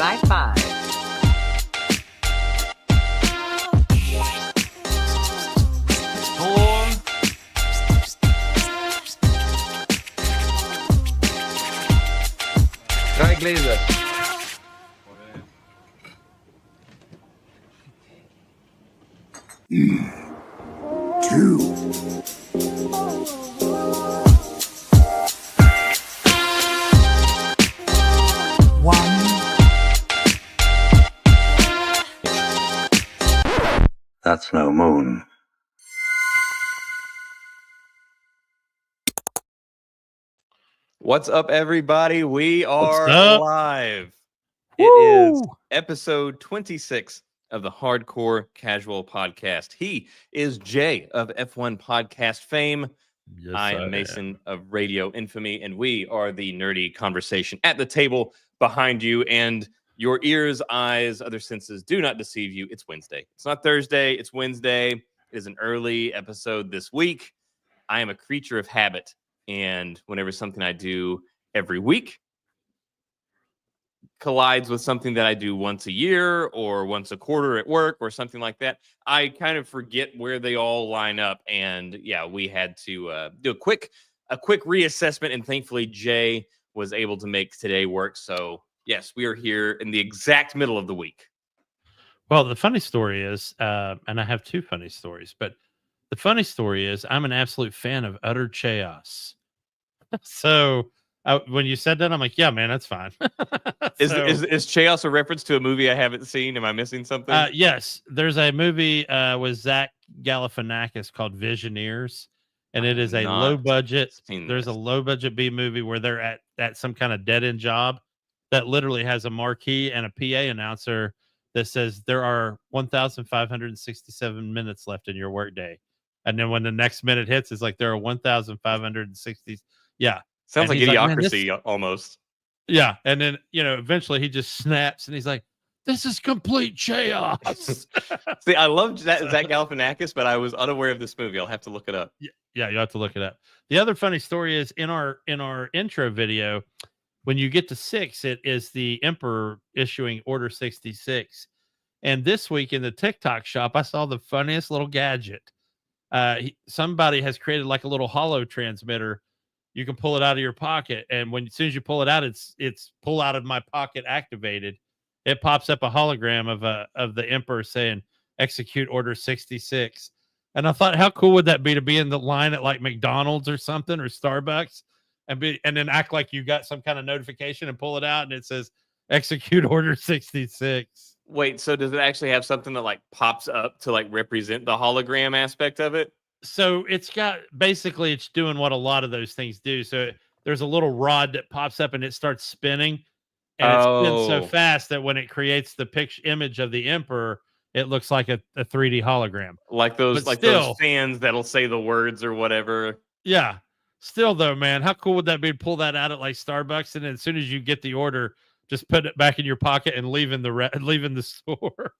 Sci-Fi. Drei Gläser. Two. That's no moon. What's up, everybody? We are up? live. Woo! It is episode 26 of the Hardcore Casual Podcast. He is Jay of F1 Podcast fame. Yes, I am Mason of Radio Infamy, and we are the nerdy conversation at the table behind you. And your ears, eyes, other senses do not deceive you. It's Wednesday. It's not Thursday. It's Wednesday. It is an early episode this week. I am a creature of habit. And whenever something I do every week collides with something that I do once a year or once a quarter at work or something like that, I kind of forget where they all line up. And yeah, we had to do a quick reassessment. And thankfully, Jay was able to make today work. So yes, we are here in the exact middle of the week. Well, the funny story is, and I have two funny stories, but the funny story is I'm an absolute fan of Utter Chaos. So when you said that, I'm like, yeah, man, that's fine. Is Chaos a reference to a movie I haven't seen? Am I missing something? Yes, there's a movie with Zach Galifianakis called Visioneers, and it is a low budget. There's a low budget B movie where they're at some kind of dead end job that literally has a marquee and a PA announcer that says there are 1,567 minutes left in your workday. And then when the next minute hits, it's like there are 1,560. Yeah. Sounds like Idiocracy like, almost. Yeah. And then, eventually he just snaps and he's like, this is complete chaos. See, I love Zach Galifianakis, but I was unaware of this movie. I'll have to look it up. Yeah, you have to look it up. The other funny story is in our intro video, when you get to 6, it is the Emperor issuing Order 66. And this week in the TikTok shop, I saw the funniest little gadget. Somebody has created like a little hollow transmitter. You can pull it out of your pocket, and as soon as you pull it out, it's pull out of my pocket activated. It pops up a hologram of the Emperor saying execute Order 66. And I thought, how cool would that be to be in the line at like McDonald's or something or Starbucks and then act like you got some kind of notification and pull it out and it says execute Order 66. Wait, so does it actually have something that like pops up to like represent the hologram aspect of it? So it's doing what a lot of those things do. So there's a little rod that pops up and it starts spinning, and it spins so fast that when it creates the picture image of the Emperor, it looks like a 3D hologram. Like those fans that'll say the words or whatever. Yeah. Still though, man, how cool would that be to pull that out at like Starbucks, and then as soon as you get the order, just put it back in your pocket and leaving the store.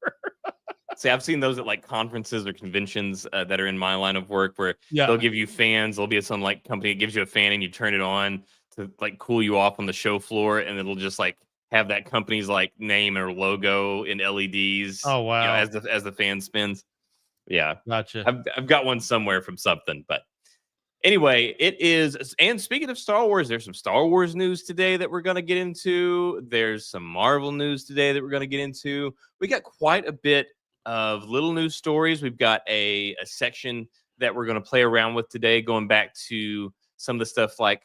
See, I've seen those at like conferences or conventions that are in my line of work where they'll give you fans. There'll be some like company that gives you a fan and you turn it on to like cool you off on the show floor, and it'll just like have that company's like name or logo in LEDs. Oh wow! As the fan spins. Yeah, gotcha. I've got one somewhere from something, but anyway, it is. And speaking of Star Wars, there's some Star Wars news today that we're going to get into. There's some Marvel news today that we're going to get into. We got quite a bit of little news stories. We've got a section that we're going to play around with today, going back to some of the stuff like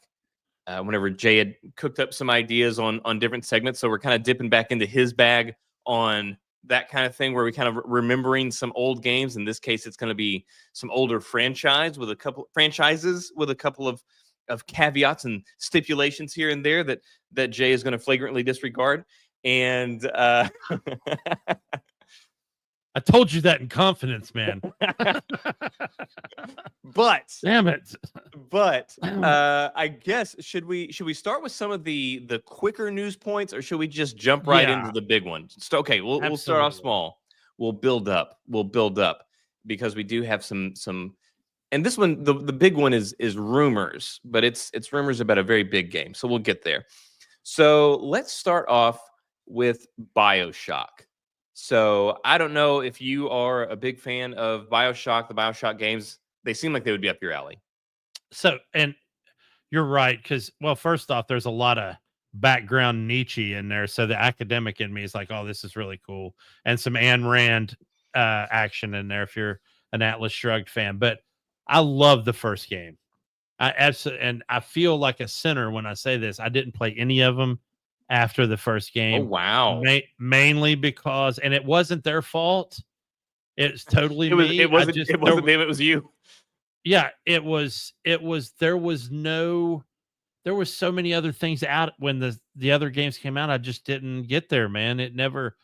whenever Jay had cooked up some ideas on different segments. So we're kind of dipping back into his bag on that kind of thing, where we kind of remembering some old games. In this case, it's going to be some older franchises with a couple of caveats and stipulations here and there that Jay is going to flagrantly disregard. And I told you that in confidence, man. But damn it. But I guess should we start with some of the quicker news points, or should we just jump right into the big one? Okay, we'll start off small. We'll build up because we do have some. And this one, the big one is rumors, but it's rumors about a very big game. So we'll get there. So let's start off with BioShock. So I don't know if you are a big fan of BioShock, the BioShock games. They seem like they would be up your alley. So, and you're right, because, well, first off, there's a lot of background Nietzsche in there. So the academic in me is like, oh, this is really cool. And some Ayn Rand action in there if you're an Atlas Shrugged fan. But I love the first game. I absolutely, and I feel like a sinner when I say this. I didn't play any of them after the first Oh, game, wow. mainly because, and it wasn't their fault. It's totally me. It wasn't them, it was you. Yeah, it was there was so many other things out when the other games came out. I just didn't get there, man. It never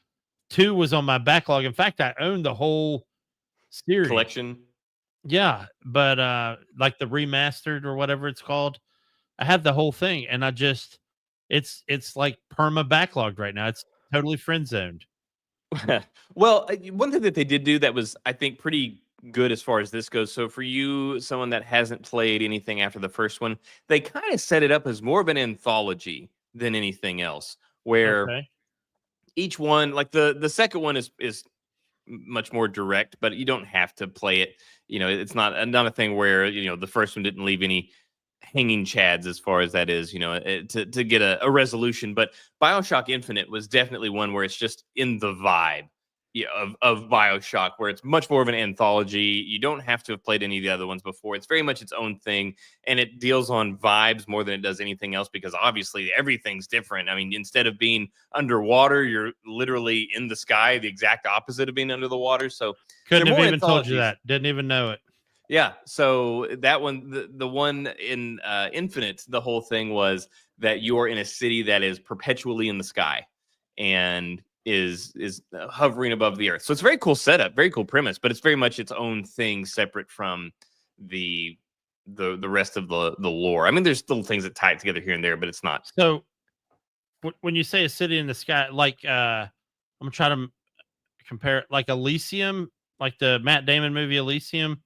2 was on my backlog. In fact, I owned the whole series Collection. Yeah, but like the remastered or whatever it's called, I have the whole thing, and I just it's like perma backlogged right now. It's totally friend zoned. Well, one thing that they did do that was, I think, pretty good as far as this goes. So for you, someone that hasn't played anything after the first one, they kind of set it up as more of an anthology than anything else, where Okay. each one, like the second one is much more direct, but you don't have to play it. You know, it's not a thing where, you know, the first one didn't leave any hanging chads as far as that is, you know, to get a resolution. But BioShock Infinite was definitely one where it's just in the vibe, yeah, of BioShock, where it's much more of an anthology. You don't have to have played any of the other ones before. It's very much its own thing, and it deals on vibes more than it does anything else, because obviously everything's different. I mean, instead of being underwater, you're literally in the sky, the exact opposite of being under the water. So Couldn't they're have more even told you anthologies. that. Didn't even know it. Yeah, so that one, the one in Infinite, the whole thing was that you are in a city that is perpetually in the sky and is hovering above the earth. So it's a very cool setup, very cool premise, but it's very much its own thing, separate from the rest of the lore. I mean, there's little things that tie it together here and there, but it's not. So when you say a city in the sky, like I'm gonna try to compare it like Elysium, like the Matt Damon movie Elysium,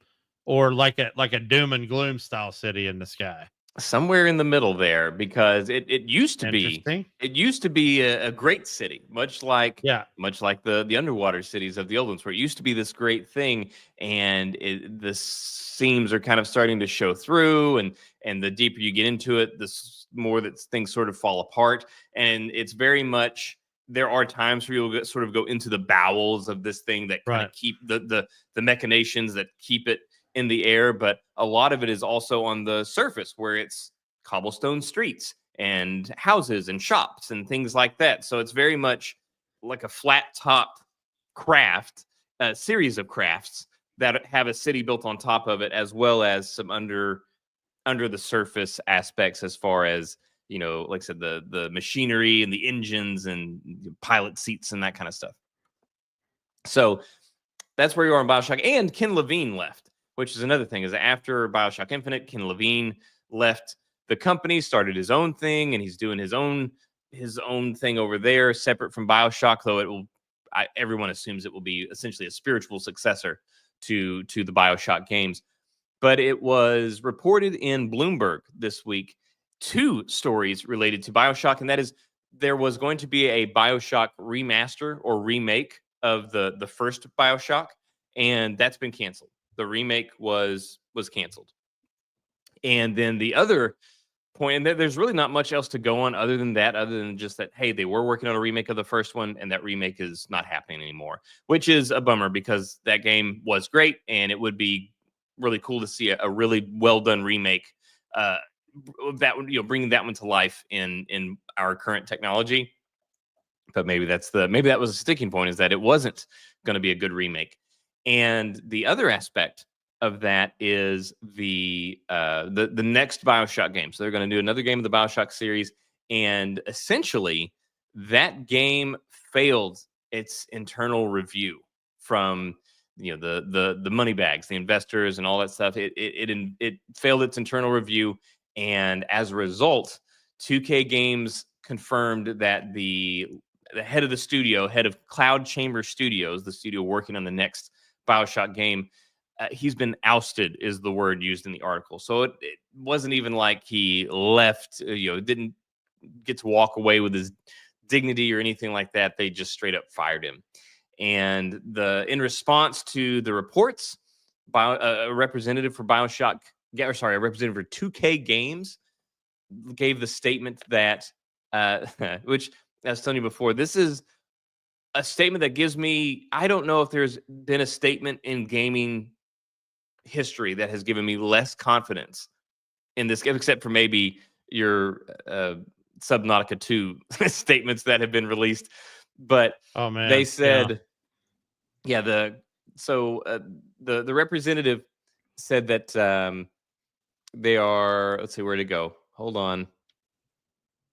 or like a doom and gloom style city in the sky. Somewhere in the middle there, because it used to be Interesting. a great city, much like Yeah. the underwater cities of the old ones, where it used to be this great thing, and the seams are kind of starting to show through, and the deeper you get into it, the more that things sort of fall apart. And it's very much, there are times where you'll sort of go into the bowels of this thing that kind Right. of keep the machinations that keep it in the air, but a lot of it is also on the surface, where it's cobblestone streets and houses and shops and things like that. So it's very much like a flat top craft, a series of crafts that have a city built on top of it, as well as some under the surface aspects, as far as, you know, like I said, the machinery and the engines and pilot seats and that kind of stuff. So that's where you are in BioShock. And Ken Levine left, which is another thing, is after BioShock Infinite, Ken Levine left the company, started his own thing, and he's doing his own thing over there, separate from BioShock, though everyone assumes it will be essentially a spiritual successor to the BioShock games. But it was reported in Bloomberg this week 2 stories related to BioShock, and that is, there was going to be a BioShock remaster or remake of the first BioShock, and that's been canceled. The remake was canceled. And then the other point, and there's really not much else to go on other than that, other than just that, hey, they were working on a remake of the first one, and that remake is not happening anymore, which is a bummer, because that game was great, and it would be really cool to see a really well done remake that would, you know, bringing that one to life in our current technology. But maybe that was a sticking point, is that it wasn't going to be a good remake. And the other aspect of that is the next BioShock game. So they're going to do another game of the BioShock series, and essentially that game failed its internal review from, you know, the money bags, the investors, and all that stuff. It failed its internal review, and as a result, 2K Games confirmed that the head of the studio, head of Cloud Chamber Studios, the studio working on the next BioShock game, he's been ousted, is the word used in the article. So it wasn't even like he left, didn't get to walk away with his dignity or anything like that. They just straight up fired him. And in response to the reports, a representative for BioShock, a representative for 2K Games gave the statement that, which I was telling you before, this is a statement that gives me, I don't know if there's been a statement in gaming history that has given me less confidence in this game, except for maybe your Subnautica 2 statements that have been released. But Oh man, they said, the representative said that they are, let's see, where to go. Hold on.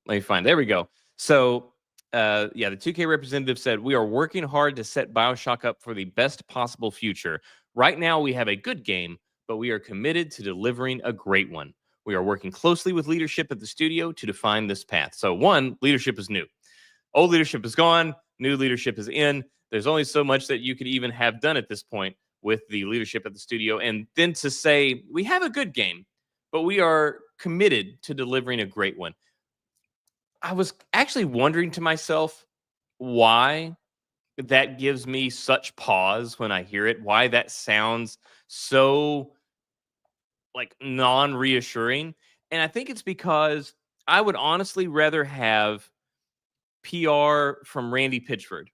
Let me find. There we go. So, the 2K representative said, we are working hard to set BioShock up for the best possible future. Right now, we have a good game, but we are committed to delivering a great one. We are working closely with leadership at the studio to define this path. So, one, leadership is new. Old leadership is gone. New leadership is in. There's only so much that you could even have done at this point with the leadership at the studio. And then to say, we have a good game, but we are committed to delivering a great one. I was actually wondering to myself why that gives me such pause when I hear it, why that sounds so like non-reassuring. And I think it's because I would honestly rather have PR from Randy Pitchford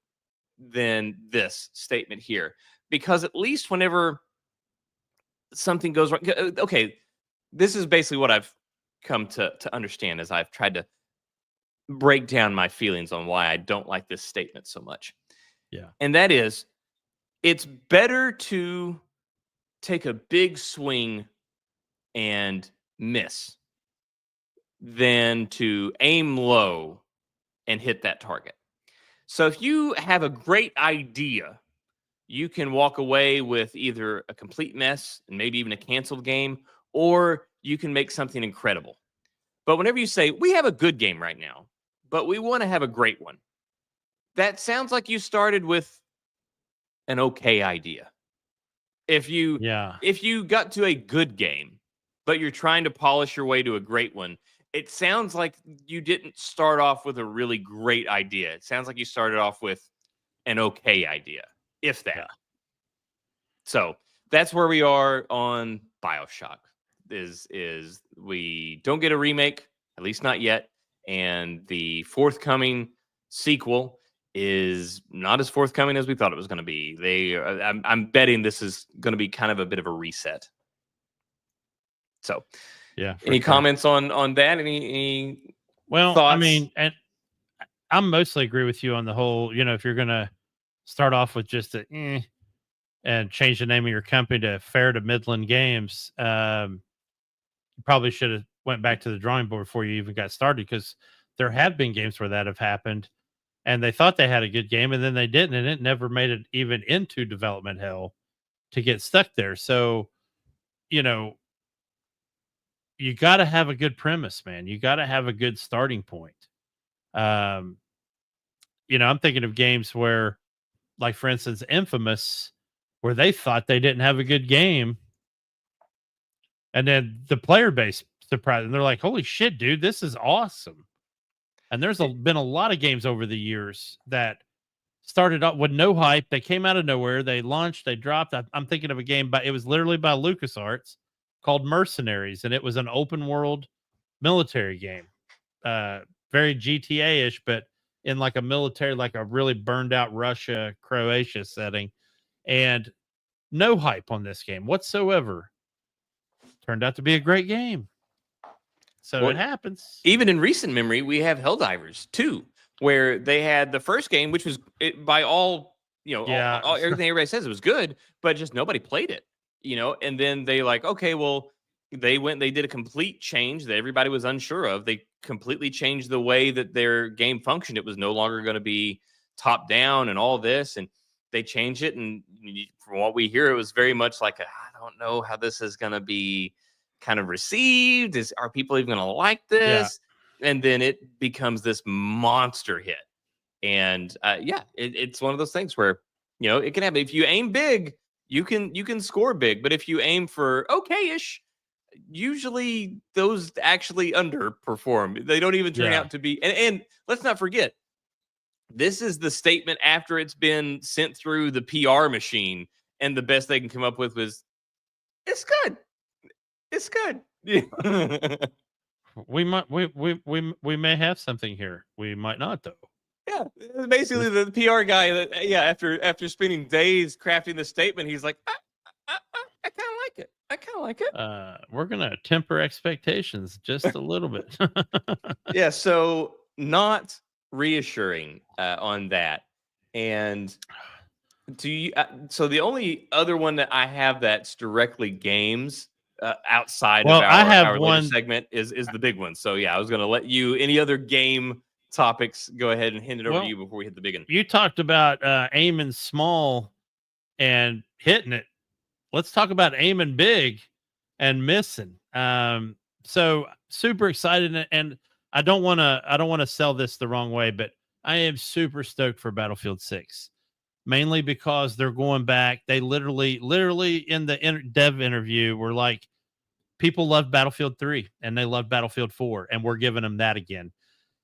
than this statement here. Because at least whenever something goes wrong, okay, this is basically what I've come to understand as I've tried to break down my feelings on why I don't like this statement so much. Yeah. And that is, it's better to take a big swing and miss than to aim low and hit that target. So if you have a great idea, you can walk away with either a complete mess and maybe even a canceled game, or you can make something incredible. But whenever you say, we have a good game right now, but we want to have a great one, that sounds like you started with an okay idea. If you got to a good game, but you're trying to polish your way to a great one, it sounds like you didn't start off with a really great idea. It sounds like you started off with an okay idea, if that. Yeah. So that's where we are on BioShock. Is we don't get a remake, at least not yet, and the forthcoming sequel is not as forthcoming as we thought it was going to be. I'm betting this is going to be kind of a bit of a reset. So, yeah. Any comments on that? Any Well, thoughts? I mean, and I mostly agree with you on the whole. If you're going to start off with just and change the name of your company to Fair to Midland Games, you probably should have went back to the drawing board before you even got started, because there have been games where that have happened and they thought they had a good game and then they didn't, and it never made it even into development hell to get stuck there. So, you got to have a good premise, man. You got to have a good starting point. I'm thinking of games where, like, for instance, Infamous, where they thought they didn't have a good game, and then the player base surprised, and they're like, "Holy shit, dude, this is awesome!" And there's been a lot of games over the years that started up with no hype. They came out of nowhere. They launched. They dropped. I'm thinking of a game, but it was literally by LucasArts called Mercenaries, and it was an open world military game, very GTA-ish, but in like a military, like a really burned out Russia, Croatia setting, and no hype on this game whatsoever. Turned out to be a great game. So it happens. Even in recent memory, we have Helldivers 2, where they had the first game, which was by all, everything everybody says it was good, but just nobody played it, and then they okay, well, they did a complete change that everybody was unsure of. They completely changed the way that their game functioned. It was no longer going to be top down and all this, and they changed it. And from what we hear, it was very much like, I don't know how this is going to be kind of received. Are people even going to like this? Yeah. And then it becomes this monster hit. And it's one of those things where, it can happen. If you aim big, you can score big. But if you aim for okay-ish, usually those actually underperform. They don't even turn out to be. And let's not forget, This is the statement after it's been sent through the PR machine, and the best they can come up with was, "It's good. It's good." We may have something here. We might not though. Yeah, basically the PR guy that after spending days crafting the statement, he's like, I kind of like it. I kind of like it. We're gonna temper expectations just a little bit. Yeah, so not reassuring on that. And do you? So the only other one that I have that's directly games outside Well, of I have our later one- segment is the big one. So yeah, I was gonna let you. Any other game topics? Go ahead and hand it over Well, to you before we hit the big one. You talked about aiming small and hitting it. Let's talk about aiming big and missing. So super excited, and I don't want to sell this the wrong way, but I am super stoked for Battlefield 6, mainly because they're going back. They literally in the dev interview were like, people love Battlefield 3 and they love Battlefield 4, and we're giving them that again.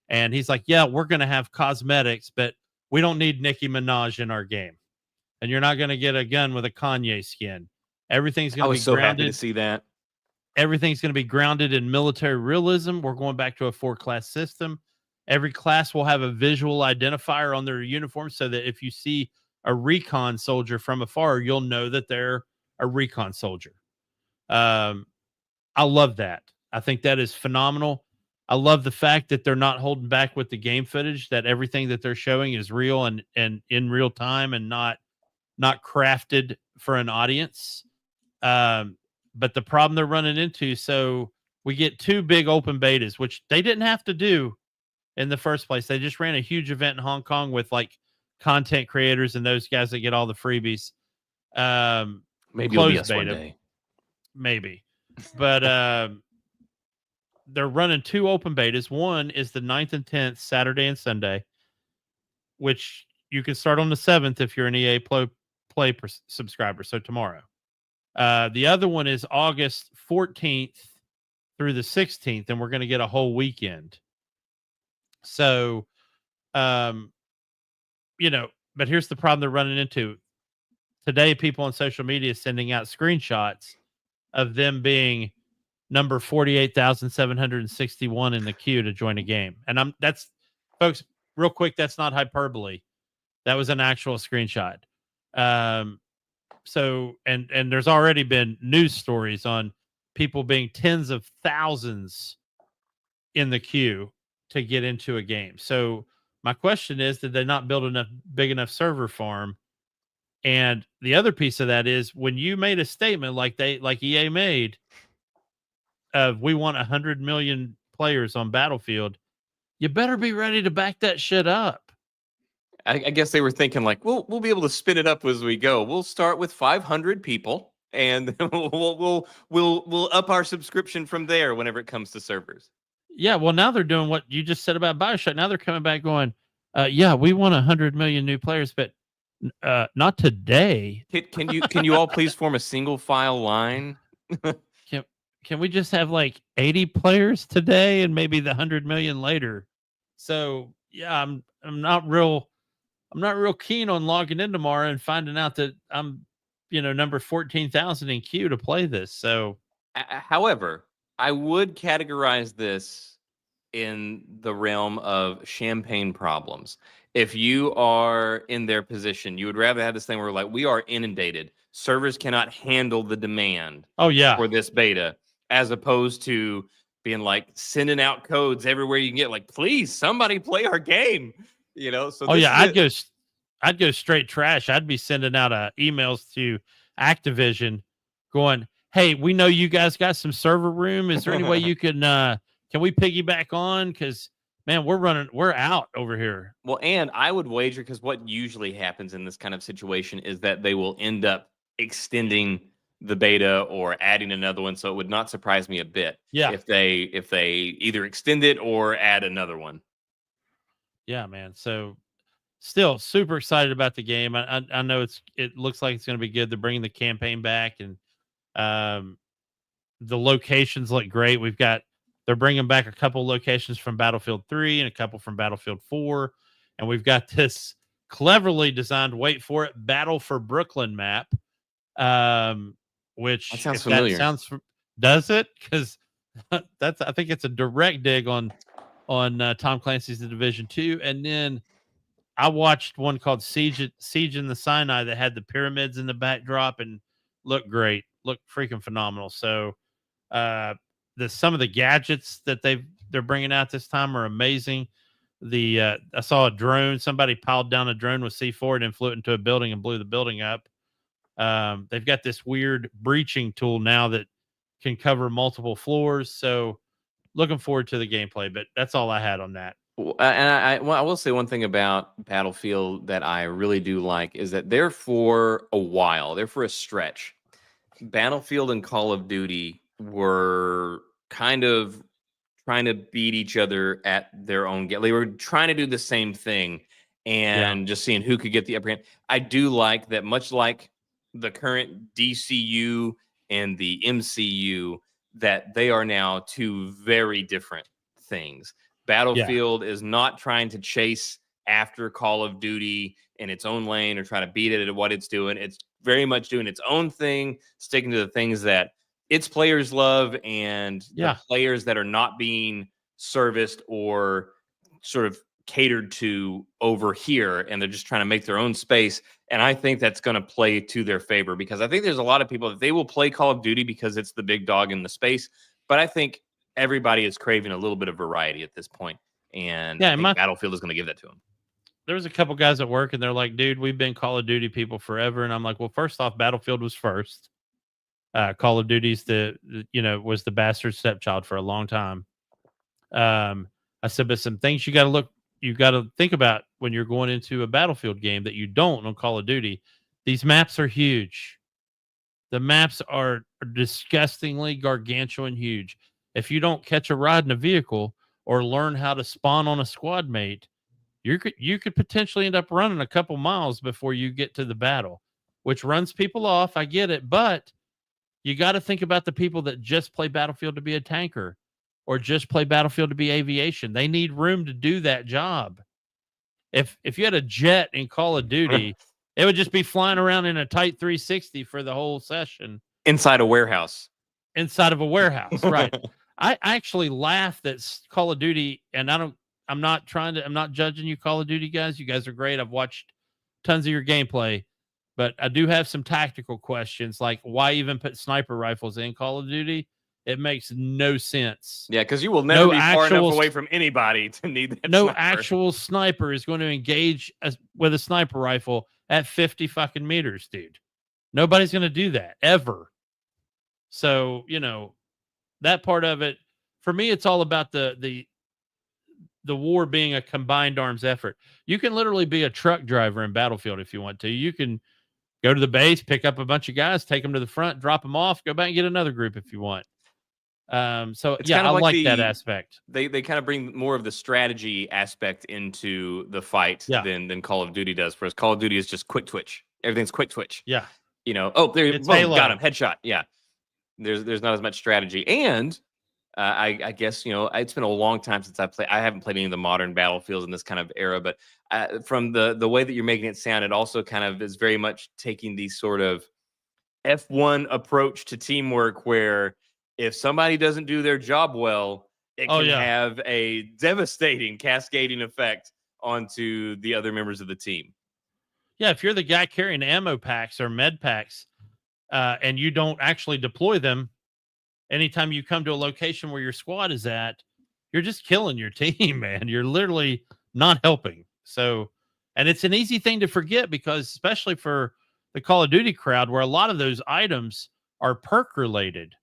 And he's like, yeah, we're going to have cosmetics, but we don't need Nicki Minaj in our game. And you're not going to get a gun with a Kanye skin. Everything's going to be so grounded. happy to see that. Everything's going to be grounded in military realism. We're going back to a 4-class system. Every class will have a visual identifier on their uniform so that if you see a recon soldier from afar, you'll know that they're a recon soldier. I love that. I think that is phenomenal. I love the fact that they're not holding back with the game footage, that everything that they're showing is real and in real time and not crafted for an audience. But the problem they're running into, so we get 2 big open betas, which they didn't have to do in the first place. They just ran a huge event in Hong Kong with like content creators and those guys that get all the freebies. Maybe it'll be us beta, one day. Maybe. But they're running 2 open betas. One is the 9th and 10th, Saturday and Sunday, which you can start on the 7th if you're an EA Play subscriber. So tomorrow. The other one is August 14th through the 16th, and we're going to get a whole weekend. So, but here's the problem they're running into. Today, people on social media sending out screenshots of them being number 48,761 in the queue to join a game. And that's, folks, real quick, that's not hyperbole. That was an actual screenshot. So, and there's already been news stories on people being tens of thousands in the queue to get into a game. So my question is, did they not build big enough server farm? And the other piece of that is, when you made a statement like EA made of, we want 100 million players on Battlefield, you better be ready to back that shit up. I guess they were thinking like, we'll be able to spin it up as we go. We'll start with 500 people, and we'll up our subscription from there whenever it comes to servers. Yeah, well, now they're doing what you just said about BioShock. Now they're coming back going, yeah, we want 100 million new players, but not today. Can you all please form a single file line? Can we just have like 80 players today and maybe the 100 million later? So yeah, I'm not real keen on logging in tomorrow and finding out that I'm, number 14,000 in queue to play this. So, however, I would categorize this in the realm of champagne problems. If you are in their position, you would rather have this thing where like, we are inundated. Servers cannot handle the demand. Oh yeah, for this beta, as opposed to being like sending out codes everywhere you can get. Like, please, somebody play our game. So I'd go straight trash. I'd be sending out emails to Activision going, hey, we know you guys got some server room. Is there any way you can we piggyback on? Because man, we're out over here. Well, and I would wager, because what usually happens in this kind of situation is that they will end up extending the beta or adding another one. So it would not surprise me a bit if they either extend it or add another one. Yeah, man. So still super excited about the game. I know it looks like it's going to be good. They're bringing the campaign back, and the locations look great. They're bringing back a couple locations from Battlefield 3 and a couple from Battlefield 4. and we've got this cleverly designed, wait for it, Battle for Brooklyn map, which That sounds if familiar. that sounds does it? Because that's I think it's a direct dig on Tom Clancy's The Division 2. And then I watched one called Siege in the Sinai that had the pyramids in the backdrop and looked great, looked freaking phenomenal. So some of the gadgets that they're bringing out this time are amazing. I saw a drone. Somebody piled down a drone with C4 and then flew it into a building and blew the building up. They've got this weird breaching tool now that can cover multiple floors. So looking forward to the gameplay, but that's all I had on that. And I will say one thing about Battlefield that I really do like is that they're for a while, they're for a stretch. Battlefield and Call of Duty were kind of trying to beat each other at their own game. They were trying to do the same thing and just seeing who could get the upper hand. I do like that, much like the current DCU and the MCU, that they are now two very different things. Battlefield is not trying to chase after Call of Duty in its own lane or try to beat it at what it's doing. It's very much doing its own thing, sticking to the things that its players love and the players that are not being serviced or sort of catered to over here, and they're just trying to make their own space. And I think that's going to play to their favor, because I think there's a lot of people that they will play Call of Duty because it's the big dog in the space. But I think everybody is craving a little bit of variety at this point, and I think Battlefield is going to give that to them. There was a couple guys at work, and they're like, dude, we've been Call of Duty people forever. And I'm like, well, first off, Battlefield was first. Call of Duty's was the bastard stepchild for a long time. I said, but some things you got to think about when you're going into a Battlefield game that you don't on Call of Duty. These maps are huge. The maps are disgustingly gargantuan huge. If you don't catch a ride in a vehicle or learn how to spawn on a squad mate, you could potentially end up running a couple miles before you get to the battle, which runs people off. I get it, but you got to think about the people that just play Battlefield to be a tanker or just play Battlefield to be aviation. They need room to do that job. If you had a jet in Call of Duty, it would just be flying around in a tight 360 for the whole session. Inside a warehouse. Inside of a warehouse, right. I actually laugh that Call of Duty, and I'm not judging you Call of Duty guys. You guys are great. I've watched tons of your gameplay, but I do have some tactical questions, like why even put sniper rifles in Call of Duty? It makes no sense. Yeah, because you will never be far enough away from anybody to need that. No actual sniper is going to engage with a sniper rifle at 50 fucking meters, dude. Nobody's going to do that ever. So, that part of it, for me, it's all about the war being a combined arms effort. You can literally be a truck driver in Battlefield if you want to. You can go to the base, pick up a bunch of guys, take them to the front, drop them off, go back and get another group if you want. So it's I like that aspect. They kind of bring more of the strategy aspect into the fight than Call of Duty does. Whereas Call of Duty is just quick twitch. Everything's quick twitch. Yeah. There you got him, headshot. Yeah. There's not as much strategy. And I guess, it's been a long time since I haven't played any of the modern Battlefields in this kind of era, but from the way that you're making it sound, it also kind of is very much taking the sort of F1 approach to teamwork, where if somebody doesn't do their job well, it can have a devastating cascading effect onto the other members of the team. Yeah, if you're the guy carrying ammo packs or med packs and you don't actually deploy them, anytime you come to a location where your squad is at, you're just killing your team, man. You're literally not helping. So, and it's an easy thing to forget, because especially for the Call of Duty crowd, where a lot of those items are perk related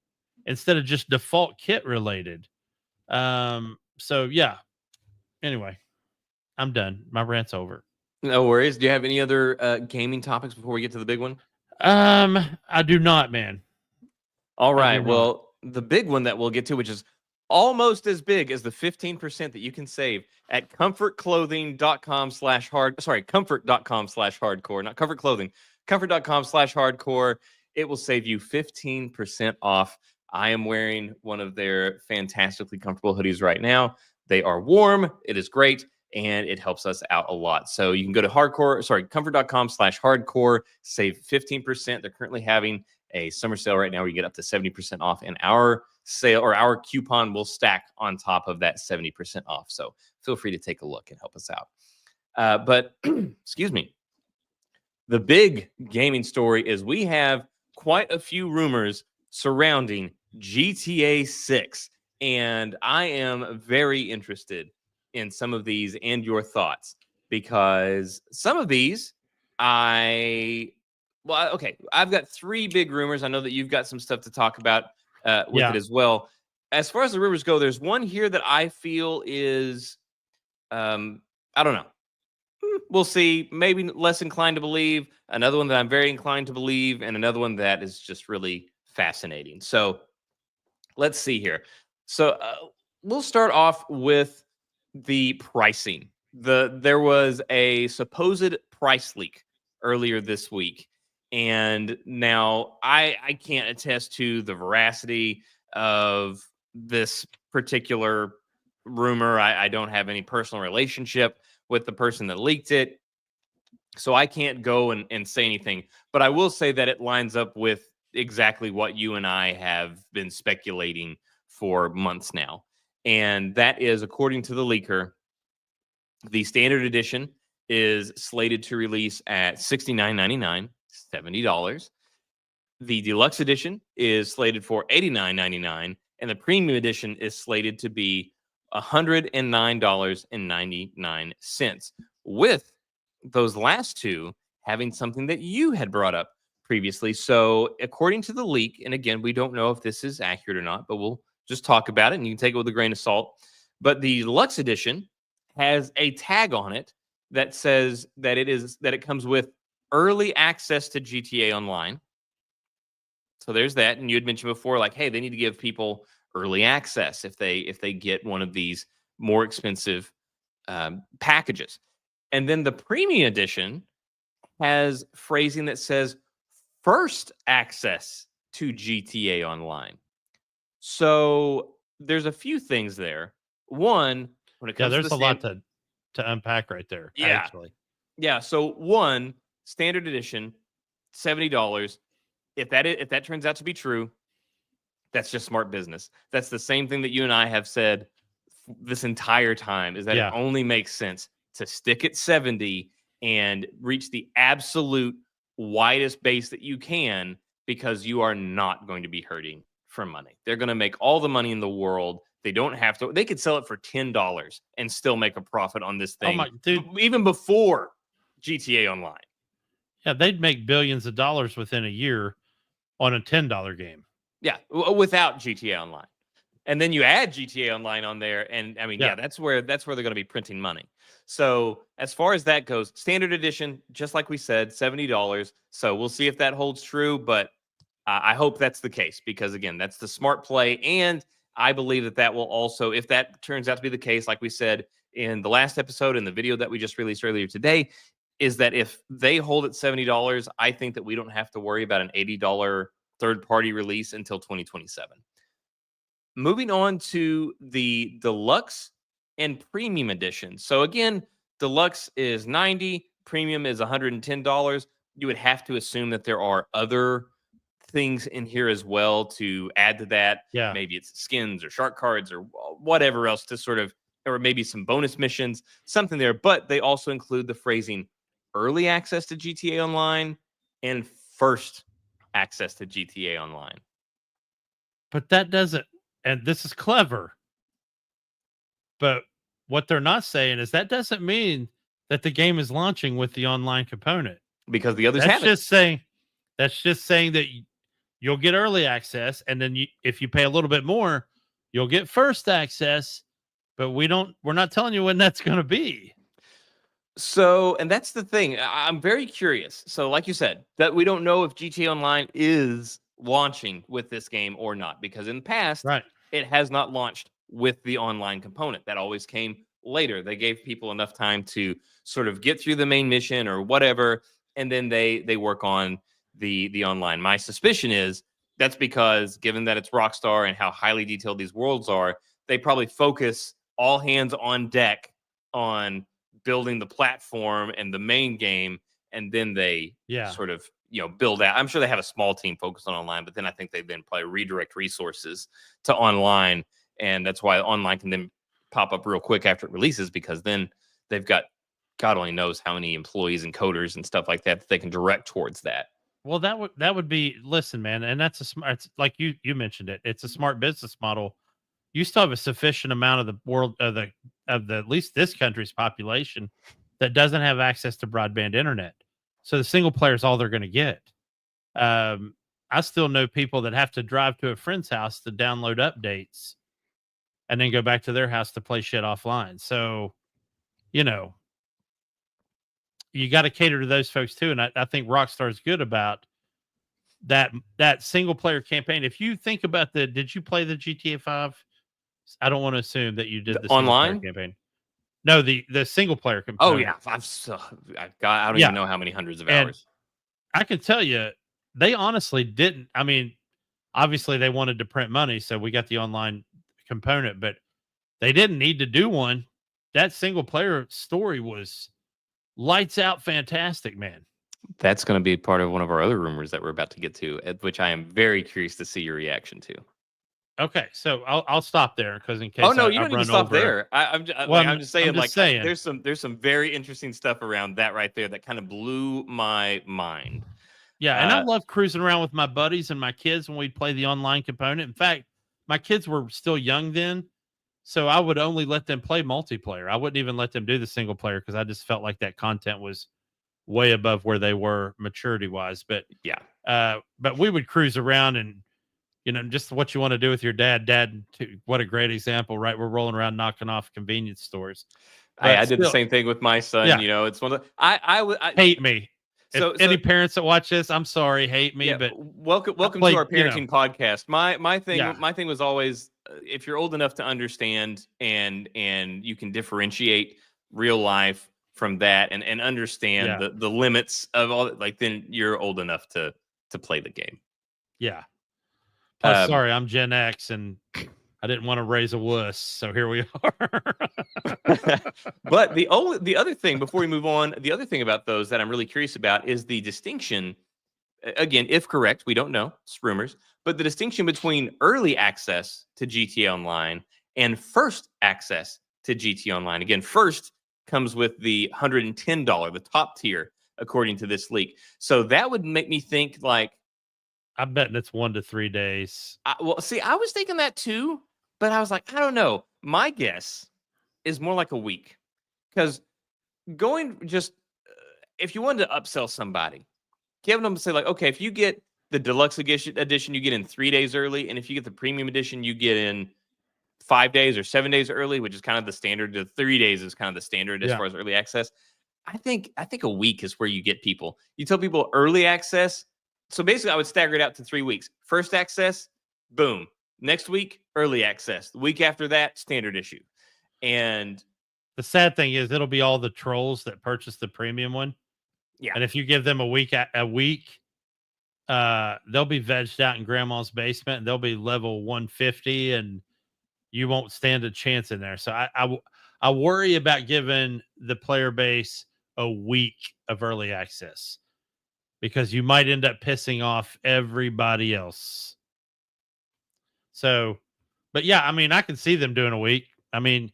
instead of just default kit related. So yeah. Anyway, I'm done. My rant's over. No worries. Do you have any other gaming topics before we get to the big one? I do not, man. All right. Well, the big one that we'll get to, which is almost as big as the 15% that you can save at comfortclothing.com/hardcore, not comfort clothing, comfort.com/hardcore. It will save you 15% off. I am wearing one of their fantastically comfortable hoodies right now. They are warm. It is great. and it helps us out a lot. So you can go to comfort.com/hardcore, save 15%. They're currently having a summer sale right now where you get up to 70% off, and our sale or our coupon will stack on top of that 70% off. So feel free to take a look and help us out. But excuse me. The big gaming story is we have quite a few rumors surrounding GTA 6, and I am very interested in some of these and your thoughts, because some of these I've got three big rumors. I know that you've got some stuff to talk about with it as well. As far as the rumors go, there's one here that I feel is I don't know. We'll see. Maybe less inclined to believe. Another one that I'm very inclined to believe, and another one that is just really fascinating. So let's see here. So we'll start off with the pricing. There was a supposed price leak earlier this week, and now I can't attest to the veracity of this particular rumor. I don't have any personal relationship with the person that leaked it, so I can't go and say anything. But I will say that it lines up with exactly what you and I have been speculating for months now. And that is, according to the leaker, the standard edition is slated to release at $69.99, $70. The deluxe edition is slated for $89.99, and the premium edition is slated to be $109.99, with those last two having something that you had brought up previously. So according to the leak, and again, we don't know if this is accurate or not, but we'll just talk about it and you can take it with a grain of salt. But the deluxe edition has a tag on it that says that it comes with early access to GTA Online. So there's that. And you had mentioned before, like, hey, they need to give people early access if they get one of these more expensive packages. And then the premium edition has phrasing that says first access to GTA Online. So there's a few things there. One, when it comes there's to a lot to unpack right there. Yeah. Actually. Yeah. So one, standard edition, $70. If that turns out to be true, that's just smart business. That's the same thing that you and I have said this entire time, is that it only makes sense to stick at 70 and reach the absolute widest base that you can, because you are not going to be hurting for money. They're going to make all the money in the world. They don't have to. They could sell it for $10 and still make a profit on this thing. Dude, even before GTA Online. Yeah, they'd make billions of dollars within a year on a $10 game. Yeah, without GTA Online. And then you add GTA Online on there, and I mean, that's where they're going to be printing money. So as far as that goes, standard edition, just like we said, $70. So we'll see if that holds true, but I hope that's the case, because again, that's the smart play. And I believe that will also, if that turns out to be the case, like we said in the last episode, in the video that we just released earlier today, is that if they hold at $70, I think that we don't have to worry about an $80 third-party release until 2027. Moving on to the deluxe and premium edition. So again, deluxe is $90, premium is $110. You would have to assume that there are other things in here as well to add to that. Yeah. Maybe it's skins or shark cards or whatever else to sort of, or maybe some bonus missions, something there. But they also include the phrasing early access to GTA Online and first access to GTA Online. But that doesn't, and this is clever, but what they're not saying is that doesn't mean that the game is launching with the online component, because the others haven't. That's just saying that you'll get early access, and then if you pay a little bit more, you'll get first access. But we're not telling you when that's going to be. So, and that's the thing. I'm very curious. So, like you said, that we don't know if GTA Online is launching with this game or not, because in the past, it has not launched with the online component. That always came later. They gave people enough time to sort of get through the main mission or whatever, and then they work on the online. My suspicion is that's because, given that it's Rockstar and how highly detailed these worlds are, they probably focus all hands on deck on building the platform and the main game, and then they sort of build out. I'm sure they have a small team focused on online, but then I think they then probably redirect resources to online, and that's why online can then pop up real quick after it releases, because then they've got God only knows how many employees and coders and stuff like that they can direct towards that. Well, that would be, listen, man, and that's a smart. It's like you mentioned it. It's a smart business model. You still have a sufficient amount of the world of the at least this country's population that doesn't have access to broadband internet. So the single player is all they're going to get. I still know people that have to drive to a friend's house to download updates and then go back to their house to play shit offline. So, you got to cater to those folks too. And I think Rockstar is good about that single player campaign. If you think about did you play the GTA 5? I don't want to assume that you did the online campaign. No, the single player campaign. Oh yeah, I don't even know how many hundreds of hours. I can tell you, they honestly didn't. I mean, obviously they wanted to print money, so we got the online component, but they didn't need to do one. That single player story was lights out fantastic, man. That's going to be part of one of our other rumors that we're about to get to, which I am very curious to see your reaction to. Okay, so I'll stop there because in case. Oh no, you don't need to stop there. I'm just saying, there's some very interesting stuff around that right there that kind of blew my mind. Yeah, and I love cruising around with my buddies and my kids when we'd play the online component. In fact, my kids were still young then, so I would only let them play multiplayer. I wouldn't even let them do the single player because I just felt like that content was way above where they were maturity wise. But yeah, but we would cruise around and just what you want to do with your dad. What a great example, right? We're rolling around knocking off convenience stores. I did the same thing with my son. Yeah. It's one of the, I hate me. So any parents that watch this, I'm sorry, hate me, but welcome to our parenting podcast. My thing was always, if you're old enough to understand and you can differentiate real life from that and understand the limits of all, like, then you're old enough to play the game. Yeah. Plus, sorry, I'm Gen X and I didn't want to raise a wuss, so here we are. But the other thing, before we move on, the other thing about those that I'm really curious about is the distinction. Again, if correct, we don't know, it's rumors, but the distinction between early access to GTA Online and first access to GTA Online. Again, first comes with the $110, the top tier, according to this leak. So that would make me think, like, I'm betting it's 1 to 3 days. I was thinking that too, but I was like, I don't know. My guess is more like a week, because if you wanted to upsell somebody, giving them to say, like, okay, if you get the deluxe edition, you get in 3 days early, and if you get the premium edition, you get in 5 days or 7 days early, which is kind of the standard. The 3 days is kind of the standard as far as early access. I think a week is where you get people. You tell people early access. So basically, I would stagger it out to 3 weeks. First access, boom. Next week, early access. The week after that, standard issue. And the sad thing is, it'll be all the trolls that purchase the premium one. Yeah. And if you give them a week, they'll be vegged out in grandma's basement, and they'll be level 150, and you won't stand a chance in there. So I worry about giving the player base a week of early access, because you might end up pissing off everybody else. So, but yeah, I mean, I can see them doing a week. I mean,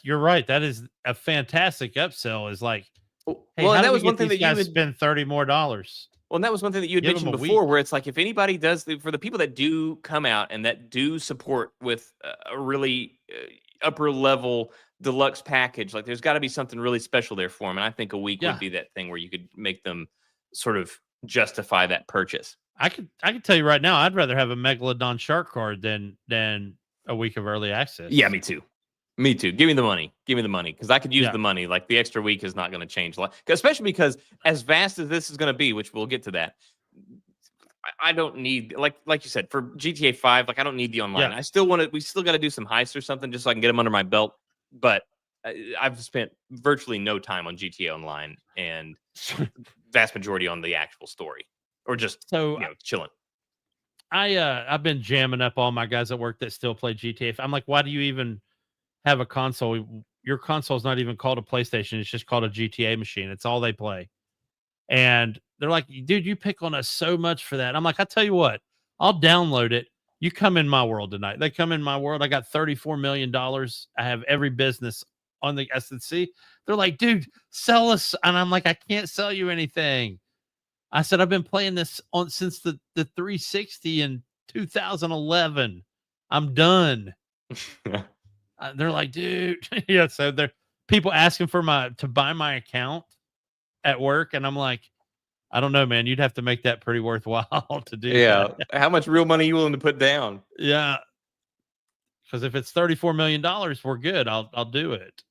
you're right. That is a fantastic upsell. Is like, hey, well, that was one thing that you would spend $30 more. Well, and that was one thing that you had mentioned before, where it's like, if anybody does, for the people that do come out and that do support with a really upper level deluxe package, like, there's got to be something really special there for them. And I think a week would be that thing where you could make them sort of justify that purchase. I could tell you right now, I'd rather have a Megalodon shark card than a week of early access. Yeah, me too. Give me the money, because I could use the money. Like, the extra week is not going to change a lot, especially because as vast as this is going to be, which we'll get to that, I don't need, like you said, for GTA 5, like, I don't need the online. I still want to. We still got to do some heists or something just so I can get them under my belt. But I've spent virtually no time on GTA Online, and vast majority on the actual story, or just chilling. I've been jamming up all my guys at work that still play GTA. I'm like, why do you even have a console? your console's not even called a PlayStation. It's just called a GTA machine. It's all they play. And they're like, dude, you pick on us so much for that. I'm like, I tell you what, I'll download it. You come in my world tonight. They come in my world. I got $34 million. I have every business on the SNC. They're like, dude, sell us. And I'm like, I can't sell you anything. I said, I've been playing this on since the 360 in 2011. I'm done. They're like, dude. Yeah. So they're people asking for to buy my account at work. And I'm like, I don't know, man. You'd have to make that pretty worthwhile to do. Yeah. That. How much real money are you willing to put down? Yeah. Because if it's $34 million, we're good. I'll do it.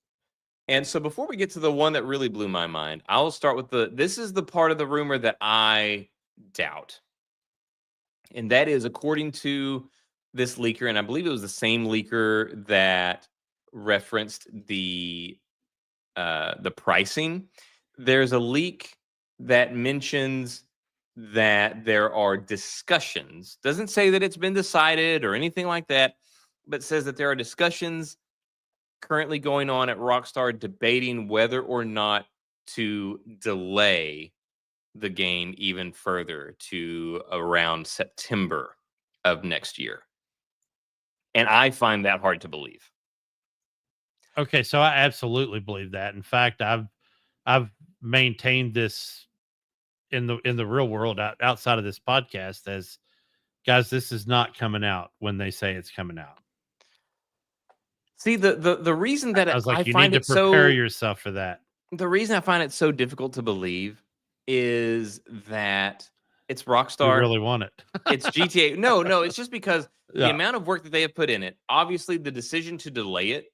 And so before we get to the one that really blew my mind, I'll start with this is the part of the rumor that I doubt. And that is, according to this leaker, and I believe it was the same leaker that referenced the pricing, there's a leak that mentions that there are discussions. Doesn't say that it's been decided or anything like that, but says that there are discussions currently going on at Rockstar debating whether or not to delay the game even further to around September of next year. And I find that hard to believe. Okay, so I absolutely believe that. In fact, I've maintained this in the real world outside of this podcast as, guys, this is not coming out when they say it's coming out. See, the reason that I was like, I you find need it to prepare so yourself for that. the reason I find it so difficult to believe is that it's We Rockstar. really want it. It's GTA. No, it's just because the Yeah. amount of work that they have put in it. Obviously, the decision to delay it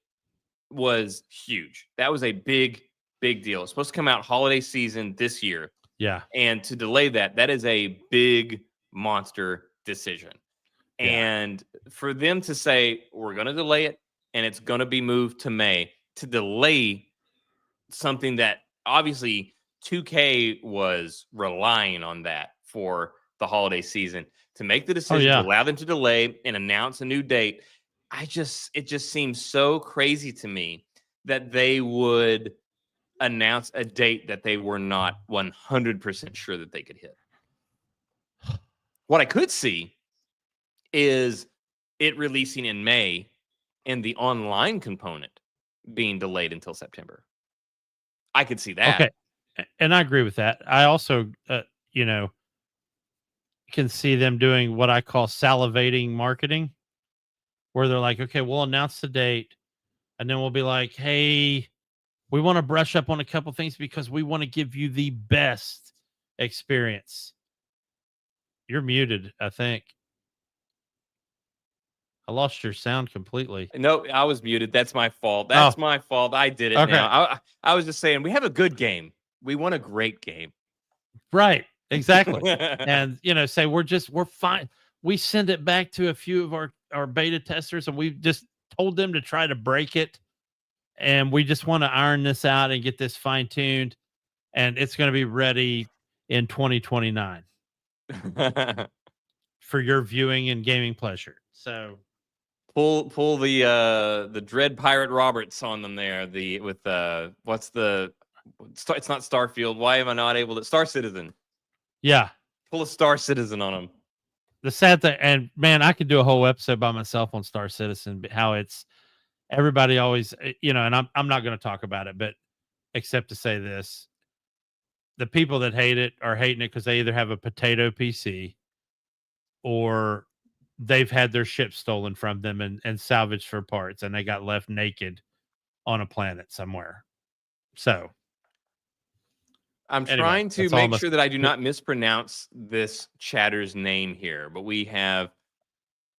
was huge. That was a big deal. It's supposed to come out holiday season this year. Yeah. And to delay that is a big monster decision. Yeah. And for them to say, we're going to delay it and it's going to be moved to May, to delay something that obviously 2K was relying on that for the holiday season, to make the decision to allow them to delay and announce a new date. It just seems so crazy to me that they would announce a date that they were not 100% sure that they could hit. What I could see is it releasing in May and the online component being delayed until September. I could see that. Okay. And I agree with that. I also, can see them doing what I call salivating marketing, where they're like, okay, we'll announce the date and then we'll be like, hey, we want to brush up on a couple things because we want to give you the best experience. You're muted, I think. I lost your sound completely. No, I was muted. That's my fault. That's my fault. I did it now. I was just saying, we have a good game. We want a great game. Right. Exactly. And, say we're fine. We send it back to a few of our beta testers and we've just told them to try to break it. And we just want to iron this out and get this fine tuned. And it's going to be ready in 2029 for your viewing and gaming pleasure. So pull the Dread Pirate Roberts on them there. It's not Starfield. Why am I not able to? Star Citizen. Yeah. Pull a Star Citizen on them. The sad thing, and man, I could do a whole episode by myself on Star Citizen, but how it's everybody always, and I'm not going to talk about it, but except to say this: the people that hate it are hating it because they either have a potato PC or they've had their ship stolen from them and salvaged for parts, and they got left naked on a planet somewhere. So I'm trying to make sure that I do not mispronounce this chatter's name here, but we have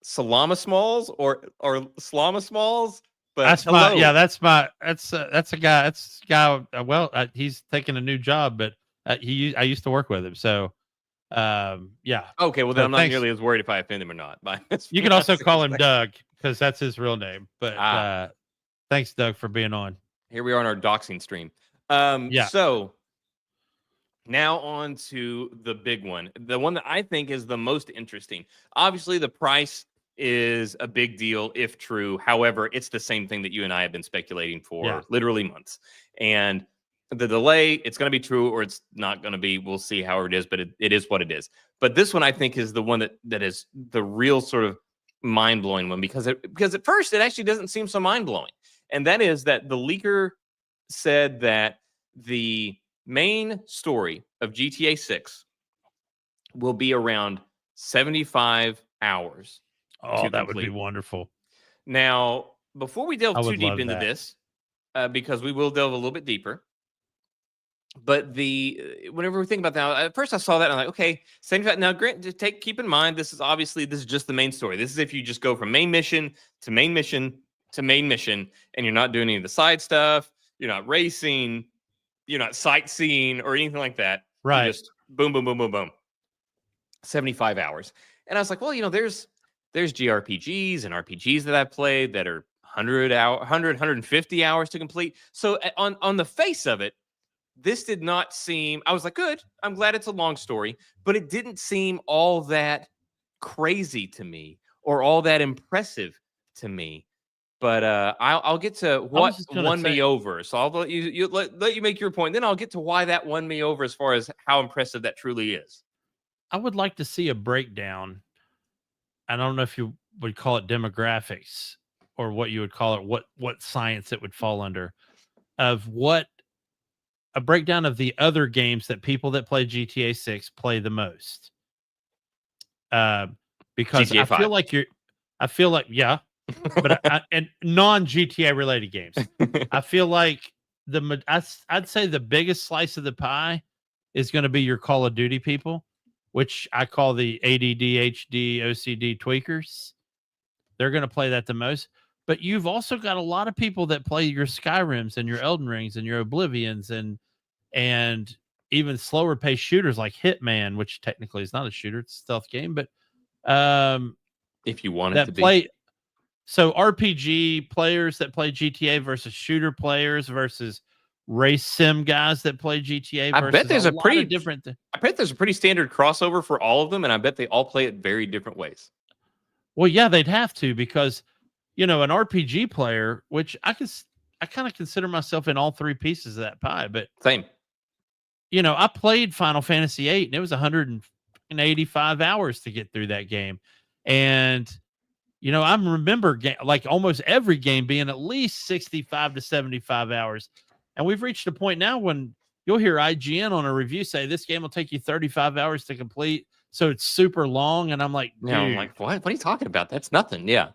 Salama Smalls or Slama Smalls. But that's a guy. He's taking a new job, but I used to work with him. So, yeah. Okay. Well, then I'm not nearly as worried if I offend him or not. You can also call him Doug because that's his real name. But thanks, Doug, for being on. Here we are on our doxing stream. Yeah. So now on to the big one, the one that I think is the most interesting. Obviously, the price is a big deal if true. However, it's the same thing that you and I have been speculating for literally months. And the delay, it's going to be true or it's not going to be. We'll see however it is, but it is what it is. But this one, I think, is the one that is the real sort of mind-blowing one because at first it actually doesn't seem so mind-blowing. And that is that the leaker said that the main story of GTA 6 will be around 75 hours. Oh, that would be wonderful. Now, before we delve too deep love into that. this, because we will delve a little bit deeper, but whenever we think about that, at first I saw that and I'm like, okay, 75. Now, keep in mind, this is just the main story. This is if you just go from main mission to main mission to main mission, and you're not doing any of the side stuff, you're not racing, you're not sightseeing or anything like that. Right. You just boom, boom, boom, boom, boom. 75 hours. And I was like, well, there's JRPGs and RPGs that I've played that are 150 hours to complete. So on the face of it, this did not seem, I was like, good. I'm glad it's a long story, but it didn't seem all that crazy to me or all that impressive to me. But I'll get to what won me over. So I'll let you make your point. Then I'll get to why that won me over as far as how impressive that truly is. I would like to see a breakdown. I don't know if you would call it demographics or what you would call it, what science it would fall under, of what a breakdown of the other games that people that play GTA 6 play the most. Because GTA 5. I feel like, yeah, but and non-GTA related games. I feel like I'd say the biggest slice of the pie is going to be your Call of Duty people, which I call the ADD, HD, OCD tweakers. They're going to play that the most. But you've also got a lot of people that play your Skyrims and your Elden Rings and your Oblivions and even slower paced shooters like Hitman, which technically is not a shooter, it's a stealth game, but if you want it to be. So RPG players that play GTA versus shooter players versus race sim guys that play GTA. I bet there's a pretty different. I bet there's a pretty standard crossover for all of them, and I bet they all play it very different ways. Well, yeah, they'd have to because an RPG player, which I kind of consider myself in all three pieces of that pie, but same. I played Final Fantasy VIII, and it was 185 hours to get through that game, and I remember like almost every game being at least 65 to 75 hours. And we've reached a point now when you'll hear IGN on a review say this game will take you 35 hours to complete. So it's super long. And I'm like, dude. Yeah, I'm like, what are you talking about? That's nothing. Yeah.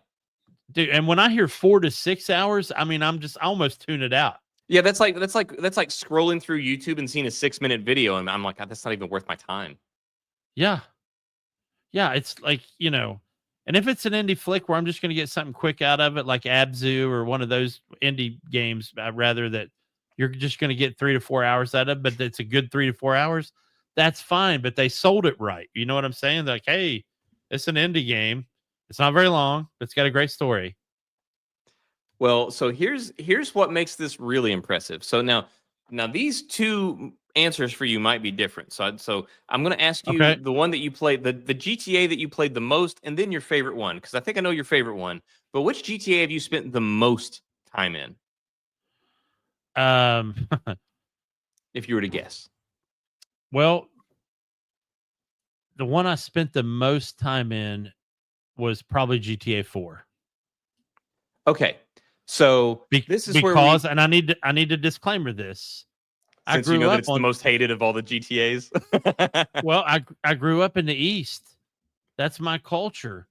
Dude. And when I hear 4 to 6 hours, I mean, I almost tune it out. Yeah. That's like scrolling through YouTube and seeing a 6-minute video. And I'm like, that's not even worth my time. Yeah. Yeah. It's like, and if it's an indie flick where I'm just going to get something quick out of it, like Abzu or one of those indie games, I'd rather that you're just going to get 3 to 4 hours out of it, but it's a good 3 to 4 hours. That's fine. But they sold it right. You know what I'm saying? They're like, hey, it's an indie game. It's not very long, but it's got a great story. Well, so here's what makes this really impressive. So now these two answers for you might be different. So I'm going to ask you the one that you played, the GTA that you played the most, and then your favorite one, because I think I know your favorite one. But which GTA have you spent the most time in? If you were to guess. Well, the one I spent the most time in was probably GTA 4. Okay. So this is because and I need to disclaimer this. Since you know that it's the most hated of all the GTAs. Well, I grew up in the East. That's my culture.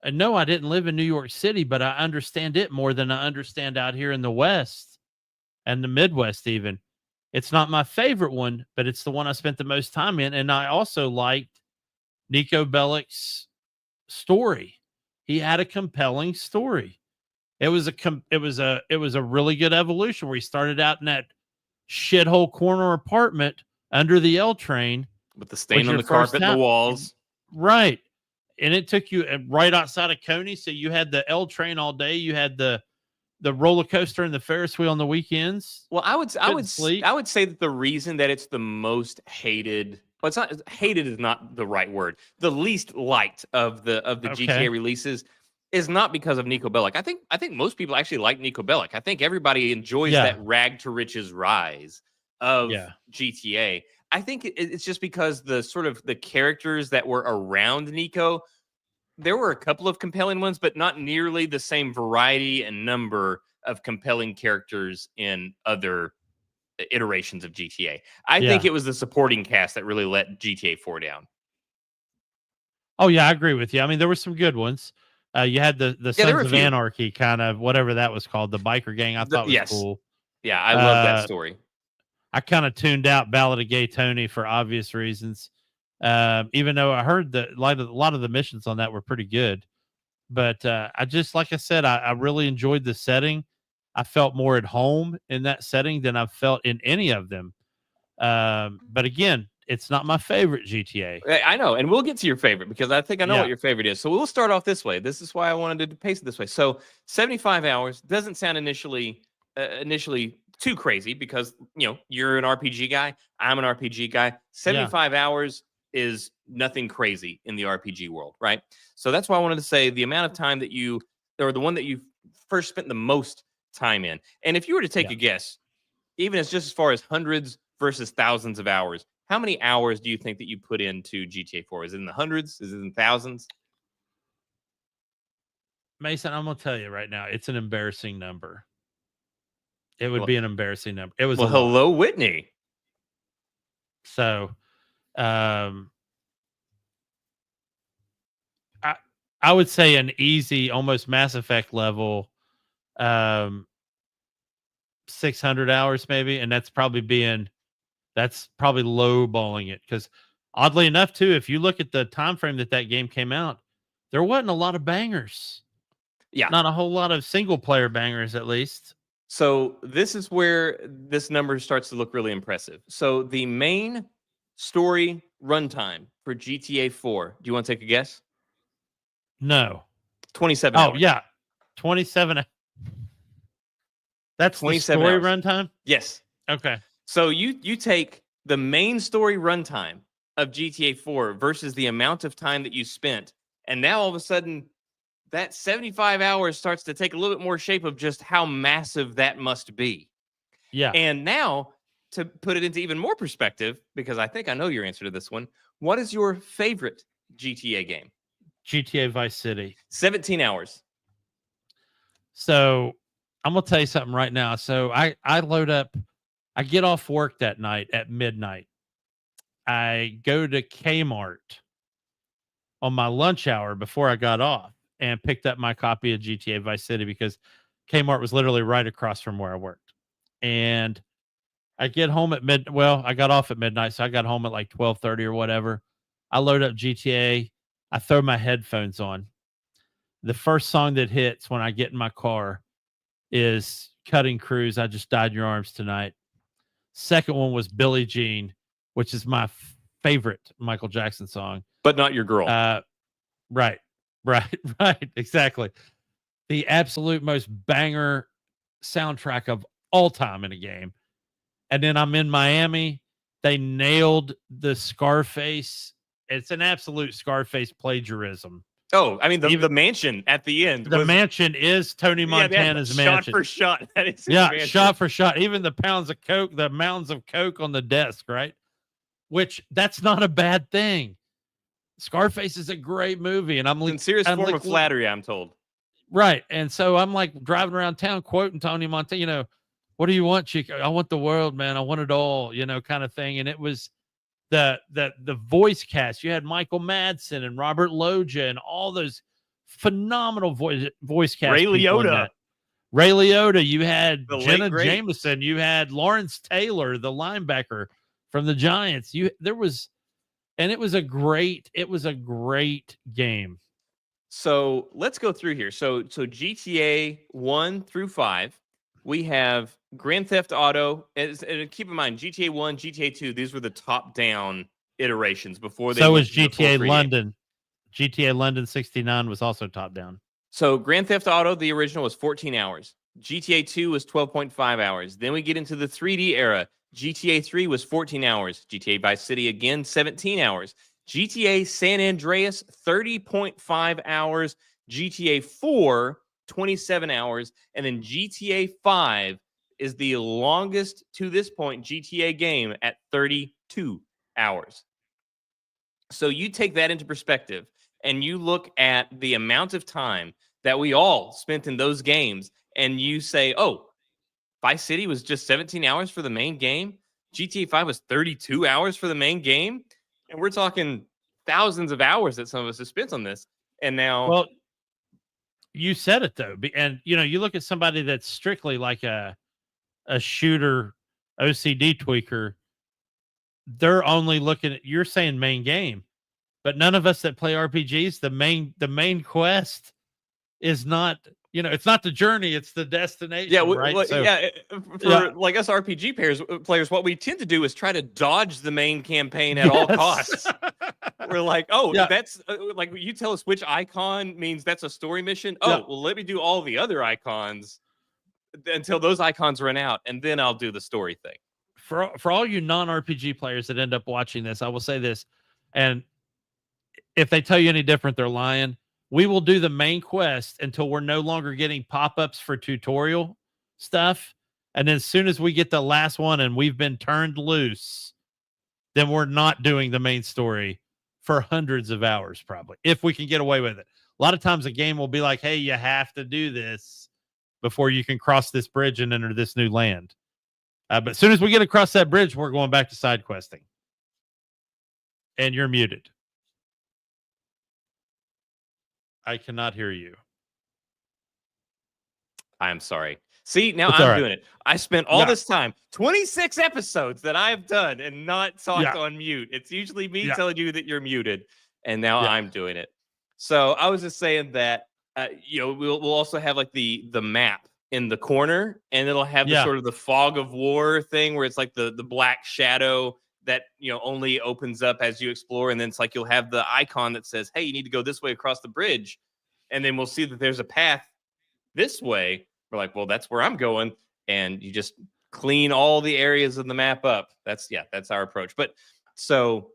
And no, I didn't live in New York City, but I understand it more than I understand out here in the West and the Midwest even. It's not my favorite one, but it's the one I spent the most time in. And I also liked Nico Bellic's story. He had a compelling story. It was a really good evolution where he started out in that shithole corner apartment under the L train with the stain on the carpet and the walls. Right. And it took you right outside of Coney. So you had the L train all day. You had the roller coaster and the Ferris wheel on the weekends. Well, I would say that the reason that it's the most hated Well, it's not hated is not the right word. The least liked of the Okay. GTA releases is not because of Nico Bellic. I think most people actually like Nico Bellic. I think everybody enjoys Yeah. that rag to riches rise of Yeah. GTA. I think it's just because the sort of the characters that were around Nico, there were a couple of compelling ones, but not nearly the same variety and number of compelling characters in other iterations of GTA. I think Yeah. it was the supporting cast that really let GTA 4 down. Oh yeah, I agree with you. I mean, there were some good ones. You had the Yeah, there were Sons a of few. Anarchy, kind of whatever that was called, the biker gang. I thought was Yes. cool. Yeah, I love that Uh, story. I kind of tuned out Ballad of Gay Tony for obvious reasons. Even though I heard that a lot of the missions on that were pretty good, but I just, like I said, I really enjoyed the setting. I felt more at home in that setting than I've felt in any of them. But again, it's not my favorite GTA. I know, and we'll get to your favorite because I think I know Yeah. what your favorite is. So we'll start off this way. This is why I wanted to pace it this way. So 75 hours doesn't sound initially too crazy because you're an RPG guy, I'm an RPG guy. 75 hours is nothing crazy in the RPG world, right? So that's why I wanted to say the amount of time that or the one that you first spent the most time in. And if you were to take a guess, even as just as far as hundreds versus thousands of hours, how many hours do you think that you put into GTA 4? Is it in the hundreds? Is it in thousands? Mason, I'm gonna tell you right now, it's an embarrassing number. It would Well- be an embarrassing number. It was Well, a lot. hello, Whitney. So, I would say an easy, almost Mass Effect level, 600 hours maybe, and that's probably lowballing it, because oddly enough, too, if you look at the time frame that game came out, there wasn't a lot of bangers. Yeah. Not a whole lot of single player bangers, at least. So this is where this number starts to look really impressive. So the main story runtime for GTA 4, do you want to take a guess? No. 27 Oh hours. yeah, 27. That's the 27 story hours. runtime. Yes. Okay. So you take the main story runtime of GTA 4 versus the amount of time that you spent, and now all of a sudden that 75 hours starts to take a little bit more shape of just how massive that must be. Yeah. And now, to put it into even more perspective, because I think I know your answer to this one, what is your favorite GTA game? GTA Vice City. 17 hours. So I'm gonna tell you something right now. So I load up, I get off work that night at midnight. I go to Kmart on my lunch hour before I got off and picked up my copy of GTA Vice City, because Kmart was literally right across from where I worked. And I get home at I got off at midnight, so I got home at like 12:30 or whatever. I load up GTA. I throw my headphones on. The first song that hits when I get in my car is Cutting Cruise, I Just Died in Your Arms Tonight. Second one was Billie Jean, which is my favorite Michael Jackson song. But not your girl. Right, exactly. The absolute most banger soundtrack of all time in a game. And then I'm in Miami. They nailed the Scarface. It's an absolute Scarface plagiarism. Oh, I mean, the mansion at the end. The mansion is Tony Montana's mansion. Shot for shot. That is his Yeah, mansion. shot for shot. Even the pounds of coke, the mounds of coke on the desk, right? Which, that's not a bad thing. Scarface is a great movie, and I'm like, Sincerest form of flattery, I'm told. Right, and so I'm like driving around town quoting Tony Montana. What do you want, Chico? I want the world, man. I want it all, kind of thing. And it was the voice cast. You had Michael Madsen and Robert Loggia and all those phenomenal voice cast. Ray Liotta. Ray Liotta. You had The Jenna late great. Jameson. You had Lawrence Taylor, the linebacker from the Giants. It was a great game. So let's go through here. So GTA 1 through 5, we have Grand Theft Auto. And keep in mind, GTA 1, GTA 2, these were the top-down iterations before they So went was to the full GTA 3D. London. GTA London 69 was also top down. So Grand Theft Auto, the original, was 14 hours. GTA 2 was 12.5 hours. Then we get into the 3D era. GTA 3 was 14 hours. GTA Vice City again, 17 hours. GTA San Andreas, 30.5 hours. GTA 4, 27 hours. And then GTA 5 is the longest to this point GTA game at 32 hours. So you take that into perspective and you look at the amount of time that we all spent in those games, and you say, oh, Vice City was just 17 hours for the main game. GTA 5 was 32 hours for the main game. And we're talking thousands of hours that some of us have spent on this. And now, Well, you said it though. And you look at somebody that's strictly like a shooter OCD tweaker, they're only looking at, you're saying main game, but none of us that play RPGs, the main quest is not, it's not the journey, it's the destination. yeah, right? For like us RPG players, what we tend to do is try to dodge the main campaign at all costs. We're like, oh, that's like, you tell us which icon means that's a story mission. Oh, well, let me do all the other icons until those icons run out, and then I'll do the story thing. For all you non-RPG players that end up watching this, I will say this, and if they tell you any different, they're lying. We will do the main quest until we're no longer getting pop-ups for tutorial stuff. And then as soon as we get the last one and we've been turned loose, then we're not doing the main story for hundreds of hours, probably, if we can get away with it. A lot of times a game will be like, hey, you have to do this before you can cross this bridge and enter this new land. But as soon as we get across that bridge, we're going back to side questing. And you're muted. I cannot hear you. I'm sorry. See, now It's I'm all right. doing it. I spent all this time, 26 episodes that I've done and not talked on mute. It's usually me telling you that you're muted, and now I'm doing it. So I was just saying that, we'll also have like the map in the corner, and it'll have the sort of the fog of war thing where it's like the black shadow that only opens up as you explore, and then it's like you'll have the icon that says, hey, you need to go this way across the bridge, and then we'll see that there's a path this way. We're like, well, that's where I'm going, and you just clean all the areas of the map up. That's our approach. But so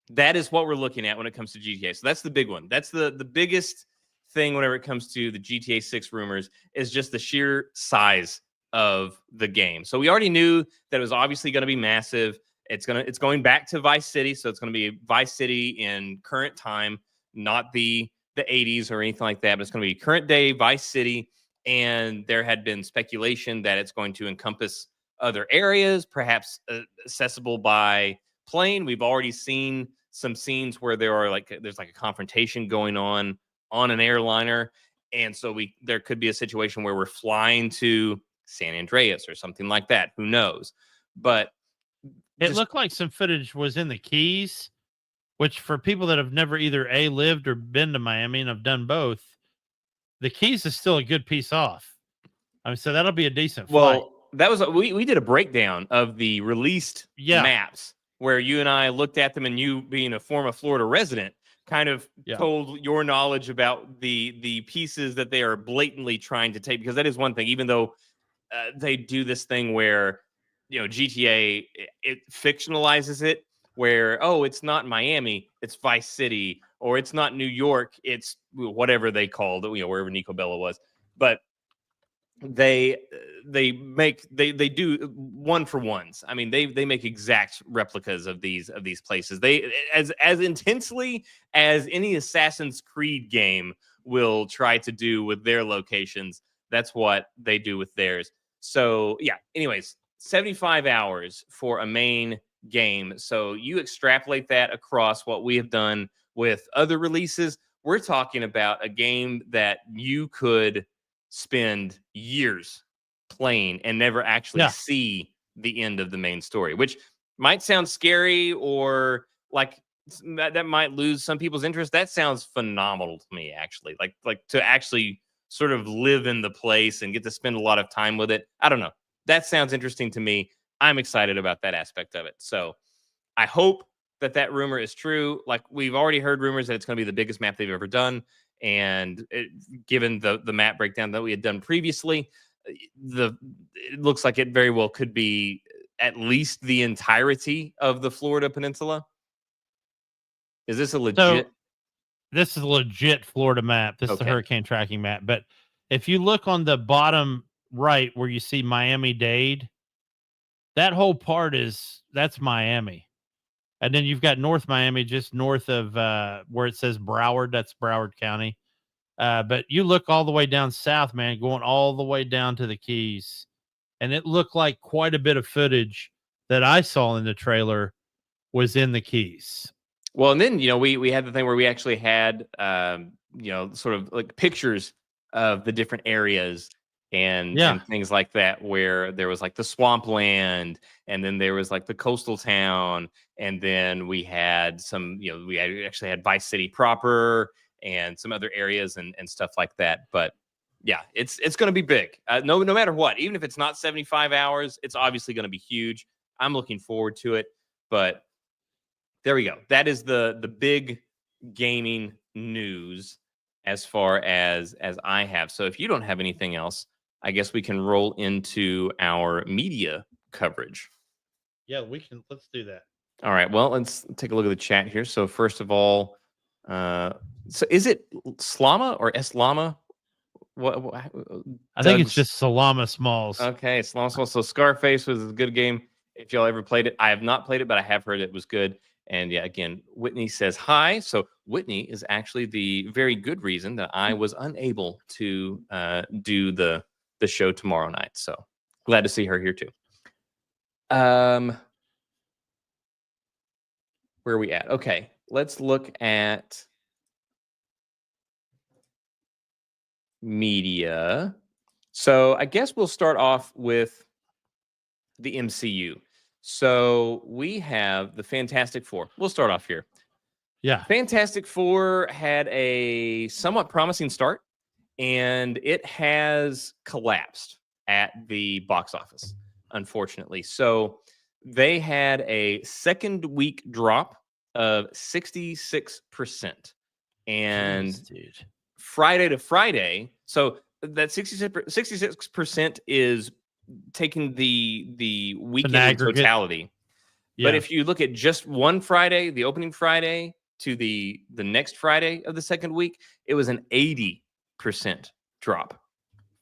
that is what we're looking at when it comes to GTA. So that's the big one. That's the biggest thing whenever it comes to the GTA 6 rumors, is just the sheer size of the game. So we already knew that it was obviously going to be massive. It's going back to Vice City, so it's going to be Vice City in current time, not the 80s or anything like that, but it's going to be current day Vice City. And there had been speculation that it's going to encompass other areas, perhaps accessible by plane. We've already seen some scenes where there's like a confrontation going on an airliner, and so there could be a situation where we're flying to San Andreas or something like that. Who knows? But it looked like some footage was in the Keys, which for people that have never either lived or been to Miami, and have done both, the Keys is still a good piece off. I mean, so that'll be a decent flight. Well, that was we did a breakdown of the released maps where you and I looked at them, and you, being a former Florida resident, kind of told your knowledge about the pieces that they are blatantly trying to take, because that is one thing. Even though they do this thing where GTA, it fictionalizes it, where it's not Miami, it's Vice City, or it's not New York, it's whatever they called it, wherever Nico Bella was. But they do one for ones. I mean, they make exact replicas of these places. They as intensely as any Assassin's Creed game will try to do with their locations. That's what they do with theirs. So anyways, 75 hours for a main game. So you extrapolate that across what we have done with other releases. We're talking about a game that you could spend years playing and never actually see the end of the main story, which might sound scary, or like that might lose some people's interest. That sounds phenomenal to me, actually. Like to actually sort of live in the place and get to spend a lot of time with it. I don't know. That sounds interesting to me. I'm excited about that aspect of it. So I hope that rumor is true. Like, we've already heard rumors that it's going to be the biggest map they've ever done. And given the map breakdown that we had done previously, it looks like it very well could be at least the entirety of the Florida peninsula. Is this a legit? This is a legit Florida map. This is the Okay. hurricane tracking map. But if you look on the bottom right where you see Miami-Dade, that whole part that's Miami. And then you've got North Miami just north of where it says Broward. That's Broward County. But you look all the way down south, man, going all the way down to the Keys. And it looked like quite a bit of footage that I saw in the trailer was in the Keys. Well, and then, we had the thing where we actually had, sort of like pictures of the different areas and things like that, where there was like the swampland, and then there was like the coastal town, and then we had some, actually had Vice City proper and some other areas and stuff like that. But yeah, it's going to be big. No matter what, even if it's not 75 hours, it's obviously going to be huge. I'm looking forward to it, but there we go. That is the big gaming news as far as I have. So if you don't have anything else, I guess we can roll into our media coverage. Yeah, let's do that. All right. Well, let's take a look at the chat here. So first of all, so is it Slama or Eslama? What I think it's just Salama Smalls. Okay, Slama Smalls. So Scarface was a good game. If y'all ever played it, I have not played it, but I have heard it was good. And yeah, again, Whitney says hi. So Whitney is actually the very good reason that I was unable to do the show tomorrow night. So glad to see her here too. Where are we at? Okay, let's look at media. So I guess we'll start off with the MCU. So we have the Fantastic Four. We'll start off here. Yeah. Fantastic Four had a somewhat promising start, and it has collapsed at the box office, unfortunately. So they had a second week drop of 66%. And Jeez, dude. Friday to Friday, so that 66% is taking the weekend in totality. Yeah. But if you look at just one Friday, the opening Friday to the next Friday of the second week, it was an 80% drop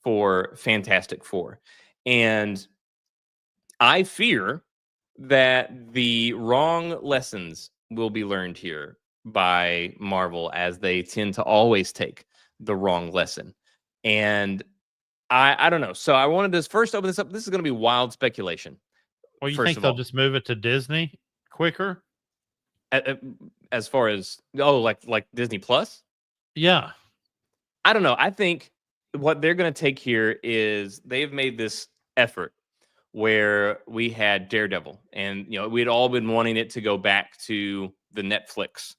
for Fantastic Four. And I fear that the wrong lessons will be learned here by Marvel, as they tend to always take the wrong lesson. And I don't know. So I wanted to first open this up. This is going to be wild speculation. Well, you think they'll just move it to Disney quicker? As far as, like Disney Plus? Yeah. I don't know. I think what they're going to take here is they've made this effort where we had Daredevil, and we'd all been wanting it to go back to the Netflix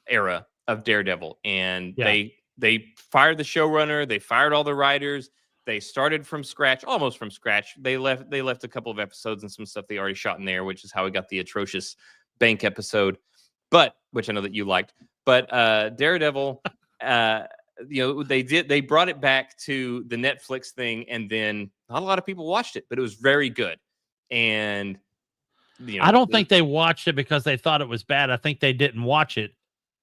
era of Daredevil, and they fired the showrunner, they fired all the writers, they started from scratch, almost from scratch. They left a couple of episodes and some stuff they already shot in there, which is how we got the atrocious bank episode, but which I know that you liked. But Daredevil, they brought it back to the Netflix thing, and then not a lot of people watched it, but it was very good. And I don't think they watched it because they thought it was bad. I think they didn't watch it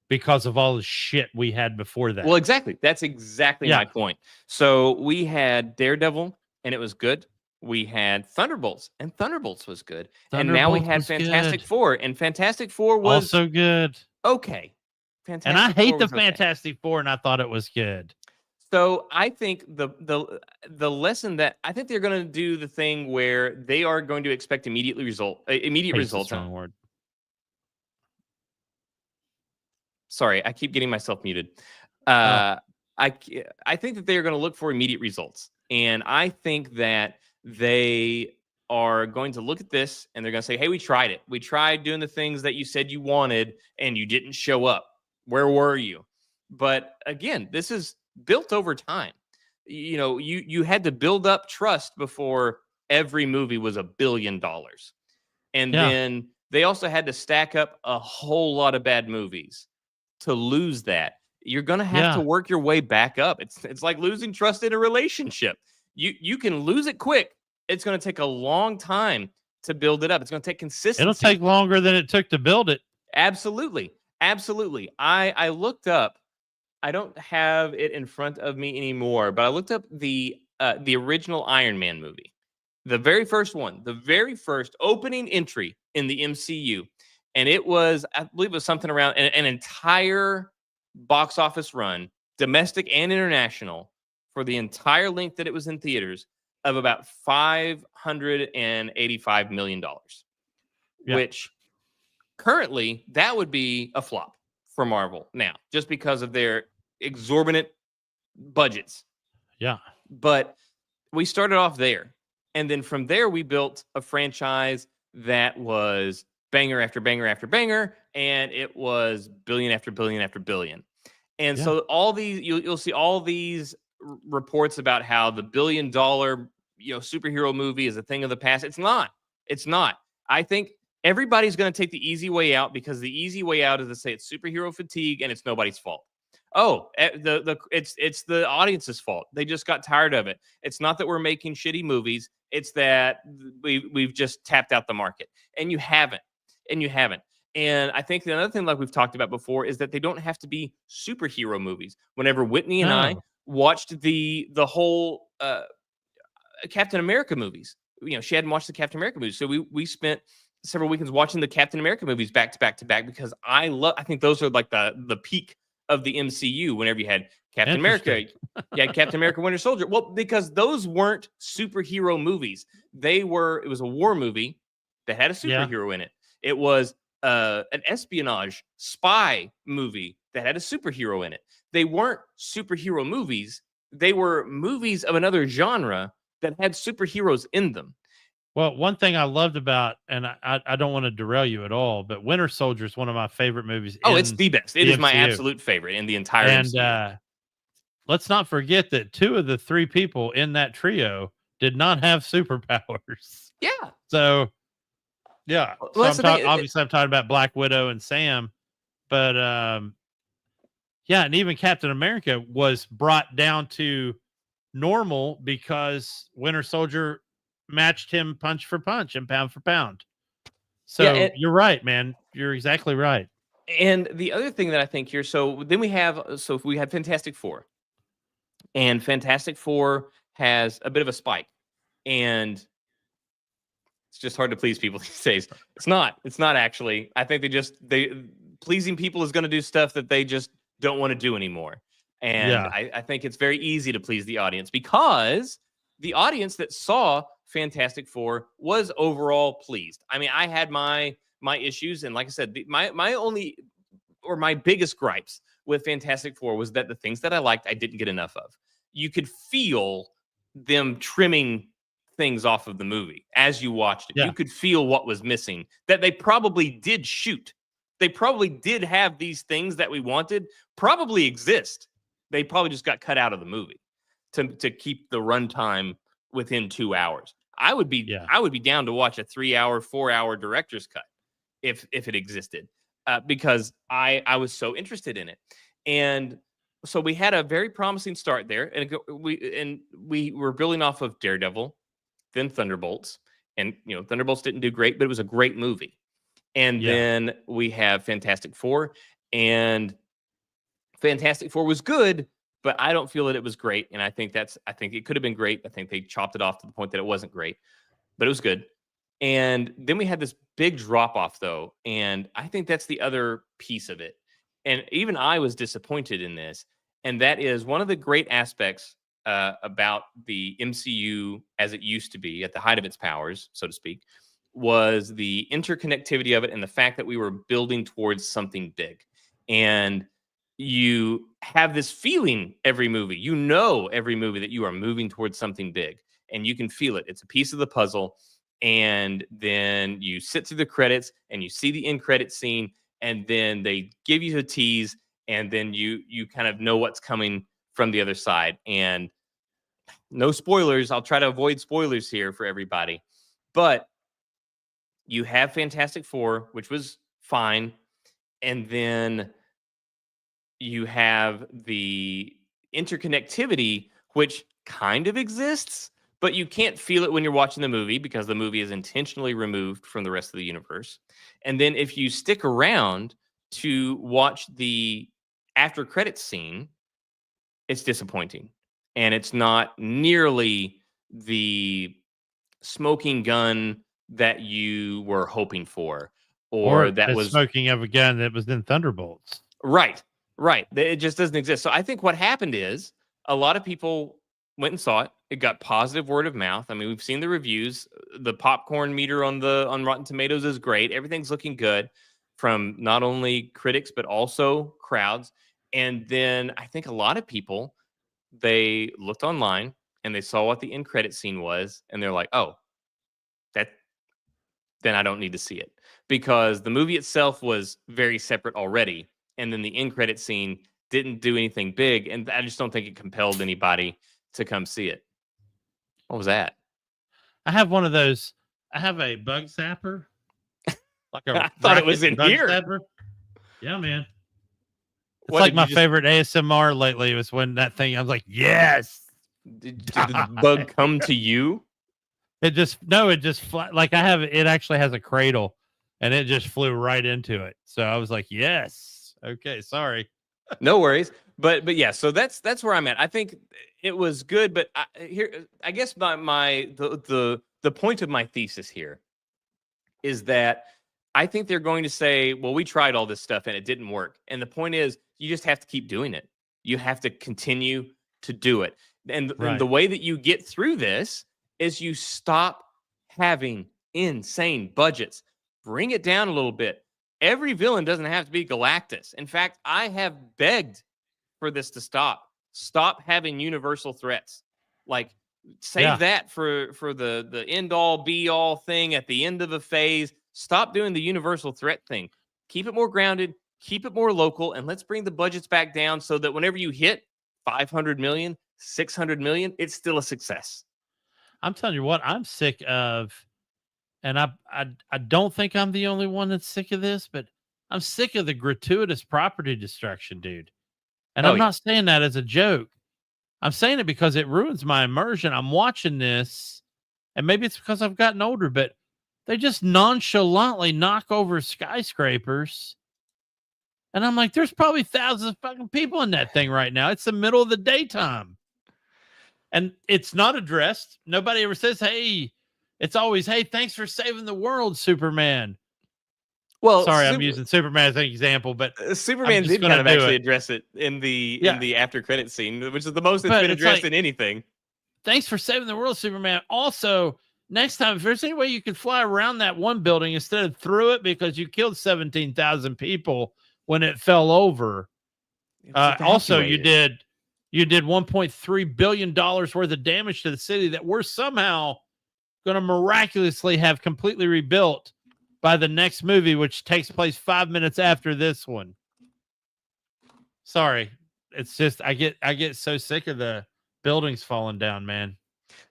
because of all the shit we had before that. Well, exactly. That's exactly my point. So we had Daredevil, and it was good. We had Thunderbolts, and Thunderbolts was good. And now we had Fantastic Four, and Fantastic Four was also good. Okay. And I hate the Fantastic Four, and I thought it was good. So I think the lesson that I think they're going to do the thing where they are going to expect immediate results. Strong word. Sorry, I keep getting myself muted. I think that they are going to look for immediate results, and I think that they are going to look at this and they're going to say, "Hey, we tried it. We tried doing the things that you said you wanted, and you didn't show up. Where were you?" But again, this is built over time. You had to build up trust before every movie was $1 billion, and then they also had to stack up a whole lot of bad movies to lose that. You're going to have to work your way back up. It's like losing trust in a relationship. You can lose it quick. It's going to take a long time to build it up. It's going to take consistency. It'll take longer than it took to build it. Absolutely. Absolutely. I looked up, I don't have it in front of me anymore, but I looked up the original Iron Man movie. The very first one, the very first opening entry in the MCU. And it was, I believe it was something around an entire box office run, domestic and international, for the entire length that it was in theaters of about $585 million, Yeah. which currently that would be a flop for Marvel now, just because of their exorbitant budgets. Yeah. But we started off there. And then from there, we built a franchise that was banger after banger after banger. And it was billion after billion after billion. And Yeah. so all these, you'll see all these reports about how the $1 billion, superhero movie is a thing of the past. It's not. It's not. I think everybody's going to take the easy way out, because the easy way out is to say it's superhero fatigue and it's nobody's fault. Oh, it's the audience's fault. They just got tired of it. It's not that we're making shitty movies. It's that we've just tapped out the market, and you haven't. And I think the other thing, like we've talked about before, is that they don't have to be superhero movies. Whenever Whitney and I watched the whole Captain America movies, she hadn't watched the Captain America movies, so we spent several weekends watching the Captain America movies back to back to back, because I think those are like the peak of the MCU. Whenever you had Captain America, you had Captain America Winter Soldier. Well, because those weren't superhero movies. It was a war movie that had a superhero in it. It was an espionage spy movie that had a superhero in it. They weren't superhero movies. They were movies of another genre that had superheroes in them. Well, one thing I loved about, and I don't want to derail you at all, but Winter Soldier is one of my favorite movies. Oh, it's the best. It is my MCU. absolute favorite in the entire MCU. And let's not forget that 2 of the 3 people in that trio did not have superpowers. Yeah. So, yeah. Well, So obviously, I'm talking about Black Widow and Sam, but yeah, and even Captain America was brought down to normal because Winter Soldier matched him punch for punch and pound for pound. So you're right, man. You're exactly right. And the other thing that I think here, so then we have Fantastic Four, and Fantastic Four has a bit of a spike, and it's just hard to please people these days. It's not actually. I think pleasing people is going to do stuff that they just don't want to do anymore. And I think it's very easy to please the audience, because the audience that saw Fantastic Four was overall pleased. I mean, I had my issues, and like I said, my biggest gripes with Fantastic Four was that the things that I liked, I didn't get enough of. You could feel them trimming things off of the movie as you watched it. Yeah. You could feel what was missing, that they probably did shoot. They probably did have these things that we wanted probably exist. They probably just got cut out of the movie to keep the runtime within 2 hours. I would be down to watch a 3-hour, 4-hour director's cut if it existed, because I was so interested in it. And so we had a very promising start there, and we were building off of Daredevil, then Thunderbolts, and Thunderbolts didn't do great, but it was a great movie. And then we have Fantastic Four, and Fantastic Four was good, but I don't feel that it was great. And I think it could have been great. I think they chopped it off to the point that it wasn't great, but it was good. And then we had this big drop off, though. And I think that's the other piece of it. And even I was disappointed in this. And that is one of the great aspects about the MCU as it used to be at the height of its powers, so to speak, was the interconnectivity of it, and the fact that we were building towards something big. And you have this feeling every movie, every movie, that you are moving towards something big, and you can feel it. It's a piece of the puzzle. And then you sit through the credits and you see the end credit scene, and then they give you a tease, and then you kind of know what's coming from the other side. And no spoilers. I'll try to avoid spoilers here for everybody. But you have Fantastic Four, which was fine. And then you have the interconnectivity, which kind of exists, but you can't feel it when you're watching the movie because the movie is intentionally removed from the rest of the universe. And then if you stick around to watch the after credits scene, it's disappointing. And it's not nearly the smoking gun that you were hoping for, or that the was smoking of a gun that was in Thunderbolts. right. It just doesn't exist. So I think what happened is a lot of people went and saw it. It got positive word of mouth. I mean, we've seen the reviews. The popcorn meter on Rotten Tomatoes is great. Everything's looking good from not only critics but also crowds. And then I think a lot of people, they looked online and they saw what the end credit scene was, and they're like, "Oh, then I don't need to see it," because the movie itself was very separate already, and then the end credit scene didn't do anything big, and I just don't think it compelled anybody to come see it. What was that? I have one of those. I have a bug zapper, like a I thought it was racket in bug here. zapper. Yeah, man. It's What, like did my you just- favorite ASMR lately was when that thing. I was like, yes. Did the bug come to you? It just like I have it actually has a cradle, and it just flew right into it. So I was like, yes. Okay, sorry. No worries. But yeah, so that's where I'm at. I think it was good, but I guess the point of my thesis here is that I think they're going to say, well, we tried all this stuff and it didn't work. And the point is, you just have to keep doing it. You have to continue to do it. And the way that you get through this is you stop having insane budgets. Bring it down a little bit. Every villain doesn't have to be Galactus. In fact, I have begged for this to stop. Stop having universal threats. Like, save that for the end all be all thing at the end of a phase. Stop doing the universal threat thing. Keep it more grounded, keep it more local, and let's bring the budgets back down so that whenever you hit 500 million, 600 million, it's still a success. I'm telling you what, I'm sick of, and I don't think I'm the only one that's sick of this, but I'm sick of the gratuitous property destruction, dude. And I'm not saying that as a joke. I'm saying it because it ruins my immersion. I'm watching this, and maybe it's because I've gotten older, but they just nonchalantly knock over skyscrapers. And I'm like, there's probably thousands of fucking people in that thing right now. It's the middle of the daytime. And it's not addressed. Nobody ever says, hey, it's always, hey, thanks for saving the world, Superman. Well, sorry, I'm using Superman as an example, but Superman did kind of actually address it in the after credit scene, which is the most that's been addressed in anything. Thanks for saving the world, Superman. Also, next time, if there's any way you could fly around that one building instead of through it because you killed 17,000 people when it fell over. Also, you did $1.3 billion worth of damage to the city that we're somehow going to miraculously have completely rebuilt by the next movie, which takes place 5 minutes after this one. Sorry. It's just, I get so sick of the buildings falling down, man.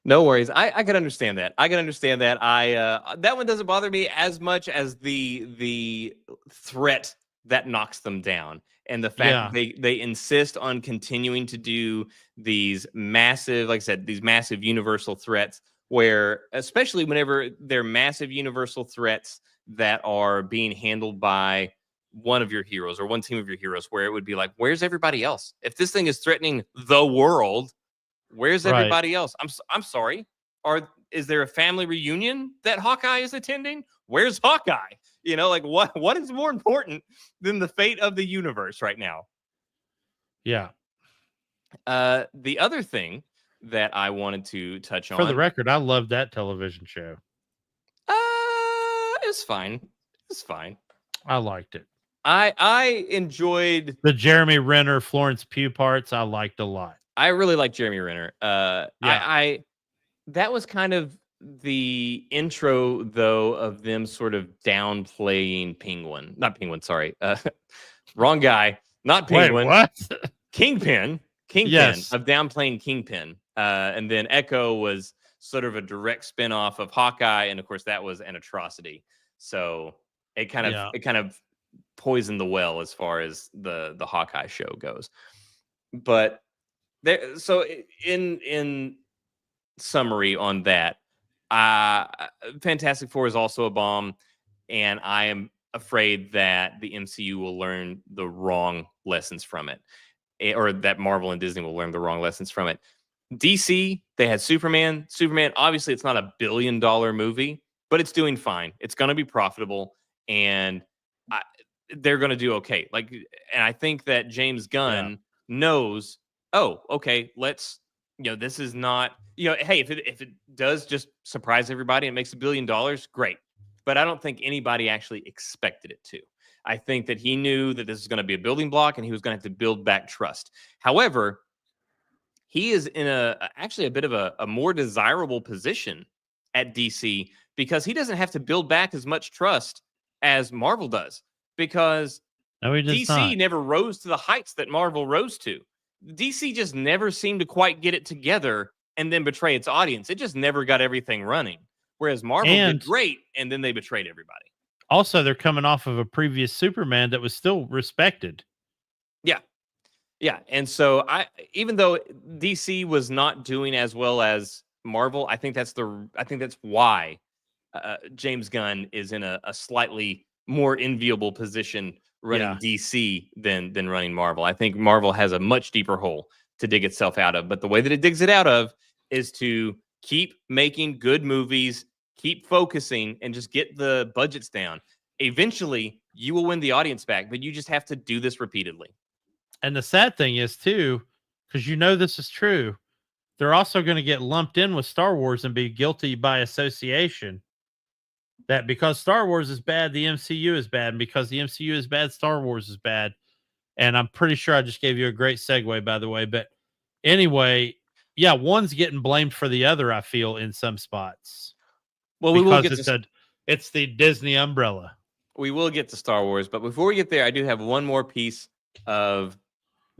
No worries. I can understand that. That one doesn't bother me as much as the threat that knocks them down. And the fact that they insist on continuing to do these massive, like I said, these massive universal threats where, especially whenever they're massive universal threats that are being handled by one of your heroes or one team of your heroes, where it would be like, where's everybody else? If this thing is threatening the world, where's everybody else? I'm sorry. Is there a family reunion that Hawkeye is attending? Where's Hawkeye? You know, like what is more important than the fate of the universe right now? Yeah. The other thing that I wanted to touch on, for the record, I love that television show. It's fine. It's fine. I liked it. I enjoyed the Jeremy Renner, Florence Pugh parts. I liked a lot. I really like Jeremy Renner. I that was kind of the intro, though, of them sort of downplaying Penguin. Not Penguin, sorry. Wrong guy. Not Penguin. Wait, what? Kingpin. Yes. Of downplaying Kingpin. And then Echo was sort of a direct spinoff of Hawkeye, and of course that was an atrocity. So it kind of poisoned the well as far as the Hawkeye show goes. But So in summary on that, Fantastic Four is also a bomb, and I am afraid that the MCU will learn the wrong lessons from it, or that Marvel and Disney will learn the wrong lessons from it. DC, they had Superman. Superman, obviously, it's not a billion-dollar movie, but it's doing fine. It's going to be profitable, and I, they're going to do okay. Like, and I think that James Gunn knows. Oh, okay. This is not. Hey, if it does just surprise everybody and makes $1 billion, great. But I don't think anybody actually expected it to. I think that he knew that this is going to be a building block, and he was going to have to build back trust. However, he is in actually a bit of a more desirable position at DC because he doesn't have to build back as much trust as Marvel does, because DC never rose to the heights that Marvel rose to. DC just never seemed to quite get it together and then betray its audience. It just never got everything running. Whereas Marvel did great, and then they betrayed everybody. Also, they're coming off of a previous Superman that was still respected. Yeah. And so even though DC was not doing as well as Marvel, I think that's why James Gunn is in a slightly more enviable position running DC than running Marvel. I think Marvel has a much deeper hole to dig itself out of, but the way that it digs it out of is to keep making good movies, keep focusing, and just get the budgets down. Eventually, you will win the audience back, but you just have to do this repeatedly. And the sad thing is, too, because this is true, they're also going to get lumped in with Star Wars and be guilty by association. That because Star Wars is bad, the MCU is bad. And because the MCU is bad, Star Wars is bad. And I'm pretty sure I just gave you a great segue, by the way. But anyway, yeah, one's getting blamed for the other, I feel, in some spots. Well, we will get it's the Disney umbrella. We will get to Star Wars. But before we get there, I do have one more piece of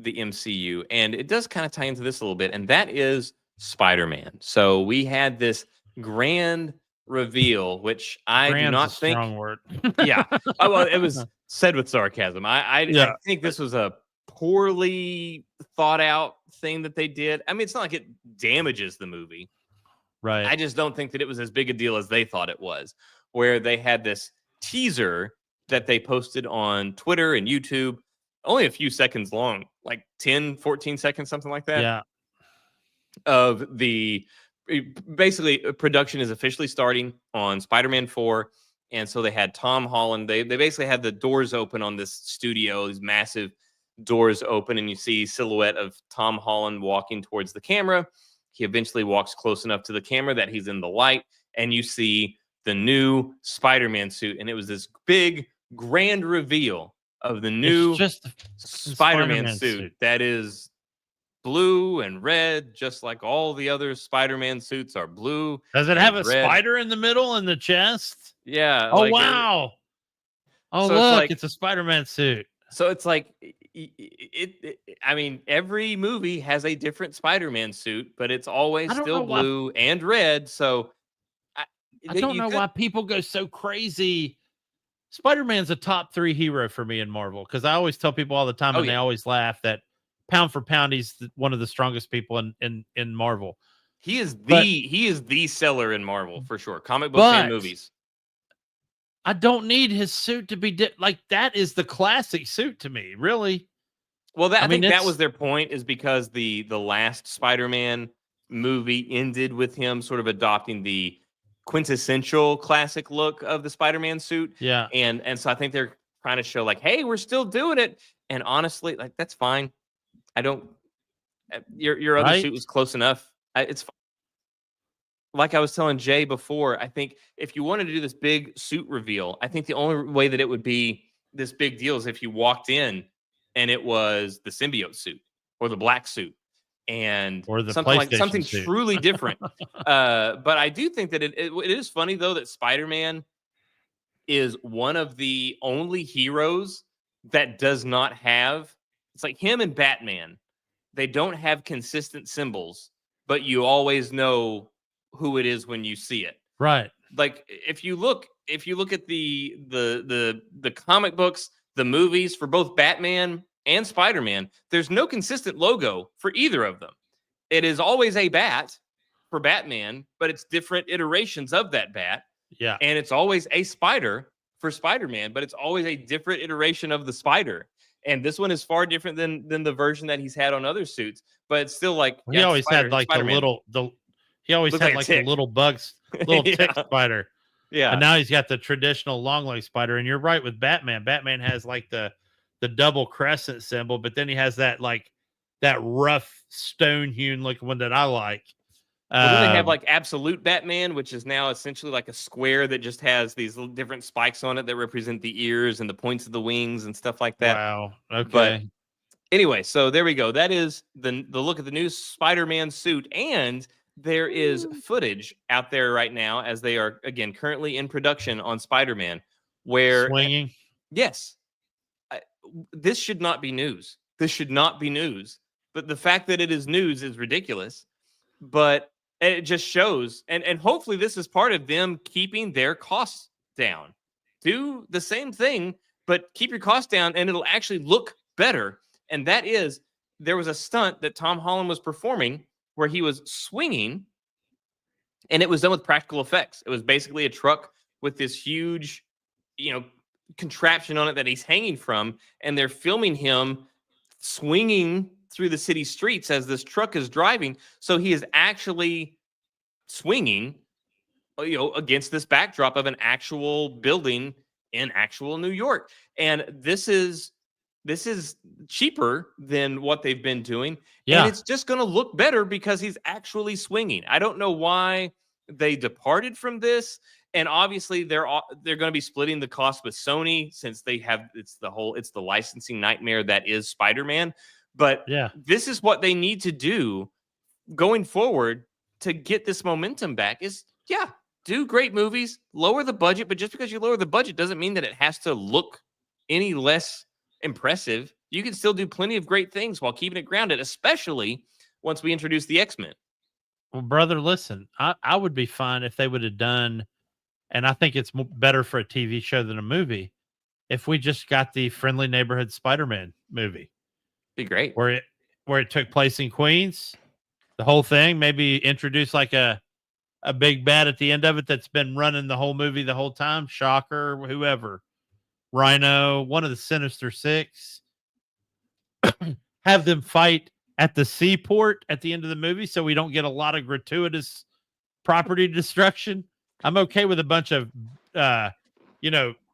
the MCU, and it does kind of tie into this a little bit, and that is Spider-Man. So we had this grand reveal, which I do not think. Strong word. Yeah. Well, it was said with sarcasm. I think this was a poorly thought out thing that they did. I mean, it's not like it damages the movie. Right. I just don't think that it was as big a deal as they thought it was, where they had this teaser that they posted on Twitter and YouTube, only a few seconds long, like 10, 14 seconds, something like that. Yeah. Of basically production is officially starting on Spider-Man 4. And so they had Tom Holland. They basically had the doors open on this studio, these massive doors open, and you see silhouette of Tom Holland walking towards the camera. He eventually walks close enough to the camera that he's in the light, and you see the new Spider-Man suit. And it was this big, grand reveal of the new Spider-Man suit that is blue and red, just like all the other Spider-Man suits are blue. Does it have a spider in the middle and the chest? Yeah. Oh, wow. Look, it's a Spider-Man suit. So it's like, I mean, every movie has a different Spider-Man suit, but it's always still blue and red. So I don't know why people go so crazy. Spider-Man's a top 3 hero for me in Marvel, because I always tell people all the time, and they always laugh, that pound for pound, he's one of the strongest people in Marvel. He is the seller in Marvel for sure. Comic books and movies. I don't need his suit to be like that. Is the classic suit to me, really? Well, I think that was their point, is because the last Spider-Man movie ended with him sort of adopting the quintessential classic look of the Spider-Man suit. Yeah. And so I think they're trying to show like, hey, we're still doing it. And honestly, like, that's fine. I don't, your other suit was close enough. It's fine. Like I was telling Jay before, I think if you wanted to do this big suit reveal, I think the only way that it would be this big deal is if you walked in and it was the symbiote suit or the black suit. Or the something suit. Truly different. But I do think that it is funny, though, that Spider-Man is one of the only heroes that does not have, it's like him and Batman. They don't have consistent symbols, but you always know who it is when you see it. Right. Like if you look at the comic books, the movies for both Batman and Spider-Man, there's no consistent logo for either of them. It is always a bat for Batman, but it's different iterations of that bat. Yeah. And it's always a spider for Spider-Man, but it's always a different iteration of the spider. And this one is far different than the version that he's had on other suits, but it's still like He always had like Spider-Man. he always Looked had like a like tick. the little bugs, little tick spider. Yeah. And now he's got the traditional long leg spider. And you're right with Batman. Batman has like the double crescent symbol, but then he has that like that rough stone hewn looking one that I like. Well, then they have like Absolute Batman, which is now essentially like a square that just has these little different spikes on it that represent the ears and the points of the wings and stuff like that. Wow. Okay. But anyway, so there we go. That is the look at the new Spider-Man suit. And there is footage out there right now as they are, again, currently in production on Spider-Man where, swinging. yes, this should not be news. This should not be news. But the fact that it is news is ridiculous. But it just shows, and hopefully this is part of them keeping their costs down. Do the same thing, but keep your costs down, and it'll actually look better. And that is, there was a stunt that Tom Holland was performing where he was swinging, and it was done with practical effects. It was basically a truck with this huge, contraption on it that he's hanging from, and they're filming him swinging through the city streets as this truck is driving. So he is actually swinging, against this backdrop of an actual building in actual New York. And this is cheaper than what they've been doing. Yeah. And it's just going to look better because he's actually swinging. I don't know why they departed from this. And obviously they're going to be splitting the cost with Sony since they have, it's the licensing nightmare that is Spider-Man. But Yeah. this is what they need to do going forward to get this momentum back is, do great movies, lower the budget. But just because you lower the budget doesn't mean that it has to look any less impressive. You can still do plenty of great things while keeping it grounded, especially once we introduce the X-Men. Well, brother, listen, I would be fine if they would have done, and I think it's better for a TV show than a movie, if we just got the Friendly Neighborhood Spider-Man movie. Be great. Where it took place in Queens, the whole thing, maybe introduce like a big bad at the end of it that's been running the whole movie the whole time, Shocker, whoever, Rhino, one of the Sinister Six, have them fight at the seaport at the end of the movie so we don't get a lot of gratuitous property destruction. I'm okay with a bunch of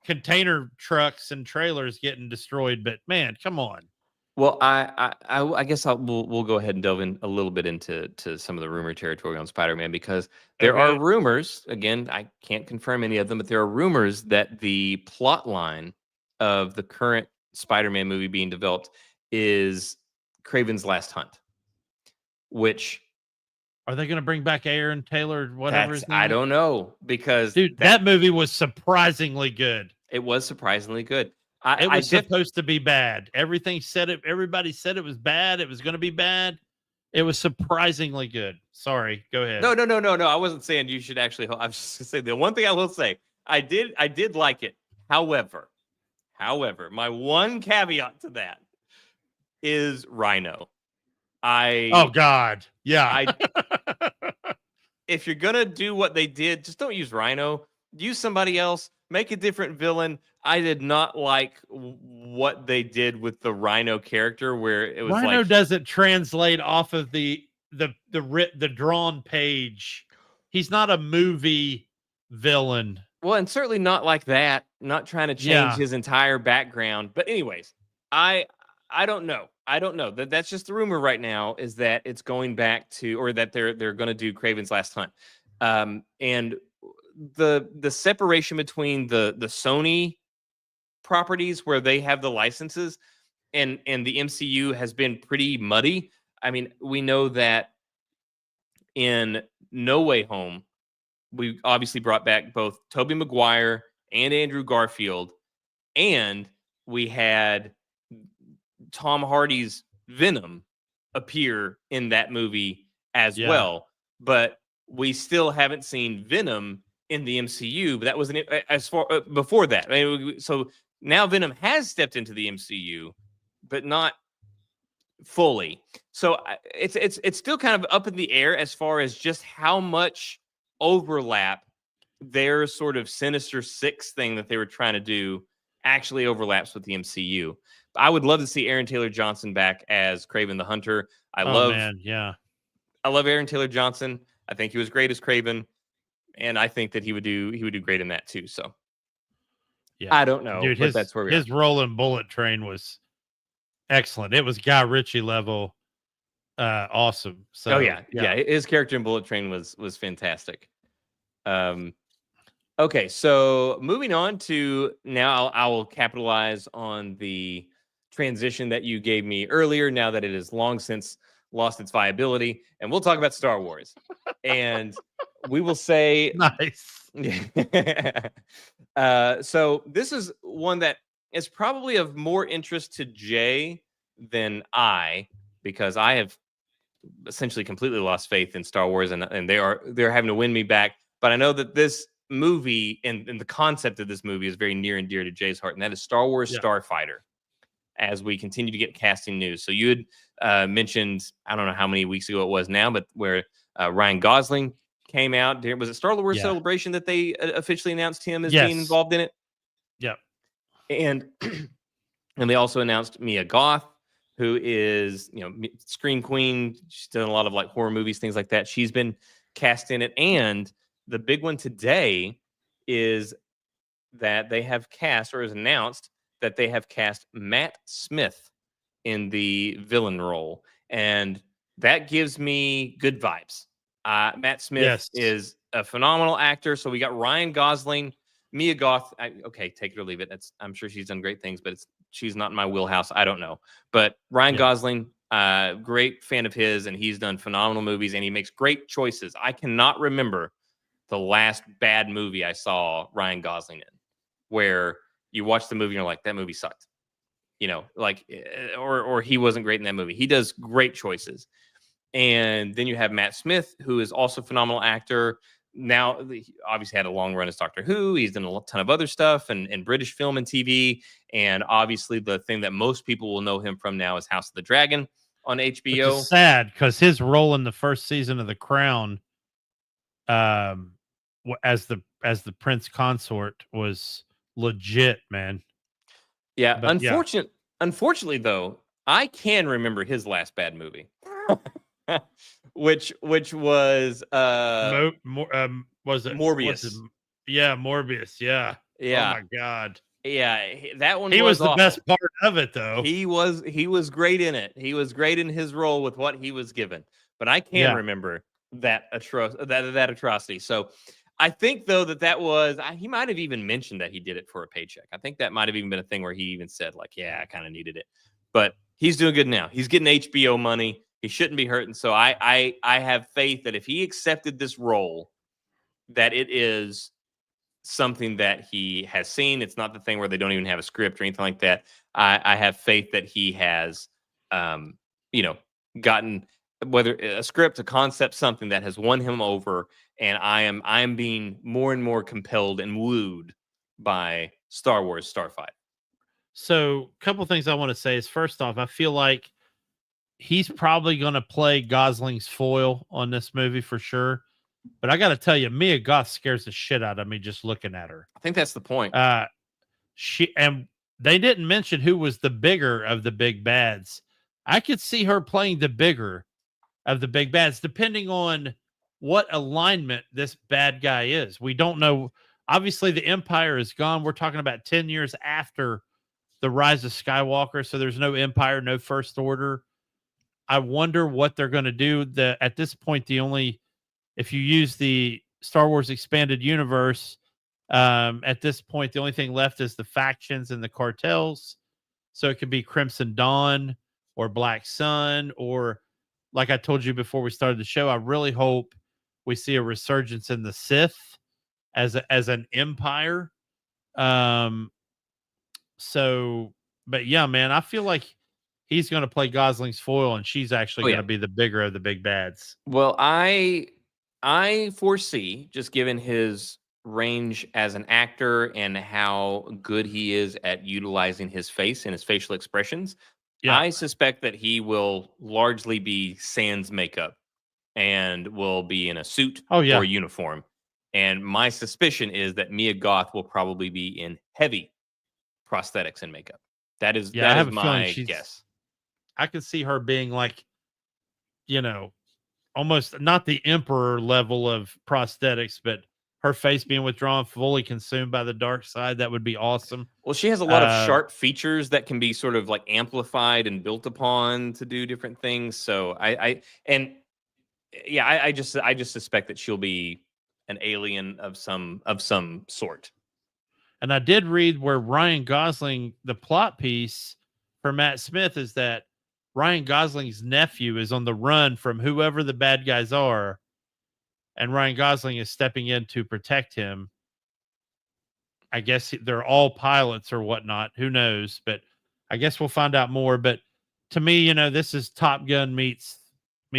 container trucks and trailers getting destroyed, but man, come on. Well, I guess we'll go ahead and delve in a little bit into some of the rumor territory on Spider-Man, because there are rumors. Again, I can't confirm any of them, but there are rumors that the plot line of the current Spider-Man movie being developed is Kraven's Last Hunt, which are they going to bring back Aaron Taylor? Whatever. I don't know, because dude, that movie was surprisingly good. It was surprisingly good. It was supposed to be bad. Everybody said it was bad. It was going to be bad. It was surprisingly good. Sorry, go ahead. No. I wasn't saying you should actually. I was just going to say the one thing I will say. I did like it. However, my one caveat to that is Rhino. Oh God, yeah. If you're gonna do what they did, just don't use Rhino. Use somebody else. Make a different villain. I did not like what they did with the Rhino character, where it was Rhino doesn't translate off of the drawn page. He's not a movie villain. Well, and certainly not like that. Not trying to change his entire background. But anyways, I don't know. That's just the rumor right now, is that it's going back to, or that they're going to do Kraven's Last Hunt. And the separation between the Sony properties, where they have the licenses, and the MCU has been pretty muddy. I mean, we know that in No Way Home, we obviously brought back both Tobey Maguire and Andrew Garfield, and we had Tom Hardy's Venom appear in that movie as well. But we still haven't seen Venom in the MCU. But that was before that. I mean, so now Venom has stepped into the MCU, but not fully. So it's still kind of up in the air as far as just how much overlap their sort of Sinister Six thing that they were trying to do actually overlaps with the MCU. I would love to see Aaron Taylor Johnson back as Kraven the Hunter. I love Aaron Taylor Johnson. I think he was great as Kraven, and I think that he would do great in that too. So yeah, I don't know, dude. but that's where his role in Bullet Train was excellent. It was Guy Ritchie level, awesome. So yeah, his character in Bullet Train was fantastic. Okay, so moving on to now, I will capitalize on the transition that you gave me earlier. Now that it has long since lost its viability, and we'll talk about Star Wars, and we will say nice. So this is one that is probably of more interest to Jay than I, because I have essentially completely lost faith in Star Wars, and they're having to win me back. But I know that this movie and the concept of this movie is very near and dear to Jay's heart, and that is Star Wars Starfighter. As we continue to get casting news, so you had mentioned, I don't know how many weeks ago it was now, but where Ryan Gosling came out. Was it Star Wars Celebration that they officially announced him as being involved in it? Yep. And they also announced Mia Goth, who is, Scream Queen. She's done a lot of like horror movies, things like that. She's been cast in it. And the big one today is that they have cast, or is announced that they have cast Matt Smith in the villain role. And that gives me good vibes. Matt Smith is a phenomenal actor. So we got Ryan Gosling, Mia Goth. Okay, take it or leave it. I'm sure she's done great things, but she's not in my wheelhouse. I don't know. But Ryan Gosling, great fan of his, and he's done phenomenal movies, and he makes great choices. I cannot remember the last bad movie I saw Ryan Gosling in, where you watch the movie and you're like, that movie sucked. Or he wasn't great in that movie. He does great choices. And then you have Matt Smith, who is also a phenomenal actor. Now, he obviously had a long run as Doctor Who. He's done a ton of other stuff and British film and TV. And obviously, the thing that most people will know him from now is House of the Dragon on HBO. Which is sad, because his role in the first season of The Crown, as the Prince Consort, was legit, man. Yeah, unfortunately, though, I can remember his last bad movie. which was was it Morbius? Morbius. Yeah. Oh my God. Yeah, that one. He was the awful. best part of it, though. He was great in it. He was great in his role with what he was given. But I can't remember that atrocity. So I think, though, that was, he might have even mentioned that he did it for a paycheck. I think that might have even been a thing where he even said, like, yeah, I kind of needed it. But he's doing good now. He's getting HBO money. He shouldn't be hurting. So I have faith that if he accepted this role, that it is something that he has seen. It's not the thing where they don't even have a script or anything like that. I have faith that he has, gotten, whether a script, a concept, something that has won him over. And I am being more and more compelled and wooed by Star Wars Starfighter. So a couple things I want to say is, first off, I feel like he's probably going to play Gosling's foil on this movie for sure. But I got to tell you, Mia Goth scares the shit out of me just looking at her. I think that's the point. And they didn't mention who was the bigger of the big bads. I could see her playing the bigger of the big bads, depending on what alignment this bad guy is. We don't know. Obviously, the Empire is gone. We're talking about 10 years after the Rise of Skywalker, so there's no Empire, no First Order. I wonder what they're going to do. At this point, if you use the Star Wars expanded universe, at this point, the only thing left is the factions and the cartels. So it could be Crimson Dawn or Black Sun, or, like I told you before we started the show, I really hope we see a resurgence in the Sith as an empire. But yeah, man, I feel like he's going to play Gosling's foil, and she's actually going to be the bigger of the big bads. Well, I foresee, just given his range as an actor and how good he is at utilizing his face and his facial expressions, Yeah. I suspect that he will largely be sans makeup and will be in a suit Oh yeah. or a uniform. And my suspicion is that Mia Goth will probably be in heavy prosthetics and makeup. That is Yeah. I have a feeling my guess. I can see her being like, almost not the emperor level of prosthetics, but her face being withdrawn, fully consumed by the dark side. That would be awesome. Well, she has a lot of sharp features that can be sort of like amplified and built upon to do different things. So I just suspect that she'll be an alien of some sort. And I did read where Ryan Gosling, the plot piece for Matt Smith is that Ryan Gosling's nephew is on the run from whoever the bad guys are, and Ryan Gosling is stepping in to protect him. I guess they're all pilots or whatnot. Who knows? But I guess we'll find out more. But to me, this is Top Gun meets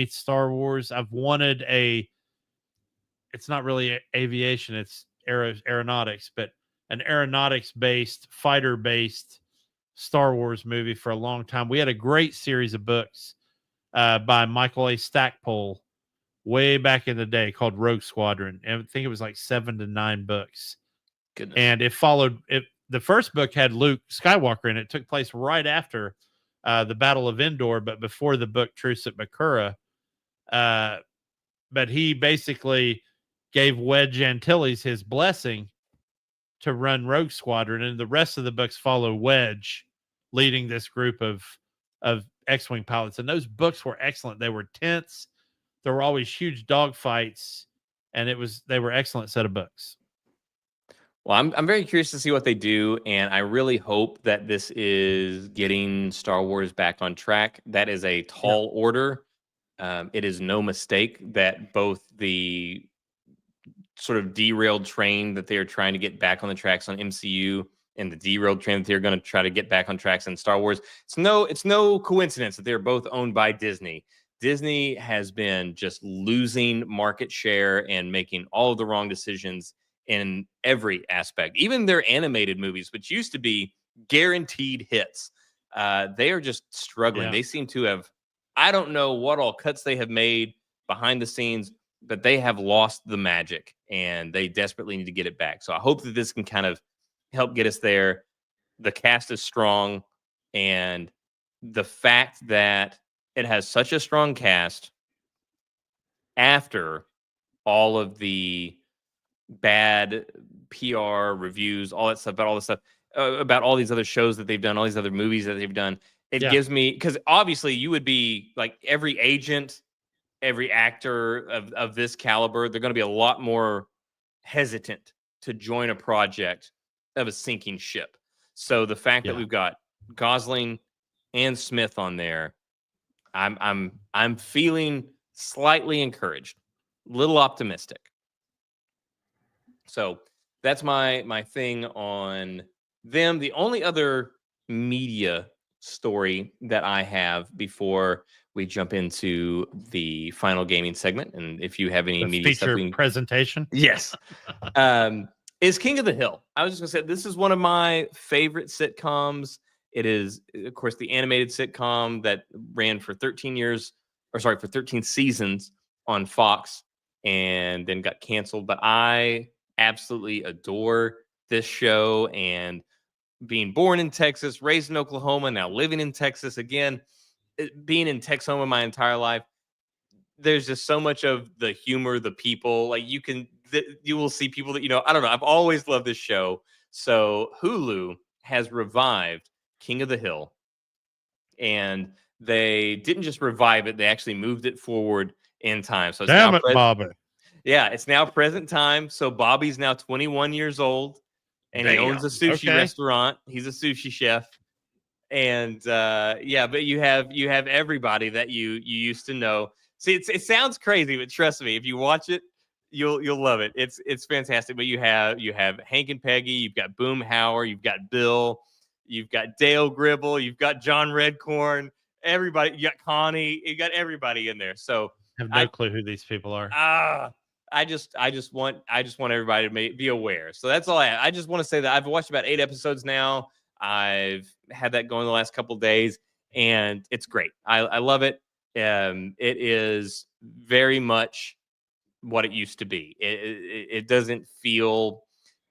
Star Wars. I've wanted it's not really aviation, it's aeronautics, but an aeronautics based, fighter based Star Wars movie for a long time. We had a great series of books by Michael A. Stackpole way back in the day called Rogue Squadron. And I think it was like 7 to 9 books. Goodness. And it followed it. The first book had Luke Skywalker in it. It took place right after the Battle of Endor, but before the book Truce at Bakura. But he basically gave Wedge Antilles his blessing to run Rogue Squadron, and the rest of the books follow Wedge leading this group of X-Wing pilots. And those books were excellent. They were tense. There were always huge dogfights, and they were excellent set of books. Well, I'm very curious to see what they do, and I really hope that this is getting Star Wars back on track. That is a tall order. It is no mistake that both the sort of derailed train that they are trying to get back on the tracks on MCU and the derailed train that they're going to try to get back on tracks in Star Wars. It's no coincidence that they're both owned by Disney. Disney has been just losing market share and making all of the wrong decisions in every aspect. Even their animated movies, which used to be guaranteed hits, they are just struggling. Yeah. They seem to have, I don't know what all cuts they have made behind the scenes, but they have lost the magic and they desperately need to get it back. So I hope that this can kind of help get us there. The cast is strong, and the fact that it has such a strong cast after all of the bad PR reviews, all that stuff, about all this stuff, about all these other shows that they've done, all these other movies that they've done. It gives me, because obviously you would be like every agent, every actor of this caliber, they're going to be a lot more hesitant to join a project of a sinking ship. So the fact that we've got Gosling and Smith on there, I'm feeling slightly encouraged, a little optimistic. So that's my thing on them. The only other media story that I have before we jump into the final gaming segment, and if you have any media stuff, presentation, yes, is King of the Hill. I was just gonna say this is one of my favorite sitcoms. It is, of course, the animated sitcom that ran for 13 seasons on Fox and then got canceled. But I absolutely adore this show, and being born in Texas, raised in Oklahoma, now living in Texas again, being in Texoma my entire life, there's just so much of the humor, the people, like you will see people that, I don't know. I've always loved this show. So Hulu has revived King of the Hill, and they didn't just revive it. They actually moved it forward in time. So it's Bobby. Yeah, it's now present time. So Bobby's now 21 years old, and he owns a sushi restaurant. He's a sushi chef. And but you have everybody that you used to know. See, it sounds crazy, but trust me, if you watch it, you'll love it. It's fantastic. But you have Hank and Peggy, you've got Boom Howard, you've got Bill, you've got Dale Gribble, you've got John Redcorn, everybody, you got Connie, you got everybody in there. So I have no clue who these people are. I just want everybody to be aware. So that's all I have. I just want to say that I've watched about 8 episodes now. I've had that going the last couple of days, and it's great. I love it. It is very much what it used to be. It doesn't feel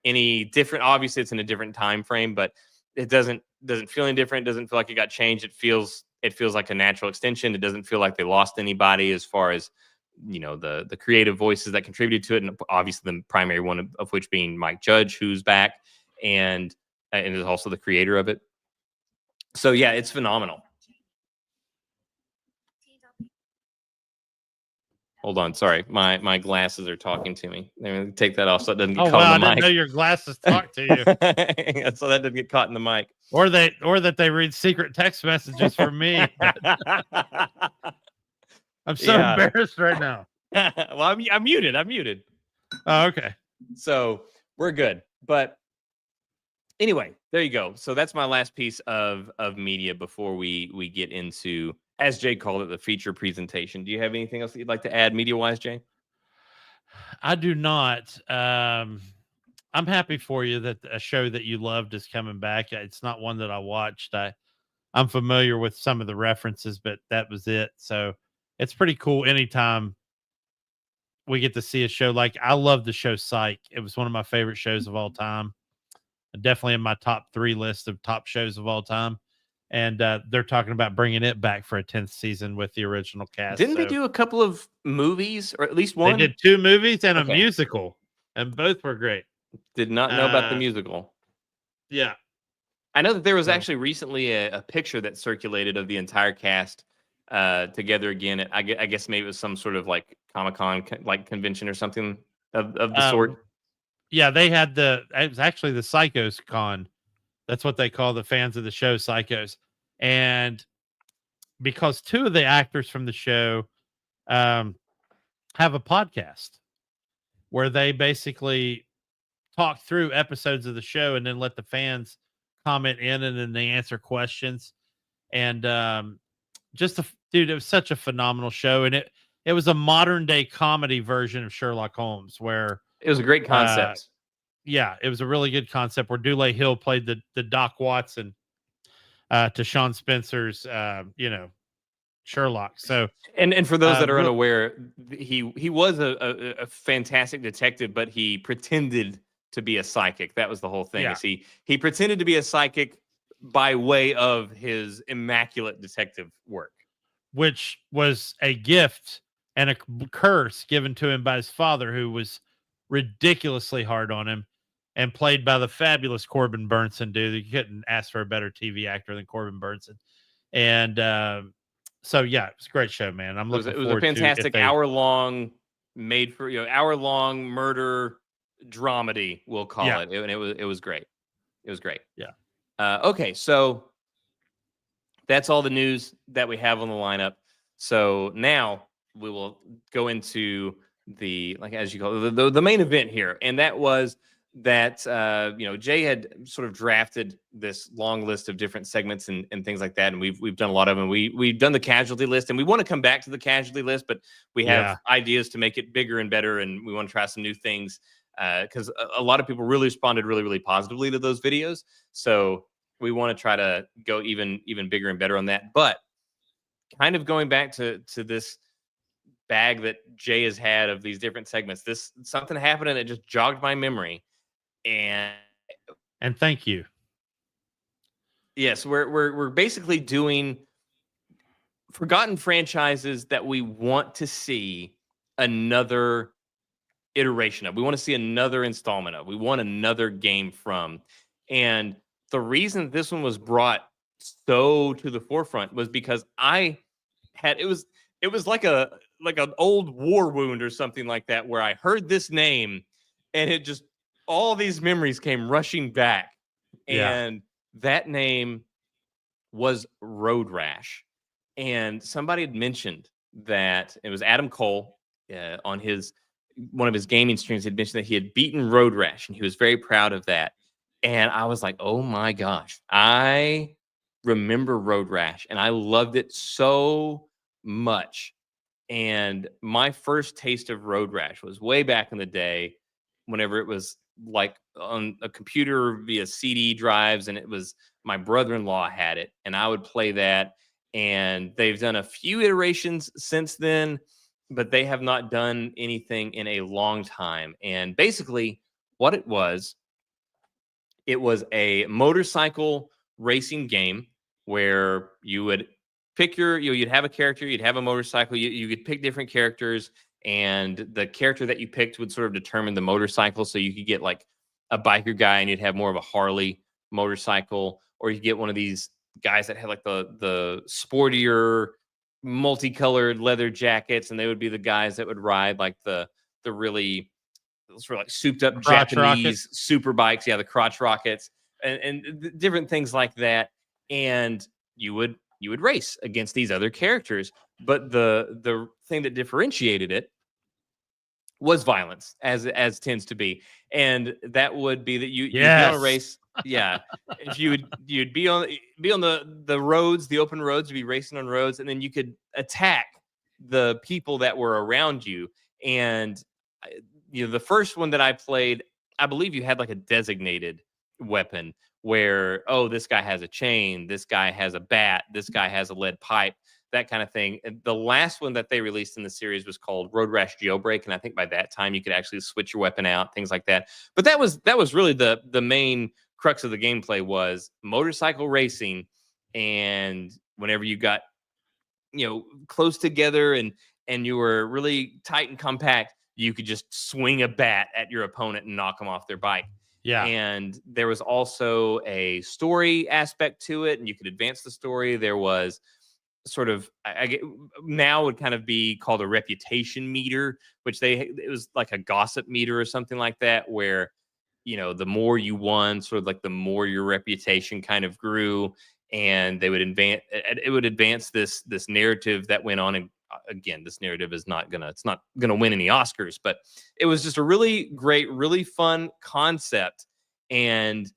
any different. Obviously, it's in a different time frame, but it doesn't feel any different. It doesn't feel like it got changed. It feels like a natural extension. It doesn't feel like they lost anybody as far as the creative voices that contributed to it, and obviously the primary one of which being Mike Judge, who's back and is also the creator of it. So yeah, it's phenomenal. Hold on, sorry, my glasses are talking to me. Let me take that off so it doesn't get caught wow, in the I mic. didn't know your glasses talk to you, So that doesn't get caught in the mic. or that they read secret text messages from me. I'm so embarrassed right now. Well, I'm muted. I'm muted. Oh, okay. So we're good. But anyway, there you go. So that's my last piece of media before we get into, as Jay called it, the feature presentation. Do you have anything else that you'd like to add media-wise, Jay? I do not. I'm happy for you that a show that you loved is coming back. It's not one that I watched. I'm familiar with some of the references, but that was it. So it's pretty cool anytime we get to see a show. Like, I love the show Psych. It was one of my favorite shows of all time. Definitely in my top 3 list of top shows of all time. And they're talking about bringing it back for a 10th season with the original cast. Didn't they do a couple of movies, or at least one? They did 2 movies and a musical, and both were great. Did not know about the musical. Yeah. I know that there was actually recently a picture that circulated of the entire cast together again. I guess maybe it was some sort of like Comic-Con like convention or something of the sort. Yeah, they had it was actually the Psychos Con. That's what they call the fans of the show, Psychos. And because 2 of the actors from the show have a podcast where they basically talk through episodes of the show and then let the fans comment in, and then they answer questions. And dude, it was such a phenomenal show. And it was a modern day comedy version of Sherlock Holmes, where it was a great concept. Yeah, it was a really good concept where Dule Hill played the Doc Watson to Sean Spencer's Sherlock. So and for those that are unaware, he was a fantastic detective, but he pretended to be a psychic. That was the whole thing. Yeah. He pretended to be a psychic by way of his immaculate detective work, which was a gift and a curse given to him by his father, who was ridiculously hard on him, and played by the fabulous Corbin Burnson. Dude, you couldn't ask for a better TV actor than Corbin Burnson. And so yeah, it was a great show, man. I'm looking forward to it. It was a fantastic hour-long murder dramedy, we'll call it. And it was great. It was great. Yeah. Okay, so that's all the news that we have on the lineup. So now we will go into as you call it, the main event here, and that was that Jay had sort of drafted this long list of different segments and things like that, and we've done a lot of them. We've done the casualty list, and we want to come back to the casualty list, but we have ideas to make it bigger and better, and we want to try some new things because a lot of people really responded really, really positively to those videos. So we want to try to go even bigger and better on that. But kind of going back to this bag that Jay has had of these different segments, something happened and it just jogged my memory. And thank you. Yes, we're basically doing forgotten franchises that we want to see another iteration of. We want to see another installment of. We want another game from. And the reason this one was brought so to the forefront was because it was like an old war wound or something like that, where I heard this name and it just, all these memories came rushing back. And that name was Road Rash. And somebody had mentioned that it was Adam Cole on one of his gaming streams. He had mentioned that he had beaten Road Rash, and he was very proud of that. And I was like, oh my gosh, I remember Road Rash, and I loved it so much. And my first taste of Road Rash was way back in the day, whenever it was like on a computer via CD drives, and it was my brother-in-law had it, and I would play that. and they've done a few iterations since then, but they have not done anything in a long time. And basically, what it was a motorcycle racing game where you would pick you'd have a character, you'd have a motorcycle, you could pick different characters, and the character that you picked would sort of determine the motorcycle. So you could get like a biker guy and you'd have more of a Harley motorcycle, or you get one of these guys that had like the sportier multicolored leather jackets, and they would be the guys that would ride like the really sort of like souped up Crotch Japanese rockets. super bikes, the crotch rockets, and different things like that. And you would race against these other characters, but the thing that differentiated it was violence, as tends to be, and that would be that you'd be on a race. Yeah, if you'd be on the roads, the open roads, you'd be racing on roads, and then you could attack the people that were around you. And the first one that I played, I believe you had like a designated weapon where, oh, this guy has a chain, this guy has a bat, this guy has a lead pipe, that kind of thing. And the last one that they released in the series was called Road Rash Jailbreak, and I think by that time you could actually switch your weapon out, things like that. But that was really the main crux of the gameplay, was motorcycle racing. And whenever you got close together and you were really tight and compact, you could just swing a bat at your opponent and knock them off their bike. Yeah. And there was also a story aspect to it, and you could advance the story. There was sort of, now would kind of be called a reputation meter, which it was like a gossip meter or something like that, where the more you won, sort of like the more your reputation kind of grew, and they would advance this narrative that went on. And again, this narrative it's not gonna win any Oscars, but it was just a really great, really fun concept. And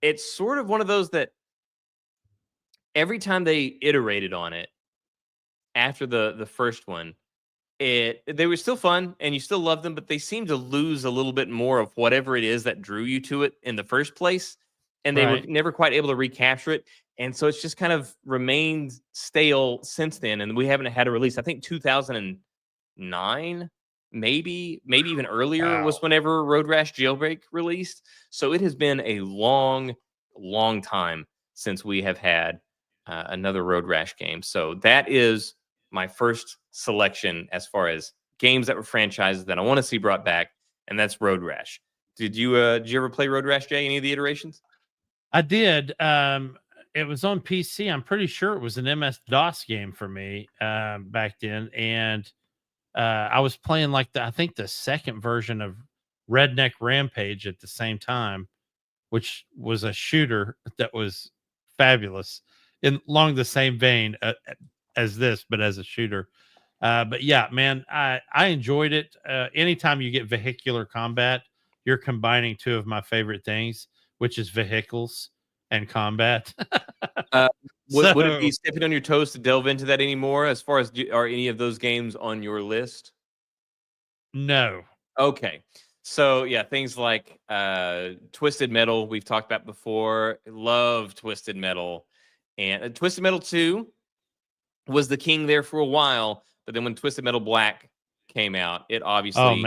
it's sort of one of those that every time they iterated on it after the first one, they were still fun and you still loved them, but they seemed to lose a little bit more of whatever it is that drew you to it in the first place. And they were never quite able to recapture it. And so it's just kind of remained stale since then. And we haven't had a release. I think 2009, maybe even earlier, was whenever Road Rash Jailbreak released. So it has been a long, long time since we have had another Road Rash game. So that is my first selection as far as games that were franchises that I want to see brought back, and that's Road Rash. Did you ever play Road Rash, Jay? Any of the iterations? I did. It was on PC. I'm pretty sure it was an MS-DOS game for me back then, and I was playing I think the second version of Redneck Rampage at the same time, which was a shooter that was fabulous, along the same vein as this, but as a shooter. But yeah, man, I enjoyed it. Anytime you get vehicular combat, you're combining two of my favorite things, which is vehicles and combat. Would it be stepping on your toes to delve into that anymore? As far as, are any of those games on your list? No. Okay. So yeah, things like Twisted Metal, we've talked about before. Love Twisted Metal. And Twisted Metal 2 was the king there for a while, but then when Twisted Metal Black came out, it obviously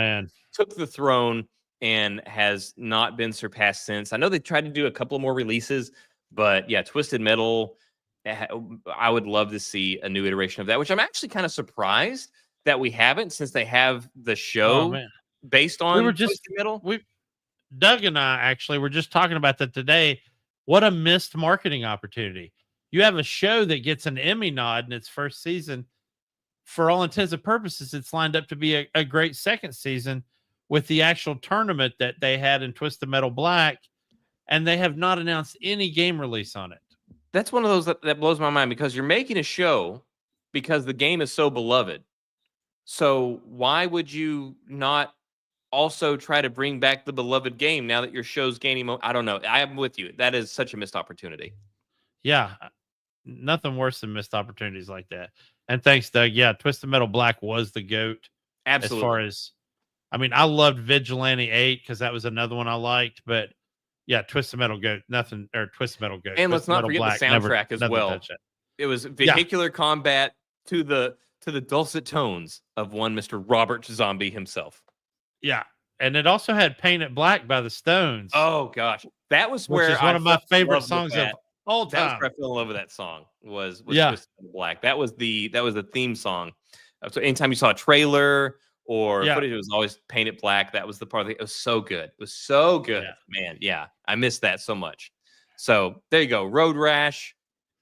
took the throne and has not been surpassed since. I know they tried to do a couple more releases, but yeah, Twisted Metal, I would love to see a new iteration of that, which I'm actually kind of surprised that we haven't, since they have the show based on Twisted Metal. Doug and I actually were just talking about that today. What a missed marketing opportunity. You have a show that gets an Emmy nod in its first season. For all intents and purposes, it's lined up to be a great second season with the actual tournament that they had in Twisted Metal Black, and they have not announced any game release on it. That's one of those that blows my mind, because you're making a show because the game is so beloved. So why would you not also try to bring back the beloved game now that your show's gaining I don't know. I am with you. That is such a missed opportunity. Yeah. Nothing worse than missed opportunities like that. And thanks, Doug. Yeah, Twisted Metal Black was the GOAT. Absolutely. As far as, I loved Vigilante 8 because that was another one I liked. But yeah, Twisted Metal GOAT, Twisted Metal GOAT. And let's not forget the soundtrack as well. It was vehicular combat to the dulcet tones of one Mr. Robert Zombie himself. Yeah. And it also had Paint It Black by the Stones. Oh gosh. That was which where is one of my favorite love with songs of all That was time. where I fell in love with that song. Was Yeah. Twisted Metal Black. That was the theme song. So anytime you saw a trailer or Yeah. footage, it was always Paint It Black. That was the part of it was so good. It was so good, Yeah. man. Yeah, I missed that so much. So there you go. Road Rash,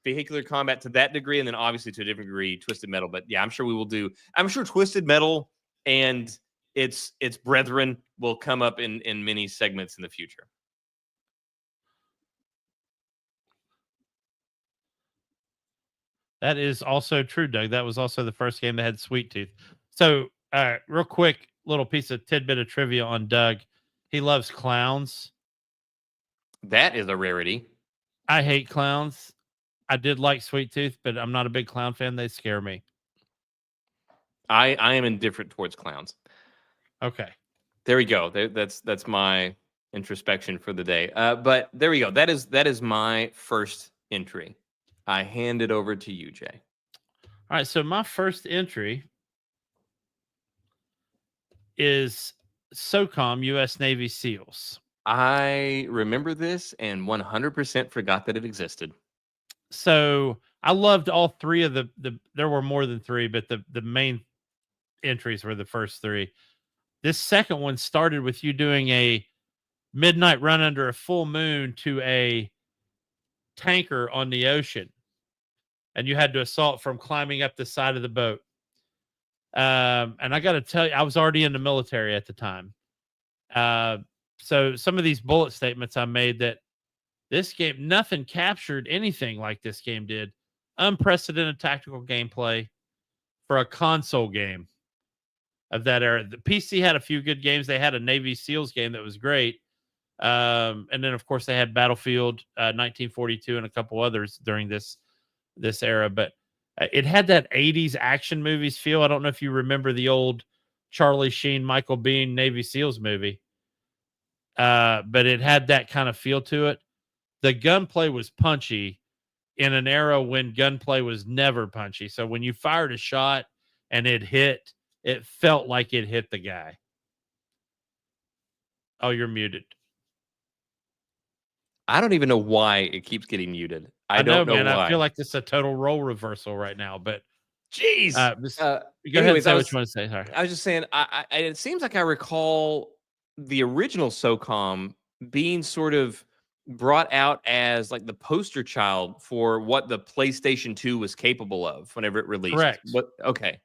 vehicular combat to that degree, and then obviously to a different degree, Twisted Metal. But yeah, I'm sure we will do. I'm sure Twisted Metal and its brethren will come up in many segments in the future. That is also true, Doug. That was also the first game that had Sweet Tooth. So, real quick, little piece of tidbit of trivia on Doug. He loves clowns. That is a rarity. I hate clowns. I did like Sweet Tooth, but I'm not a big clown fan. They scare me. I am indifferent towards clowns. Okay. There we go. That's my introspection for the day. But there we go. That is my first entry. I hand it over to you, Jay. All right. So my first entry is SOCOM U.S. Navy SEALs. I remember this and 100% forgot that it existed. So I loved all three of the there were more than three, but the main entries were the first three. This second one started with you doing a midnight run under a full moon to a tanker on the ocean, and you had to assault from climbing up the side of the boat. And I got to tell you, I was already in the military at the time. So some of these bullet statements I made that this game, nothing captured anything like this game did. Unprecedented tactical gameplay for a console game of that era. The PC had a few good games. They had a Navy SEALs game that was great. And then, of course, they had Battlefield 1942 and a couple others during this era. But it had that 80s action movies feel. I don't know if you remember the old Charlie Sheen, Michael Biehn Navy SEALs movie. But it had that kind of feel to it. The gunplay was punchy in an era when gunplay was never punchy. So when you fired a shot and it hit, it felt like it hit the guy. Oh, you're muted. I don't even know why it keeps getting muted. I don't know man. why. I feel like this is a total role reversal right now, but jeez. go ahead and say what you want to say. Sorry. I was just saying, I it seems like I recall the original SOCOM being sort of brought out as like the poster child for what the PlayStation 2 was capable of whenever it released. Correct. But okay.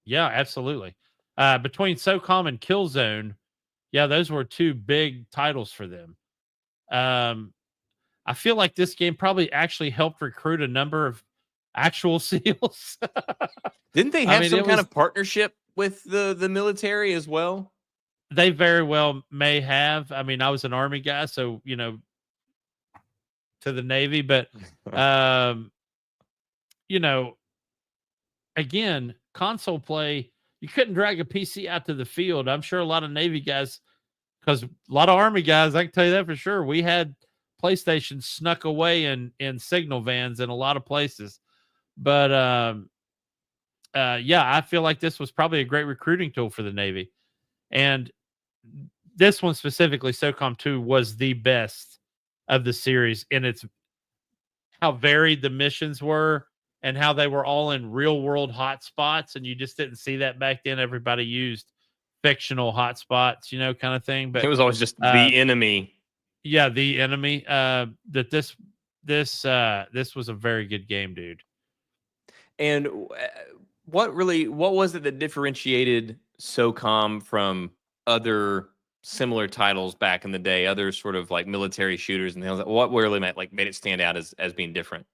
Yeah, absolutely. Between SOCOM and Killzone, yeah, those were two big titles for them. I feel like this game probably actually helped recruit a number of actual SEALs. Didn't they have some kind of partnership with the military as well? They very well may have. I mean, I was an Army guy, so, you know, to the Navy, but, you know, again, console play, you couldn't drag a PC out to the field. I'm sure a lot of Navy guys, because a lot of Army guys, I can tell you that for sure. We had PlayStation snuck away in signal vans in a lot of places. But yeah, I feel like this was probably a great recruiting tool for the Navy. And this one specifically, SOCOM 2, was the best of the series in its how varied the missions were and how they were all in real world hotspots. And you just didn't see that back then. Everybody used fictional hotspots, you know, kind of thing. But it was always just the enemy. Yeah, the enemy. That this was a very good game, dude. And what was it that differentiated SOCOM from other similar titles back in the day, other sort of like military shooters and things? What really made it stand out as being different?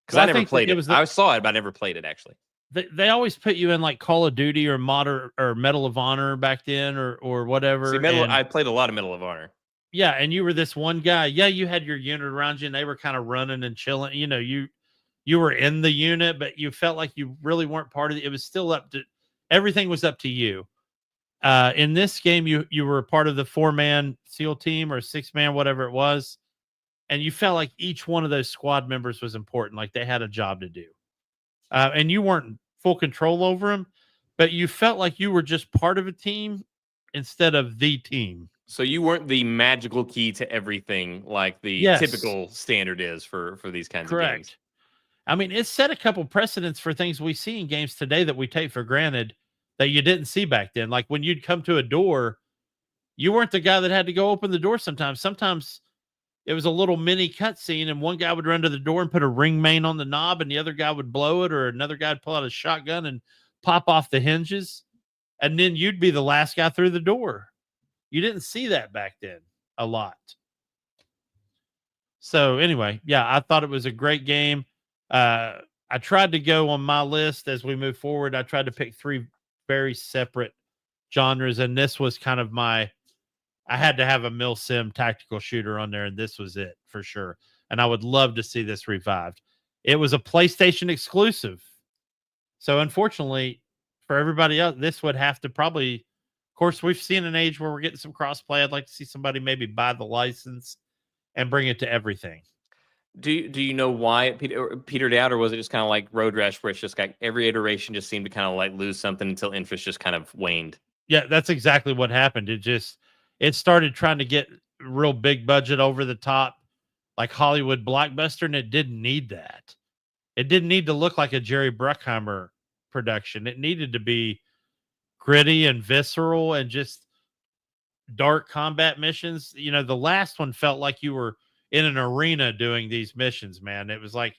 Because I never played it. I saw it, but I never played it actually. They always put you in like Call of Duty or Medal of Honor back then or whatever. See, I played a lot of Medal of Honor. Yeah, and you were this one guy. Yeah, you had your unit around you, and they were kind of running and chilling. You know, you were in the unit, but you felt like you really weren't part of it. It was still everything was up to you. In this game, you were a part of the 4-man SEAL team or 6-man, whatever it was. and you felt like each one of those squad members was important, like they had a job to do. And you weren't full control over them, but you felt like you were just part of a team instead of the team. So you weren't the magical key to everything like the Yes. typical standard is for these kinds of games. Correct. I mean, it set a couple precedents for things we see in games today that we take for granted that you didn't see back then. Like when you'd come to a door, you weren't the guy that had to go open the door sometimes. Sometimes it was a little mini cutscene, and one guy would run to the door and put a ring main on the knob, and the other guy would blow it, or another guy would pull out a shotgun and pop off the hinges, and then you'd be the last guy through the door. You didn't see that back then a lot. So anyway, yeah, I thought it was a great game. I tried to go on my list as we move forward. I tried to pick 3 very separate genres, and this was kind of I had to have a milsim tactical shooter on there, and this was it for sure. And I would love to see this revived. It was a PlayStation exclusive. So unfortunately for everybody else, this would have to probably, of course, we've seen an age where we're getting some crossplay. I'd like to see somebody maybe buy the license and bring it to everything. Do you know why it petered out, or was it just kind of like Road Rash, where it's just like every iteration just seemed to kind of like lose something until interest just kind of waned? Yeah, that's exactly what happened. It started trying to get real big budget, over the top, like Hollywood blockbuster, and it didn't need that. It didn't need to look like a Jerry Bruckheimer production. It needed to be gritty and visceral and just dark combat missions. You know, the last one felt like you were in an arena doing these missions, man. It was like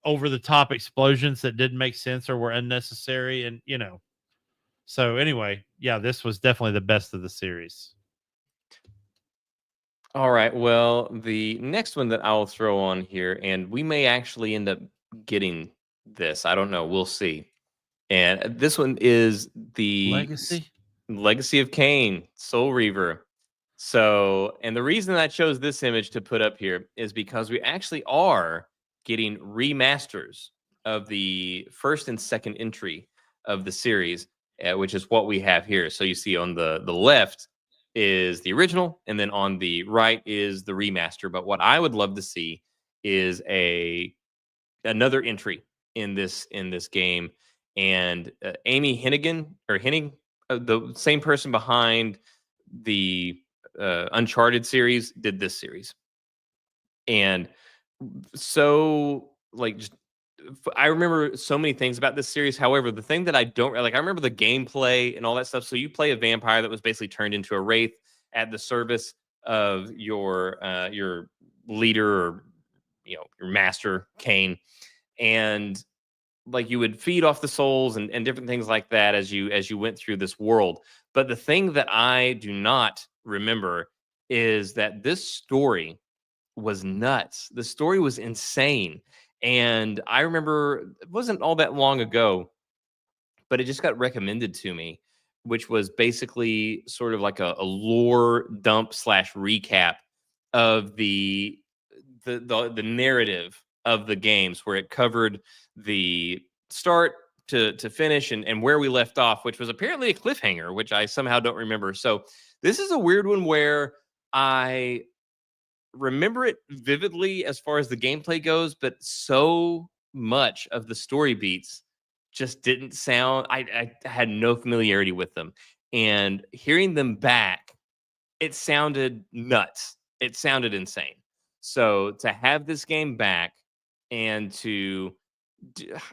over the top explosions that didn't make sense or were unnecessary. And, you know, so anyway, yeah, this was definitely the best of the series. All right. Well, the next one that I'll throw on here, and we may actually end up getting this. I don't know. We'll see. And this one is the Legacy of Kain, Soul Reaver. So, and the reason I chose this image to put up here is because we actually are getting remasters of the first and second entry of the series, which is what we have here. So you see on the left is the original, and then on the right is the remaster. But what I would love to see is another entry in this game. And Amy Hennig, the same person behind the Uncharted series, did this series. And so, like, I remember so many things about this series. However, the thing that I don't like, I remember the gameplay and all that stuff. So you play a vampire that was basically turned into a wraith at the service of your leader, or your master, Kain, and like you would feed off the souls and different things like that as you went through this world. But the thing that I do not remember is that this story was nuts. The story was insane. And I remember it wasn't all that long ago, but it just got recommended to me, which was basically sort of like a lore dump / recap of the narrative of the games, where it covered the start to finish and where we left off, which was apparently a cliffhanger, which I somehow don't remember. So this is a weird one where I remember it vividly as far as the gameplay goes, but so much of the story beats just didn't sound, I had no familiarity with them. And hearing them back, it sounded nuts. It sounded insane. So to have this game back and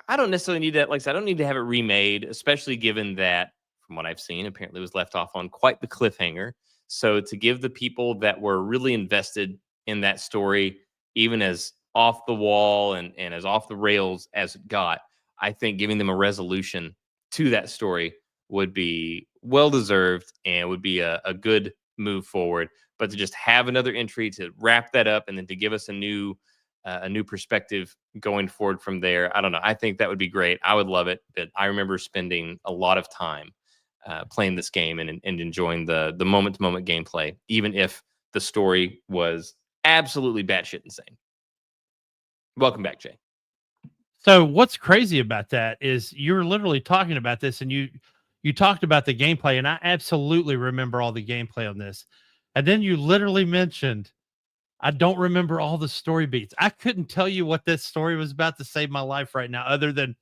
I don't necessarily need that. Like I said, I don't need to have it remade, especially given that, from what I've seen, apparently it was left off on quite the cliffhanger. So to give the people that were really invested in that story, even as off the wall and as off the rails as it got, I think giving them a resolution to that story would be well-deserved and would be a good move forward. But to just have another entry to wrap that up and then to give us a new perspective going forward from there, I don't know. I think that would be great. I would love it. But I remember spending a lot of time playing this game and enjoying the moment-to-moment gameplay, even if the story was absolutely batshit insane. Welcome back, Jay. So what's crazy about that is you're literally talking about this, and you talked about the gameplay, and I absolutely remember all the gameplay on this. And then you literally mentioned I don't remember all the story beats. I couldn't tell you what this story was about to save my life right now, other than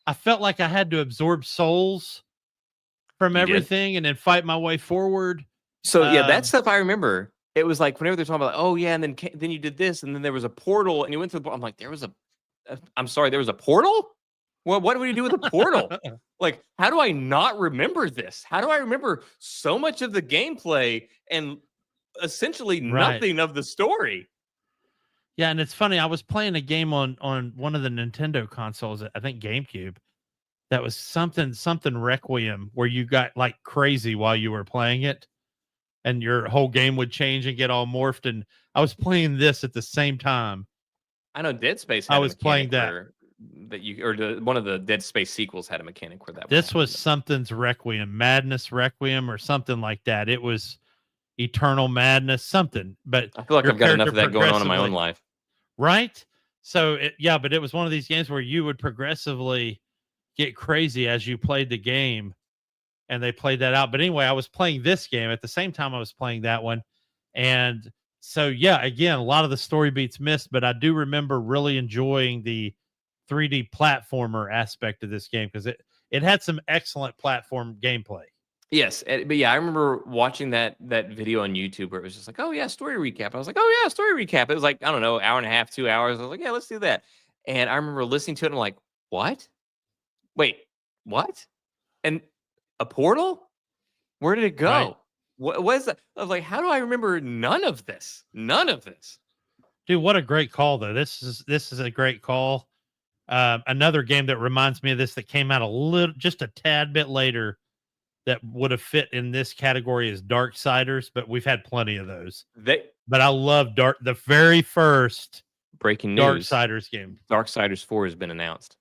I felt like I had to absorb souls from You did? everything and then fight my way forward. So yeah, that Um, stuff I remember. It was like whenever they're talking about, oh yeah, and then you did this, and then there was a portal, and you went through. I'm like, there was a. I'm sorry, there was a portal. Well, what do we do with a portal? Like, how do I not remember this? How do I remember so much of the gameplay and essentially Right. nothing of the story? Yeah, and it's funny. I was playing a game on one of the Nintendo consoles, I think GameCube. That was something Requiem, where you got like crazy while you were playing it, and your whole game would change and get all morphed. And I was playing this at the same time. I know Dead Space I had a was playing mechanic that. where that you or one of the Dead Space sequels had a mechanic where that would This was happen. something's Requiem, Madness Requiem, or something like that. It was Eternal Madness, something. But I feel like your I've got enough character of that going on in my own progressively, life. right? So yeah, but it was one of these games where you would progressively get crazy as you played the game, and they played that out. But anyway, I was playing this game at the same time I was playing that one. And so yeah, again, a lot of the story beats missed, but I do remember really enjoying the 3D platformer aspect of this game, because it had some excellent platform gameplay. Yes, but yeah, I remember watching that video on YouTube where it was just like, oh yeah, story recap. I was like, oh yeah, story recap. It was like, I don't know, hour and a half, 2 hours. I was like, yeah, let's do that. And I remember listening to it and I'm like, what? Wait, what? And a portal? Where did it go? Right. What is that? I was like, how do I remember none of this? None of this. Dude, what a great call though. This is a great call. Another game that reminds me of this that came out just a tad bit later that would have fit in this category is Darksiders, but we've had plenty of those. But I love the very first Breaking news. Darksiders game. Darksiders 4 has been announced.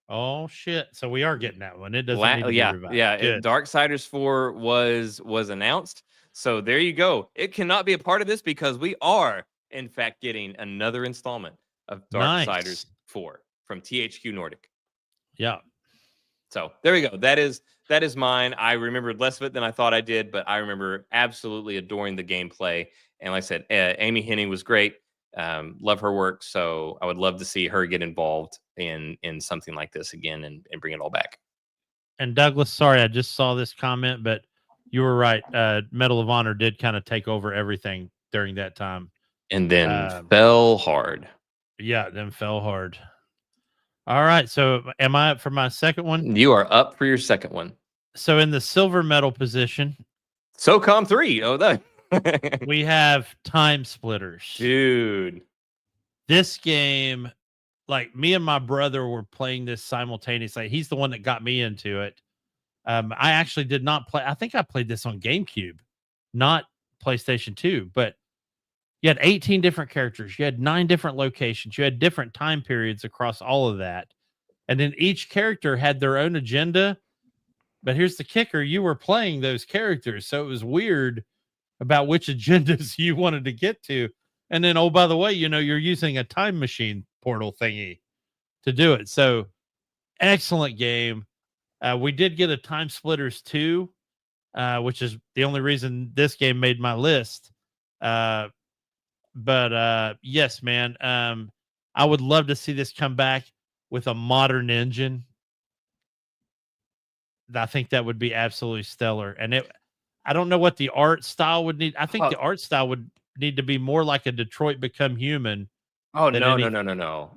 Oh shit! So we are getting that one. It doesn't need to be revived. Good. Darksiders 4 was announced. So there you go. It cannot be a part of this because we are, in fact, getting another installment of Darksiders Nice. 4 from THQ Nordic. Yeah. So there we go. That is mine. I remembered less of it than I thought I did, but I remember absolutely adoring the gameplay. And like I said, Amy Hennig was great. Love her work. So I would love to see her get involved in something like this again and bring it all back. And Douglas, sorry, I just saw this comment, but you were right. Medal of Honor did kind of take over everything during that time. And then fell hard. Yeah, then fell hard. All right. So am I up for my second one? You are up for your second one. So in the silver medal position, SOCOM 3. Oh, that. we have Time Splitters. Dude. This game, like me and my brother were playing this simultaneously. He's the one that got me into it. I actually did not play. I think I played this on GameCube, not PlayStation 2, but you had 18 different characters. You had 9 different locations. You had different time periods across all of that. And then each character had their own agenda. But here's the kicker. You were playing those characters. So it was weird about which agendas you wanted to get to. And then, oh, by the way, you're using a time machine portal thingy to do it. So excellent game. We did get a Time Splitters 2, which is the only reason this game made my list. But yes, man, I would love to see this come back with a modern engine. I think that would be absolutely stellar. And I don't know what the art style would need. I think the art style would need to be more like a Detroit Become Human. Oh, no.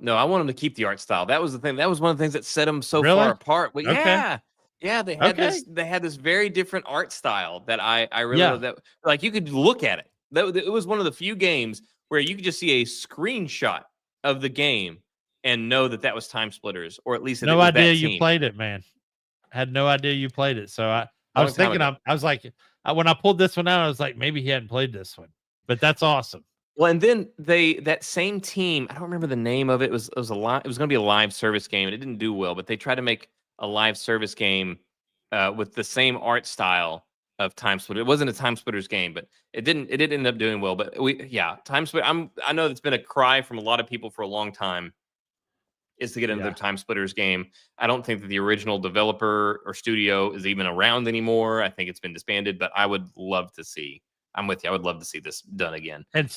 No, I want them to keep the art style. That was the thing. That was one of the things that set them so far apart. But Okay. Yeah, they had this very different art style that I really love. That, like, you could look at it. It was one of the few games where you could just see a screenshot of the game and know that was Time Splitters, or at least no idea you played it, man. I had no idea you played it. So I was thinking, I was like, when I pulled this one out, I was like, maybe he hadn't played this one, but that's awesome. Well, and then that same team, I don't remember the name of it. It was going to be a live service game, and it didn't do well. But they tried to make a live service game with the same art style of Time Splitters. It wasn't a Time Splitters game, but it didn't end up doing well. But Time Splitters. I know it's been a cry from a lot of people for a long time, is to get another Time Splitters game. I don't think that the original developer or studio is even around anymore. I think it's been disbanded, but I would love to see I'm with you. I would love to see this done again. And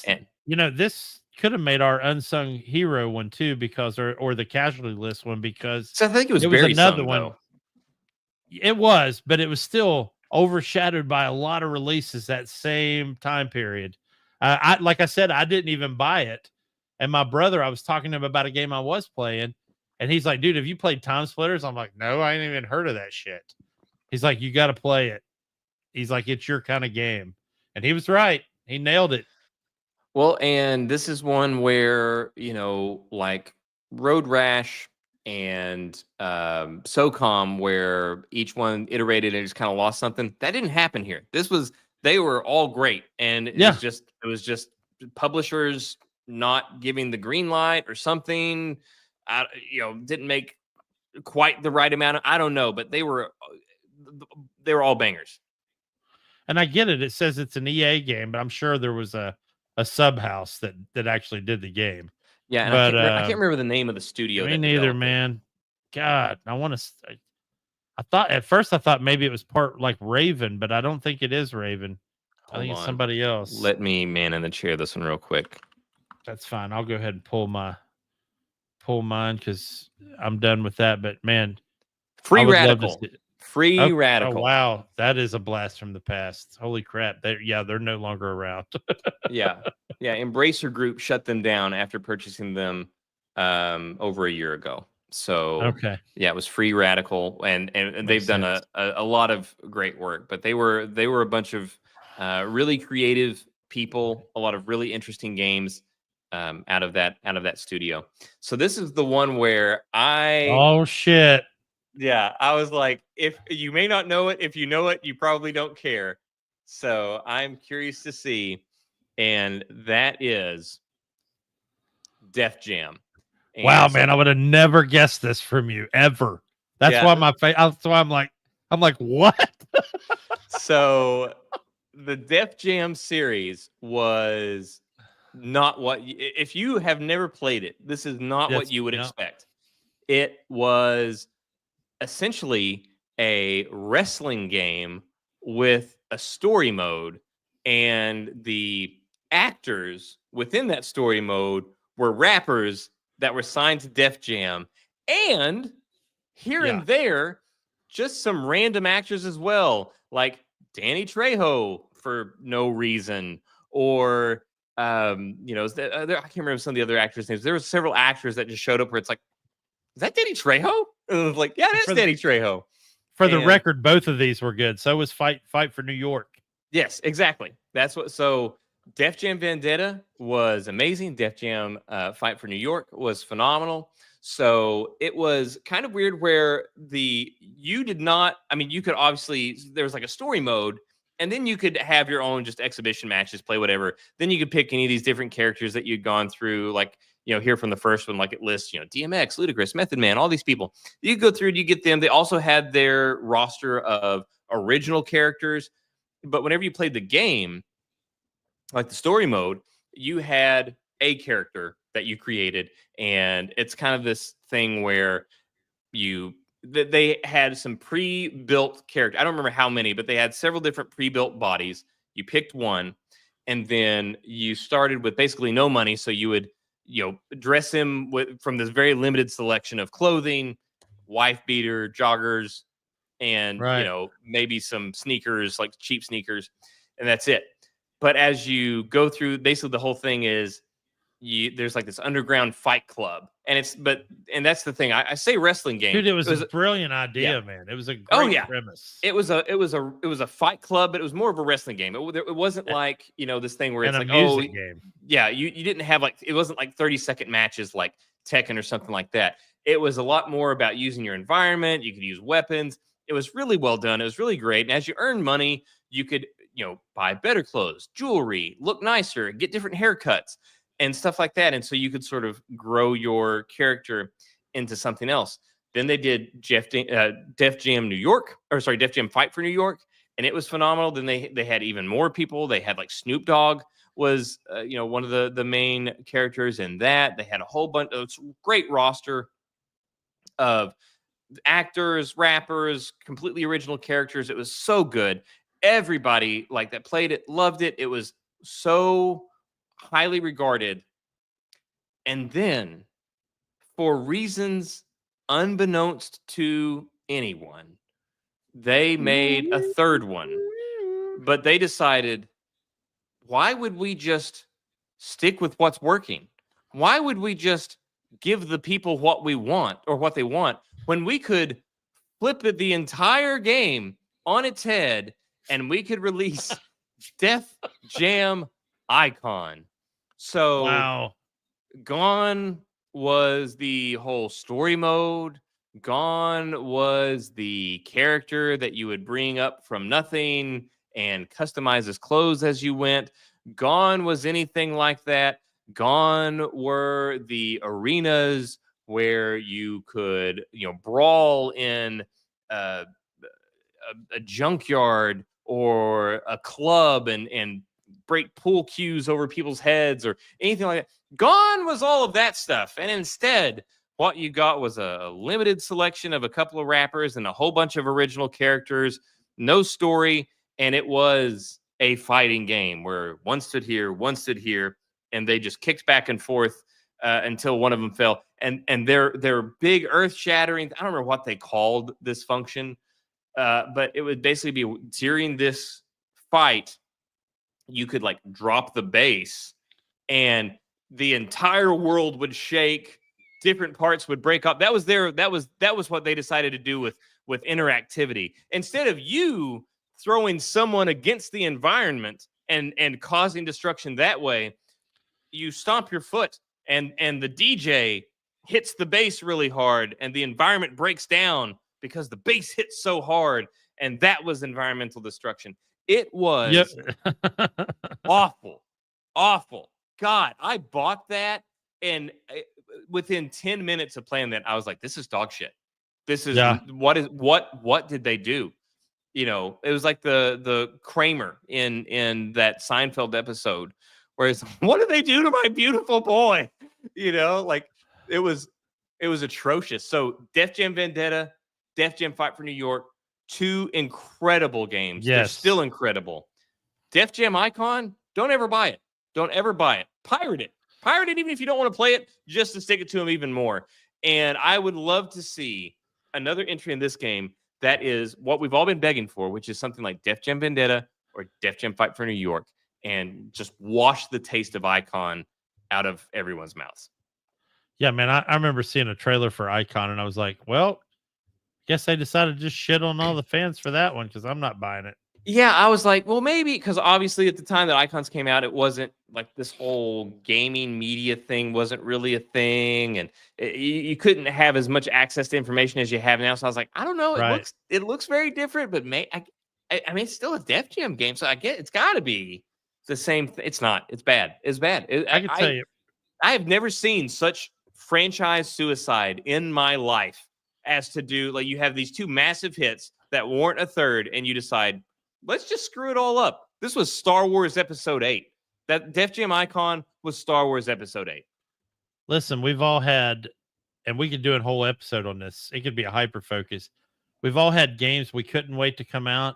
And this could have made our unsung hero one too, because or the casualty list one, because so I think it was there was another Sung, one. though. It was, but it was still overshadowed by a lot of releases that same time period. Like I said, I didn't even buy it. And my brother, I was talking to him about a game I was playing, and he's like, dude, have you played Time Splitters? I'm like, no, I ain't even heard of that shit. He's like, you got to play it. He's like, it's your kind of game. And he was right. He nailed it. Well, and this is one where, like Road Rash and SOCOM, where each one iterated and just kind of lost something. That didn't happen here. They were all great. And it was just publishers not giving the green light or something. Didn't make quite the right amount I don't know, but they were all bangers. And I get it. It says it's an EA game, but I'm sure there was a sub house that actually did the game. Yeah, and I can't remember the name of the studio. Me neither, man. God, I thought maybe it was part like Raven, but I don't think it is Raven. I think it's somebody else. Let me man in the chair this one real quick. That's fine. I'll go ahead and pull mine because I'm done with that. But man, Free Radical. Oh, Radical. Oh, wow. That is a blast from the past. Holy crap. They're no longer around. Yeah. Embracer Group shut them down after purchasing them over a year ago. So okay. Yeah, it was Free Radical, and they've done a lot of great work. But they were a bunch of really creative people, a lot of really interesting games out of that studio. So this is the one where oh shit. Yeah, I was like, if you may not know it, if you know it, you probably don't care. So I'm curious to see. And that is Def Jam. And wow, man, I would have never guessed this from you ever. That's why that's why I'm like, what? So the Def Jam series was not if you have never played it, this is not what you would expect. It was essentially a wrestling game with a story mode, and the actors within that story mode were rappers that were signed to Def Jam, and here and there just some random actors as well, like Danny Trejo for no reason, or I can't remember some of the other actors' names. There were several actors that just showed up where it's like, is that Danny Trejo? And I was like, yeah, it is Danny Trejo. For the record, both of these were good. So was Fight for New York. Yes, exactly. That's what. So Def Jam Vendetta was amazing. Def Jam Fight for New York was phenomenal. So it was kind of weird where you could obviously, there was like a story mode, and then you could have your own just exhibition matches, play whatever. Then you could pick any of these different characters that you'd gone through, like, here from the first one, like it lists, DMX, Ludacris, Method Man, all these people. You go through and you get them. They also had their roster of original characters. But whenever you played the game, like the story mode, you had a character that you created. And it's kind of this thing where they had some pre-built characters. I don't remember how many, but they had several different pre-built bodies. You picked one, and then you started with basically no money. So you would dress him from this very limited selection of clothing, wife beater, joggers, and maybe some sneakers, like cheap sneakers, and that's it. But as you go through, basically the whole thing is there's like this underground fight club, and that's the thing. I say wrestling game. Dude, it was a brilliant idea, man. It was a great premise. It was a fight club, but it was more of a wrestling game. It wasn't like this thing where it's like music game. Yeah, you didn't have it wasn't like 30-second matches like Tekken or something like that. It was a lot more about using your environment. You could use weapons. It was really well done. It was really great. And as you earn money, you could buy better clothes, jewelry, look nicer, get different haircuts, and stuff like that. And so you could sort of grow your character into something else. Then they did Def Jam New York, Def Jam Fight for New York, and it was phenomenal. Then they had even more people. They had like Snoop Dogg was one of the main characters in that. They had a whole bunch of great roster of actors, rappers, completely original characters. It was so good. everybody like that played it loved it. It was so highly regarded. And then, for reasons unbeknownst to anyone, they made a third one. But they decided, why would we just stick with what's working? Why would we just give the people what we want or what they want when we could flip the entire game on its head and we could release Def Jam Icon? So Wow. gone was the whole story mode. Gone was the character that you would bring up from nothing and customize his clothes as you went. Gone was anything like that. Gone were the arenas where you could, brawl in a junkyard or a club and break pool cues over people's heads or anything like that. Gone was all of that stuff. And instead, what you got was a limited selection of a couple of rappers and a whole bunch of original characters, no story, and it was a fighting game where one stood here, and they just kicked back and forth until one of them fell. And they're big earth-shattering. I don't remember what they called this function, but it would basically be during this fight, you could like drop the bass, and the entire world would shake. Different parts would break up. That was what they decided to do with interactivity. Instead of you throwing someone against the environment and causing destruction that way, you stomp your foot and the DJ hits the bass really hard and the environment breaks down because the bass hits so hard, and that was environmental destruction. It was awful. God, I bought that, and within 10 minutes of playing that, I was like, this is dog shit. This is what did they do? It was like the Kramer in that Seinfeld episode where it's, what did they do to my beautiful boy? Like it was atrocious. So Def Jam Vendetta, Def Jam Fight for New York, 2 incredible games. Yes. They're still incredible. Def Jam Icon, don't ever buy it. Don't ever buy it. Pirate it. Pirate it even if you don't want to play it, just to stick it to them even more. And I would love to see another entry in this game that is what we've all been begging for, which is something like Def Jam Vendetta or Def Jam Fight for New York, and just wash the taste of Icon out of everyone's mouths. Yeah, man, I remember seeing a trailer for Icon, and I was like, well, guess I decided to just shit on all the fans for that one because I'm not buying it. Yeah, I was like, well, maybe, because obviously at the time that Icons came out, it wasn't like this whole gaming media thing wasn't really a thing, and you couldn't have as much access to information as you have now. So I was like, I don't know, it looks very different, but I mean, it's still a Def Jam game, so I get it's got to be the same. It's not. It's bad. It's bad. I can tell you, I have never seen such franchise suicide in my life as to do. Like, you have these 2 massive hits that warrant a third, and you decide, let's just screw it all up. This was Star Wars Episode 8. That Def Jam Icon was Star Wars Episode 8. Listen, we've all had, and we could do a whole episode on this. It could be a hyper focus. We've all had games we couldn't wait to come out,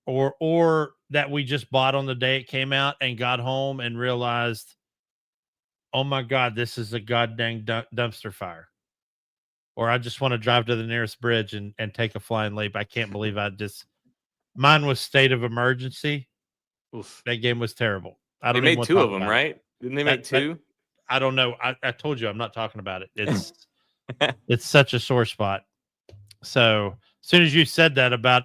or that we just bought on the day it came out and got home and realized, oh my God, this is a goddamn dumpster fire. Or I just want to drive to the nearest bridge and take a flying leap. I can't believe mine was State of Emergency. Oof. That game was terrible. They made 2 of them, right? Didn't they make 2? I don't know. I told you I'm not talking about it. It's it's such a sore spot. So as soon as you said that about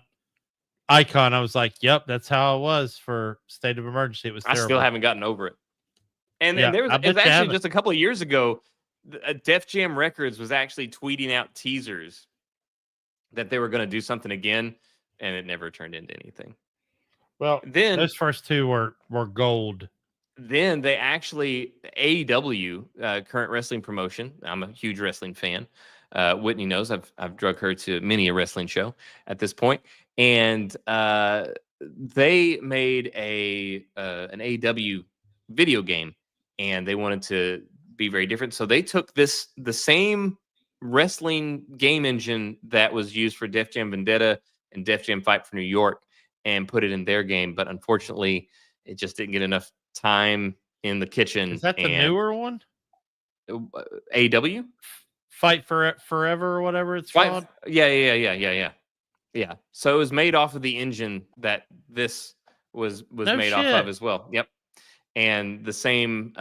Icon, I was like, yep, that's how it was for State of Emergency. It was terrible. I still haven't gotten over it. And there was actually just a couple of years ago, Def Jam Records was actually tweeting out teasers that they were going to do something again, and it never turned into anything. Well, then those first 2 were gold. Then they actually, AEW, current wrestling promotion. I'm a huge wrestling fan. Whitney knows I've drug her to many a wrestling show at this point, and they made an AEW video game, and they wanted to be very different. So they took the same wrestling game engine that was used for Def Jam Vendetta and Def Jam Fight for New York, and put it in their game, but unfortunately, it just didn't get enough time in the kitchen. Is that the and newer one? AW? Fight for Forever or whatever it's Fight- called? Yeah. So it was made off of the engine that this was No made off shit. of as well. Yep. And the same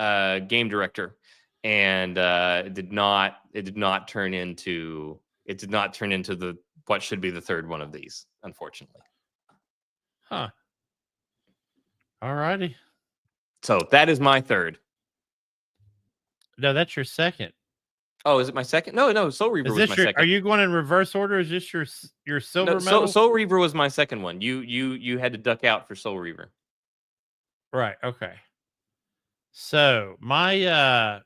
game director, and it did not turn into the what should be the third one of these, unfortunately. Huh. All righty. So that is my third. No, that's your second. Oh, is it my second? No, Soul Reaver Is was this my your? second. Are you going in reverse order? Is this your silver No, medal? Soul Reaver was my second one. You had to duck out for Soul Reaver. Right. Okay. So my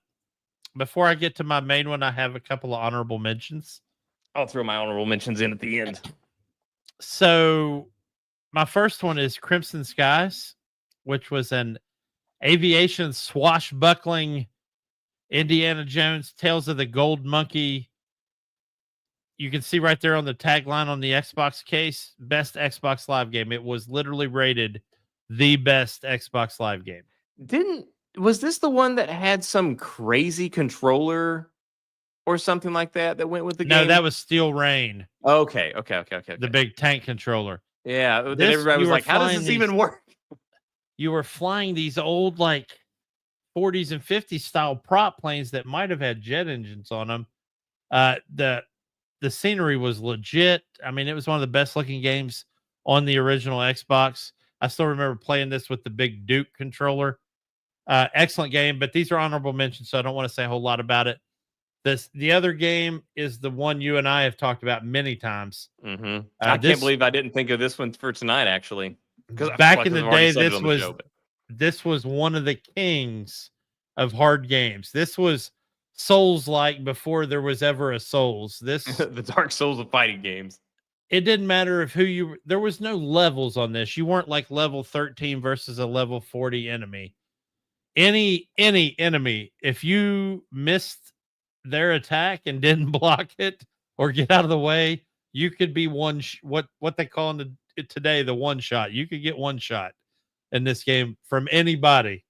before I get to my main one, I have a couple of honorable mentions. I'll throw my honorable mentions in at the end. So my first one is Crimson Skies, which was an aviation swashbuckling Indiana Jones Tales of the Gold Monkey. You can see right there on the tagline on the Xbox case, best Xbox Live game. It was literally rated the best Xbox Live game. Was this the one that had some crazy controller or something like that went with the game? No, that was Steel Rain, Okay. the big tank controller. Yeah, then This- everybody you was were like, "How does flying this even work?" You were flying these old like 40s and 50s style prop planes that might have had jet engines on them. The scenery was legit. I mean, it was one of the best looking games on the original Xbox. I still remember playing this with the big Duke controller. Excellent game, but these are honorable mentions, so I don't want to say a whole lot about it. The other game is the one you and I have talked about many times. Mm-hmm. I can't believe I didn't think of this one for tonight, actually. Because Back in the day, this was one of the kings of hard games. This was Souls-like before there was ever a Souls. This the Dark Souls of fighting games. It didn't matter if there was no levels on this. You weren't like level 13 versus a level 40 enemy. Any enemy, if you missed their attack and didn't block it or get out of the way, you could be what they call today the one shot. You could get one shot in this game from anybody.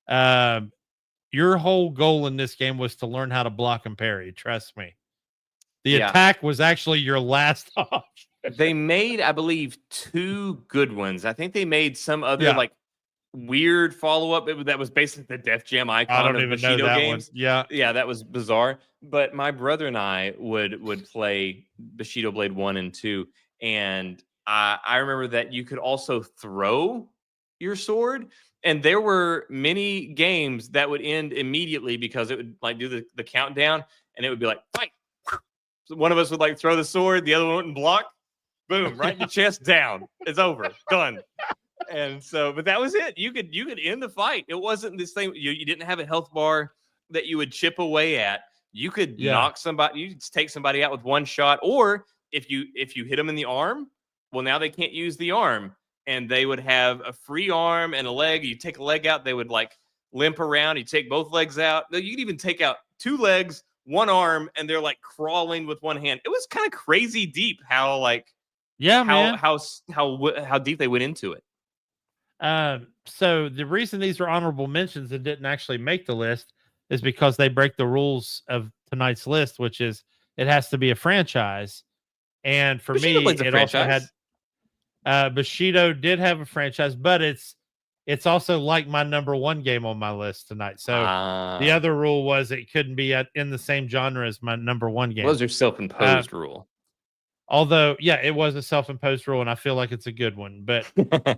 Your whole goal in this game was to learn how to block and parry. Trust me. The attack was actually your last option. They made, I believe, 2 good ones. I think they made some other like weird follow-up that was basically the Def Jam icon. I don't of even Bushido know that games. one. Yeah, that was bizarre. But my brother and I would play Bushido Blade 1 and 2, and I remember that you could also throw your sword, and there were many games that would end immediately because it would like do the countdown, and it would be like fight. So one of us would like throw the sword, the other one wouldn't block. Boom, right in the chest, down. It's over, done. And so, but that was it. You could end the fight. It wasn't this thing. You didn't have a health bar that you would chip away at. You could knock somebody. You could take somebody out with one shot, or if you hit them in the arm, well, now they can't use the arm, and they would have a free arm and a leg. You take a leg out, they would like limp around. You take both legs out. You could even take out 2 legs, 1 arm, and they're like crawling with one hand. It was kind of crazy deep how like how deep they went into it. So the reason these are honorable mentions and didn't actually make the list is because they break the rules of tonight's list, which is it has to be a franchise. And for Bushido me, it also had Bushido did have a franchise, but it's also like my number 1 game on my list tonight. So the other rule was it couldn't be in the same genre as my number 1 game. Was your self-imposed rule? Although, yeah, it was a self-imposed rule, and I feel like it's a good one. But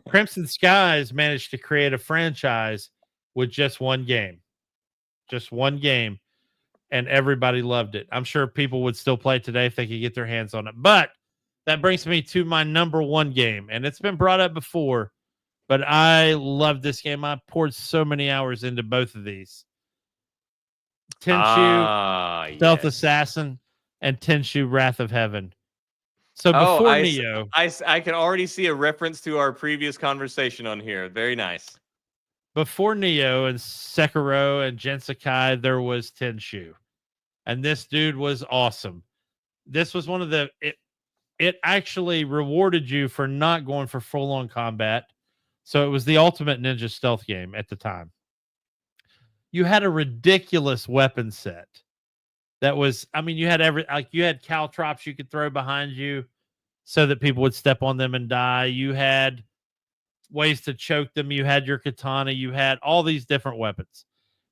Crimson Skies managed to create a franchise with just 1 game. Just 1 game, and everybody loved it. I'm sure people would still play today if they could get their hands on it. But that brings me to my number 1 game, and it's been brought up before, but I love this game. I poured so many hours into both of these. Tenchu, Stealth Assassin, and Tenchu, Wrath of Heaven. So before Neo, I can already see a reference to our previous conversation on here. Very nice. Before Neo and Sekiro and Gensakai, there was Tenchu, and this dude was awesome. This was one of it actually rewarded you for not going for full-on combat. So it was the ultimate ninja stealth game at the time. You had a ridiculous weapon set that was, I mean, you had you had caltrops you could throw behind you so that people would step on them and die. You had ways to choke them. You had your katana. You had all these different weapons.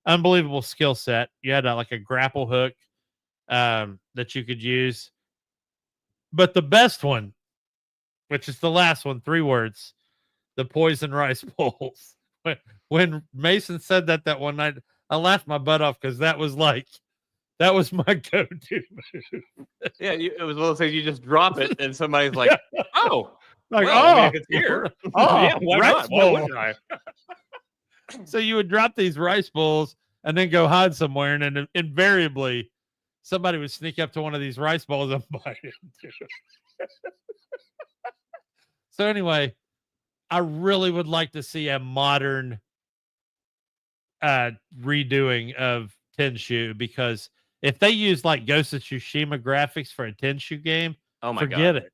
Unbelievable skill set. You had like a grapple hook that you could use. But the best one, which is the last one, 3 words, the poison rice bowls. When Mason said that one night, I laughed my butt off because that was my go-to move. Yeah, it was one of those things you just drop it and somebody's like, oh, like, well, I mean, if it's here. oh, yeah, why rice not? Why bowl. wouldn't I? So you would drop these rice bowls and then go hide somewhere, and then invariably somebody would sneak up to one of these rice bowls and bite it. So anyway, I really would like to see a modern redoing of Tenshu, because if they use like Ghost of Tsushima graphics for a Tenshu game, Oh my forget God. it.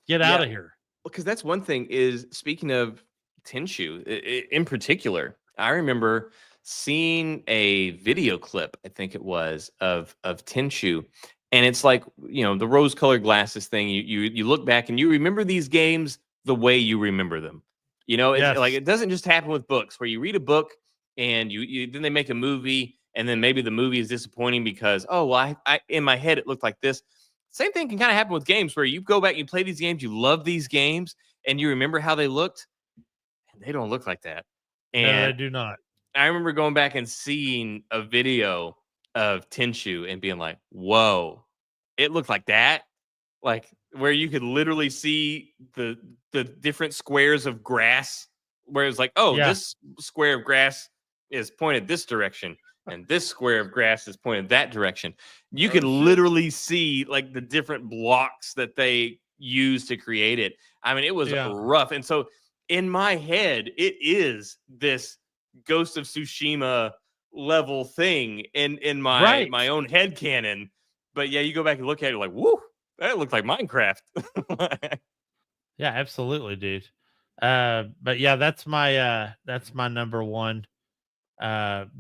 Get out of here. Because that's one thing is, speaking of Tenshu in particular, I remember seeing a video clip, I think it was, of Tenshu. And it's like, the rose-colored glasses thing. You look back and you remember these games the way you remember them. Yes. Like, it doesn't just happen with books where you read a book and you then they make a movie, and then maybe the movie is disappointing because, I in my head it looked like this. Same thing can kind of happen with games where you go back, you play these games, you love these games, and you remember how they looked, and they don't look like that. And No, they do not. I remember going back and seeing a video of Tenshu and being like, whoa, it looked like that. Like, where you could literally see the different squares of grass, where it's like, this square of grass is pointed this direction, and this square of grass is pointed that direction. You could literally see like the different blocks that they used to create it. I mean, it was rough. And so in my head, it is this Ghost of Tsushima level thing in my own head canon. But yeah, you go back and look at it like, whoo, that looked like Minecraft. Yeah, absolutely, dude. But yeah, that's my number one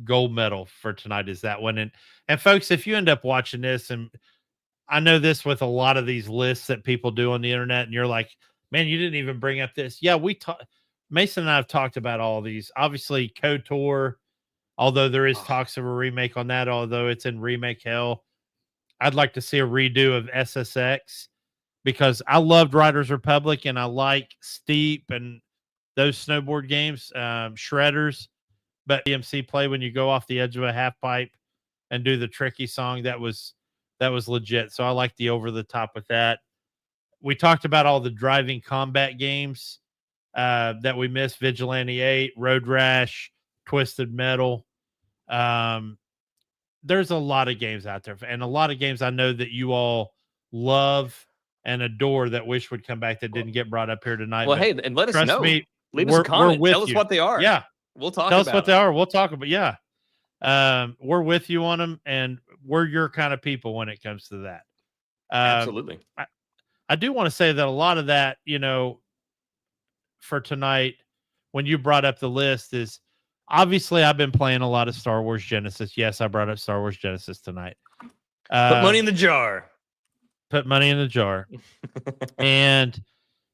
gold medal for tonight, is that one. And folks, if you end up watching this, and I know this with a lot of these lists that people do on the internet, and you're like, man, you didn't even bring up this. Yeah, Mason and I have talked about all these. Obviously, KOTOR, although there is talks of a remake on that, although it's in remake hell. I'd like to see a redo of SSX, because I loved Riders Republic and I like Steep and those snowboard games, Shredders. But DMC play when you go off the edge of a half pipe and do the tricky song, that was legit. So I like the over the top with that. We talked about all the driving combat games that we missed: Vigilante 8, Road Rash, Twisted Metal. There's a lot of games out there, and a lot of games I know that you all love and adore that wish would come back that didn't get brought up here tonight. Well, hey, and let us know. Me, leave us a comment. Tell us what they are. Yeah. We'll talk Tell about us what they are. We'll talk about, we're with you on them, and we're your kind of people when it comes to that. Absolutely. I do want to say that a lot of that, for tonight, when you brought up the list, is obviously I've been playing a lot of Star Wars Genesis. Yes, I brought up Star Wars Genesis tonight. Put money in the jar. Put money in the jar. And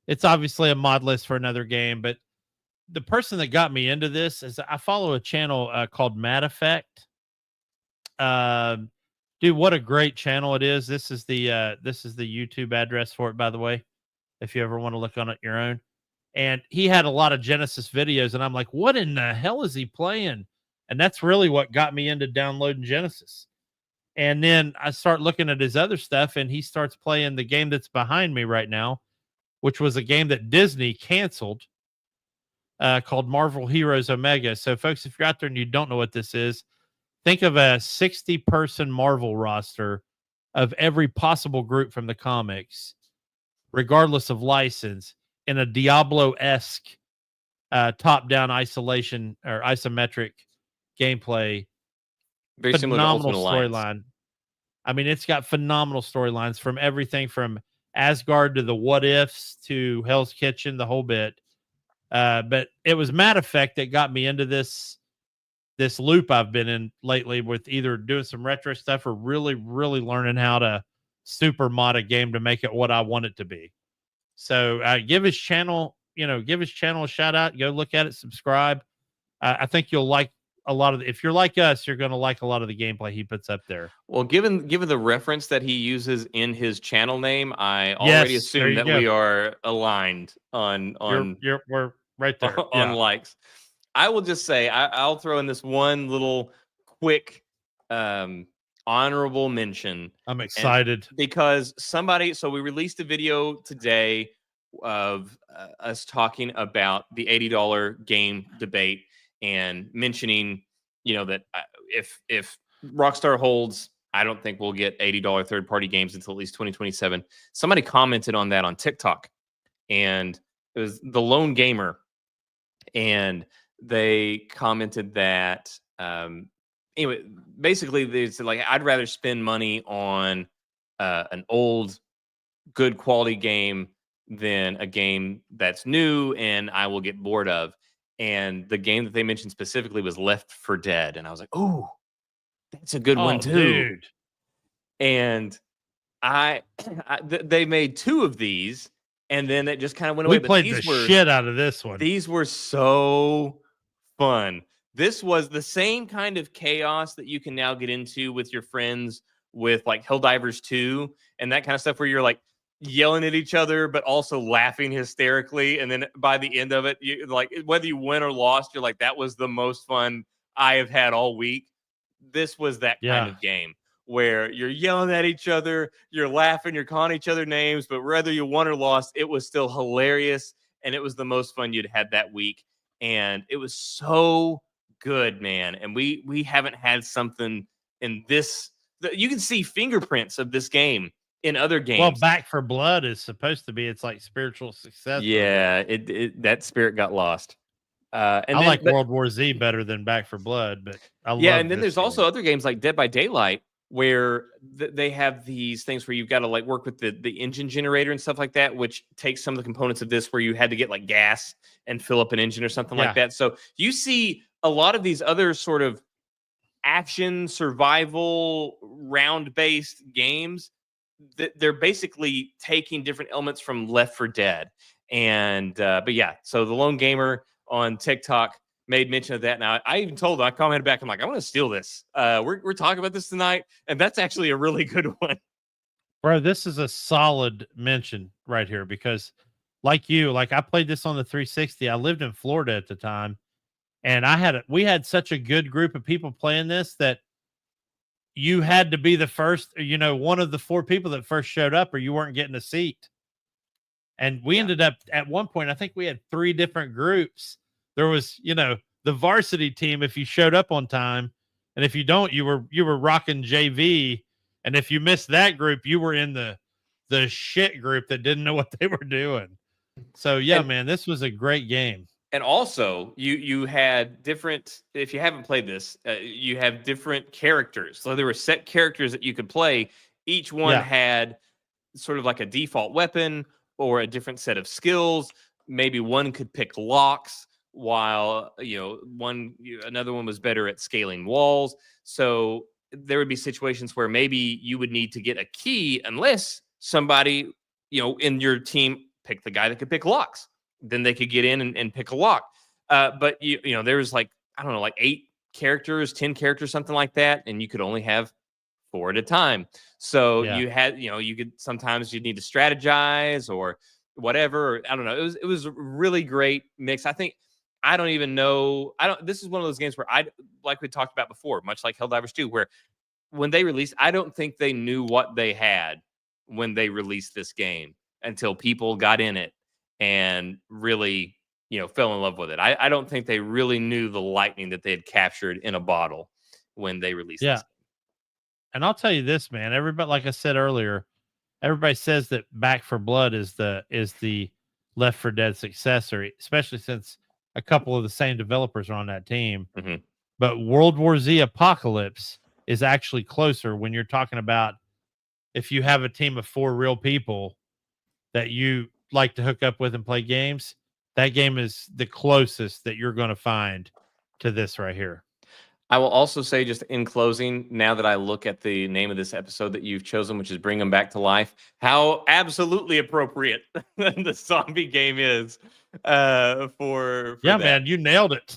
it's obviously a mod list for another game, but the person that got me into this is, I follow a channel called Mad Effect. Dude, what a great channel it is. This is the YouTube address for it, by the way, if you ever want to look on it your own. And he had a lot of Genesis videos, and I'm like, what in the hell is he playing? And that's really what got me into downloading Genesis. And then I start looking at his other stuff, and he starts playing the game that's behind me right now, which was a game that Disney canceled, called Marvel Heroes Omega. So, folks, if you're out there and you don't know what this is, think of a 60-person Marvel roster of every possible group from the comics, regardless of license, in a Diablo-esque top-down isolation or isometric gameplay. Very similar to phenomenal Ultimate Alliance. storyline. I mean, it's got phenomenal storylines, from everything from Asgard to the What Ifs to Hell's Kitchen, the whole bit. But it was Mass Effect that got me into this loop I've been in lately with either doing some retro stuff or really, really learning how to super mod a game to make it what I want it to be. So give his channel a shout out. Go look at it, subscribe. I think you'll like a lot of if you're like us, you're going to like a lot of the gameplay he puts up there. Well, given the reference that he uses in his channel name, I already assume that we are aligned on we're right there on likes. I will just say I'll throw in this one little quick honorable mention. I'm excited because so we released a video today of us talking about the $80 game debate and mentioning, that if Rockstar holds, I don't think we'll get $80 third-party games until at least 2027. Somebody commented on that on TikTok, and it was the Lone Gamer, and they commented that anyway, basically they said, like, I'd rather spend money on an old, good quality game than a game that's new and I will get bored of. And the game that they mentioned specifically was Left 4 Dead, and I was like, "Oh, that's a good one too." Dude. And they made 2 of these, and then it just kind of went away. We played the shit out of this one. These were so fun. This was the same kind of chaos that you can now get into with your friends with like Helldivers 2 and that kind of stuff, where you're like yelling at each other but also laughing hysterically, and then by the end of it, you like, whether you win or lost, you're like, that was the most fun I have had all week. This was that kind of game where you're yelling at each other, you're laughing, you're calling each other names, but whether you won or lost, it was still hilarious, and it was the most fun you'd had that week. And it was so good, man. And we haven't had something in this. You can see fingerprints of this game in other games. Well, Back 4 Blood is supposed to be, it's like spiritual success. Yeah, that spirit got lost. And I like World War Z better than Back 4 Blood, but and then there's also other games like Dead by Daylight, where they have these things where you've got to like work with the engine generator and stuff like that, which takes some of the components of this, where you had to get like gas and fill up an engine or something like that. So you see a lot of these other sort of action survival round-based games that they're basically taking different elements from Left 4 Dead. And but yeah, so the Lone Gamer on TikTok made mention of that. Now, I even told him, I commented back, I'm like, I want to steal this. We're talking about this tonight, and that's actually a really good one. Bro, this is a solid mention right here, because like I played this on the 360. I lived in Florida at the time, and we had such a good group of people playing this that you had to be the first, one of the 4 people that first showed up, or you weren't getting a seat. And we ended up at one point, I think we had 3 different groups. There was, the varsity team, if you showed up on time, and if you don't, you were rocking JV. And if you missed that group, you were in the shit group that didn't know what they were doing. So man, this was a great game. And also, you had different, if you haven't played this, you have different characters. So there were set characters that you could play. Each one had sort of like a default weapon or a different set of skills. Maybe one could pick locks, while another one was better at scaling walls. So there would be situations where maybe you would need to get a key unless somebody in your team picked the guy that could pick locks. Then they could get in and pick a lock. But there was like, I don't know, like 8 characters, 10 characters, something like that, and you could only have 4 at a time. So you had, you could, sometimes you need to strategize or whatever. Or, I don't know. It was a really great mix. I don't even know. This is one of those games where like we talked about before, much like Helldivers 2, where when they released, I don't think they knew what they had when they released this game until people got in it and really, fell in love with it. I don't think they really knew the lightning that they had captured in a bottle when they released this. And I'll tell you this, man, everybody, like I said earlier, everybody says that Back 4 Blood is the Left 4 Dead successor, especially since a couple of the same developers are on that team. Mm-hmm. But World War Z Apocalypse is actually closer when you're talking about if you have a team of 4 real people that you like to hook up with and play games, that game is the closest that you're going to find to this right here. I will also say, just in closing, now that I look at the name of this episode that you've chosen, which is Bring Them Back to Life, how absolutely appropriate the zombie game is for yeah, that. man, you nailed it.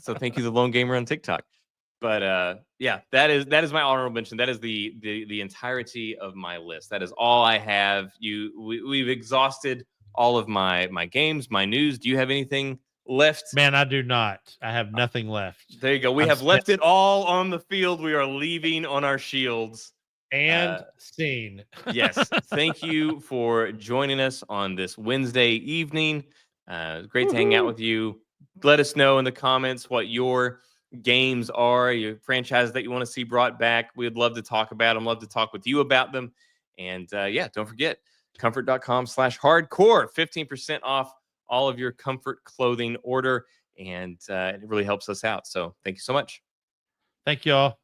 So thank you, the Lone Gamer on TikTok. But yeah, that is my honorable mention. That is the entirety of my list. That is all I have. We've exhausted all of my games, my news. Do you have anything left? Man, I do not. I have nothing left. There you go. We have left it all on the field. We are leaving on our shields. And scene. Yes. Thank you for joining us on this Wednesday evening. Great to hang out with you. Let us know in the comments what your games are, your franchises that you want to see brought back. We'd love to talk about them. Love to talk with you about them. And yeah, don't forget, comfort.com/hardcore, 15% off all of your comfort clothing order. And it really helps us out. So thank you so much. Thank you all.